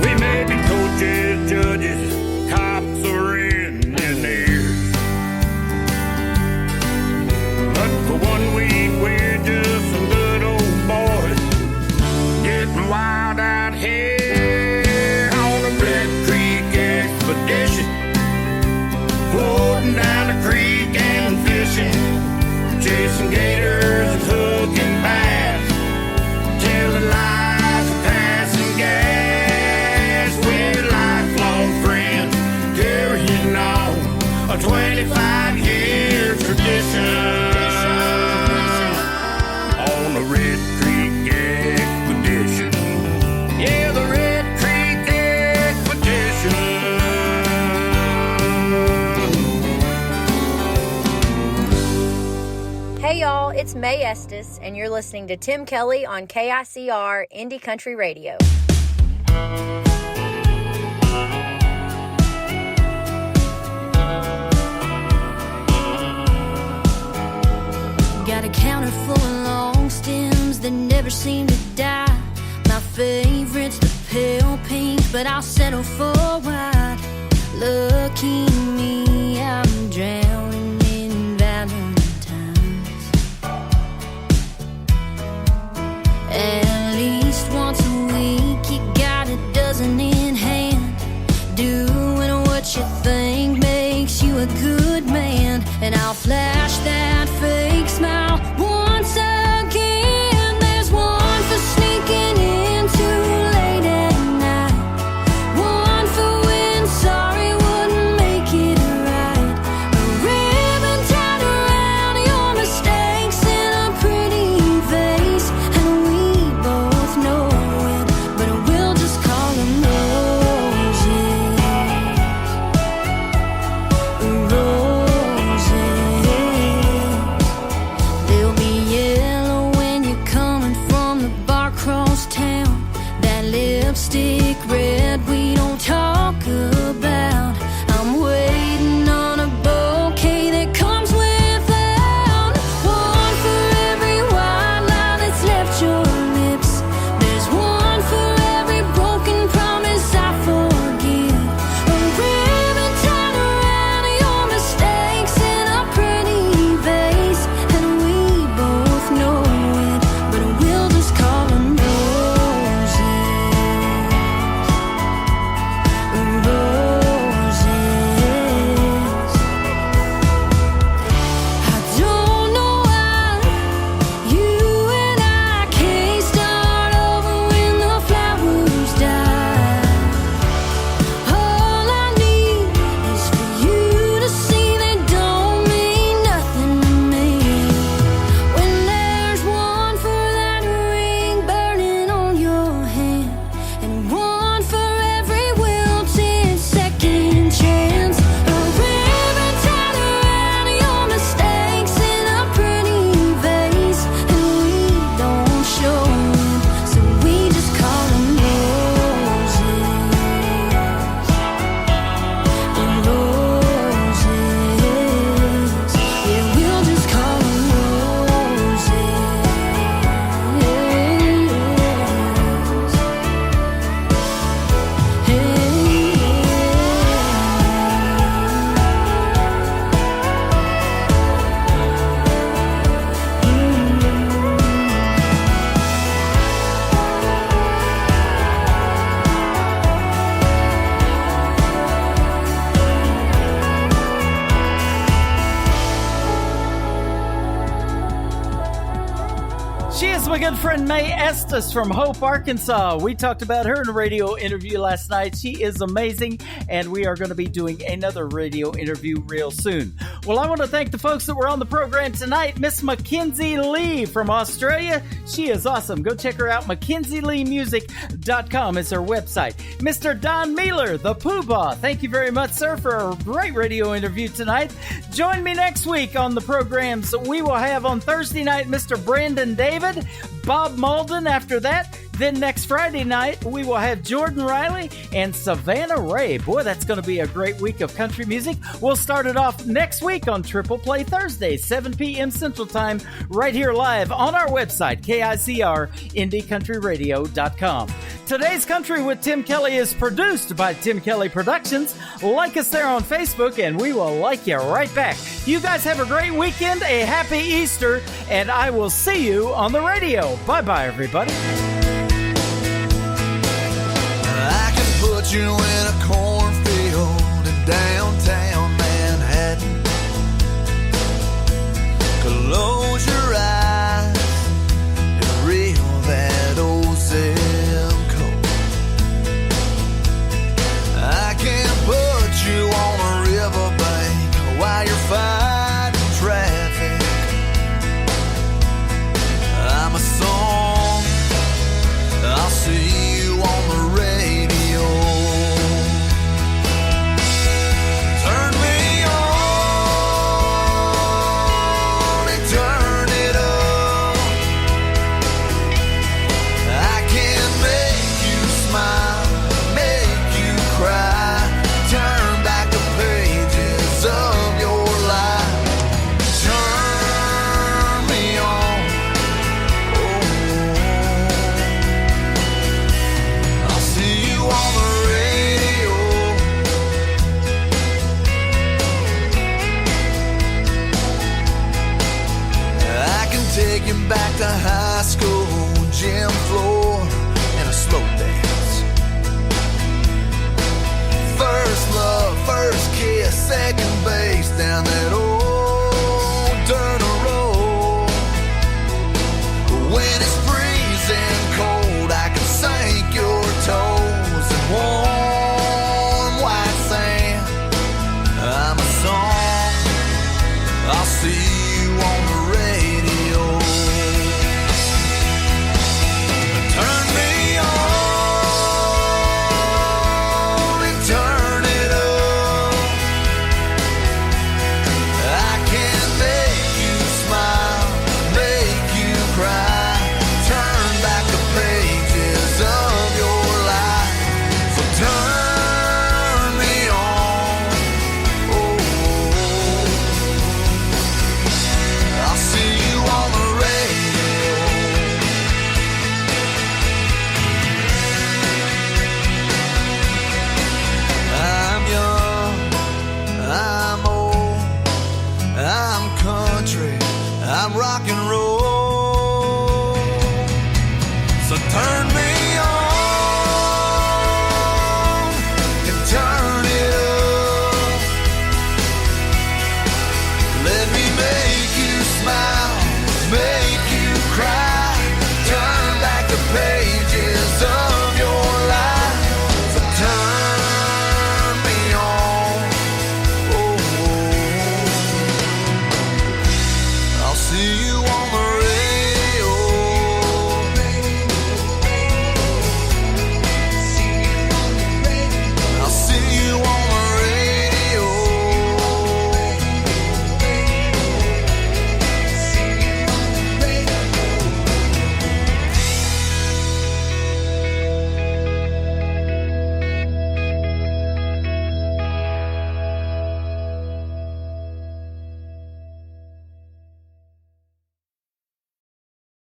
We may be coaches, judges, cops, or engineers, but for 1 week we're just some good old boys, getting wild out here on a Red Creek expedition, floating down the creek and fishing, chasing gators and hooking bass, telling lies and passing gas. We're lifelong friends, carrying on a 25-year tradition on the Red Creek expedition. Yeah, the Red Creek expedition. Hey y'all, it's May Estes, and you're listening to Tim Kelly on KICR Indie Country Radio. Got a counter full of long stems that never seem to die. My favorite's the pale pink, but I'll settle for white. Lucky me, I'm drowning in Valentine's. At least once a week, you got a dozen in hand, doing what you think makes you a good man. And I'll flash that fake smile once again. There's one for sneaking in too late at night, one for when sorry wouldn't make it right. A ribbon tied around your mistakes in a pretty vase, and we both know it, but we'll just call them roses. Roses. good friend May Estes from Hope, Arkansas. We talked about her in a radio interview last night. She is amazing, and we are going to be doing another radio interview real soon. Well, I want to thank the folks that were on the program tonight. Miss Mackenzie Lee from Australia. She is awesome. Go check her out. MackenzieLeeMusic.com is her website. Mr. Don Mealer, the Poobah. Thank you very much, sir, for a great radio interview tonight. Join me next week on the programs we will have on Thursday night, Mr. Brandon David, Bob Malden after that. Then next Friday night, we will have Jordan Riley and Savannah Ray. Boy, that's going to be a great week of country music. We'll start it off next week on Triple Play Thursday, 7 p.m. Central Time, right here live on our website, KICR, IndieCountryRadio.com. Today's Country with Tim Kelly is produced by Tim Kelly Productions. Like us there on Facebook, and we will like you right back. You guys have a great weekend, a happy Easter, and I will see you on the radio. Bye-bye, everybody. I can put you in a cornfield in downtown Manhattan. Close your eyes and reel that old zip code. I can put you on a riverbank while you're fighting traffic. I'm a song, I'll see you on the radio. Turn me on and turn it up. I can make you smile, make you cry, turn back the pages of your life. Turn me on. I'll see you on the radio. I can take you back to high school, gym floor, and a slow dance. First love, first kiss, second base down that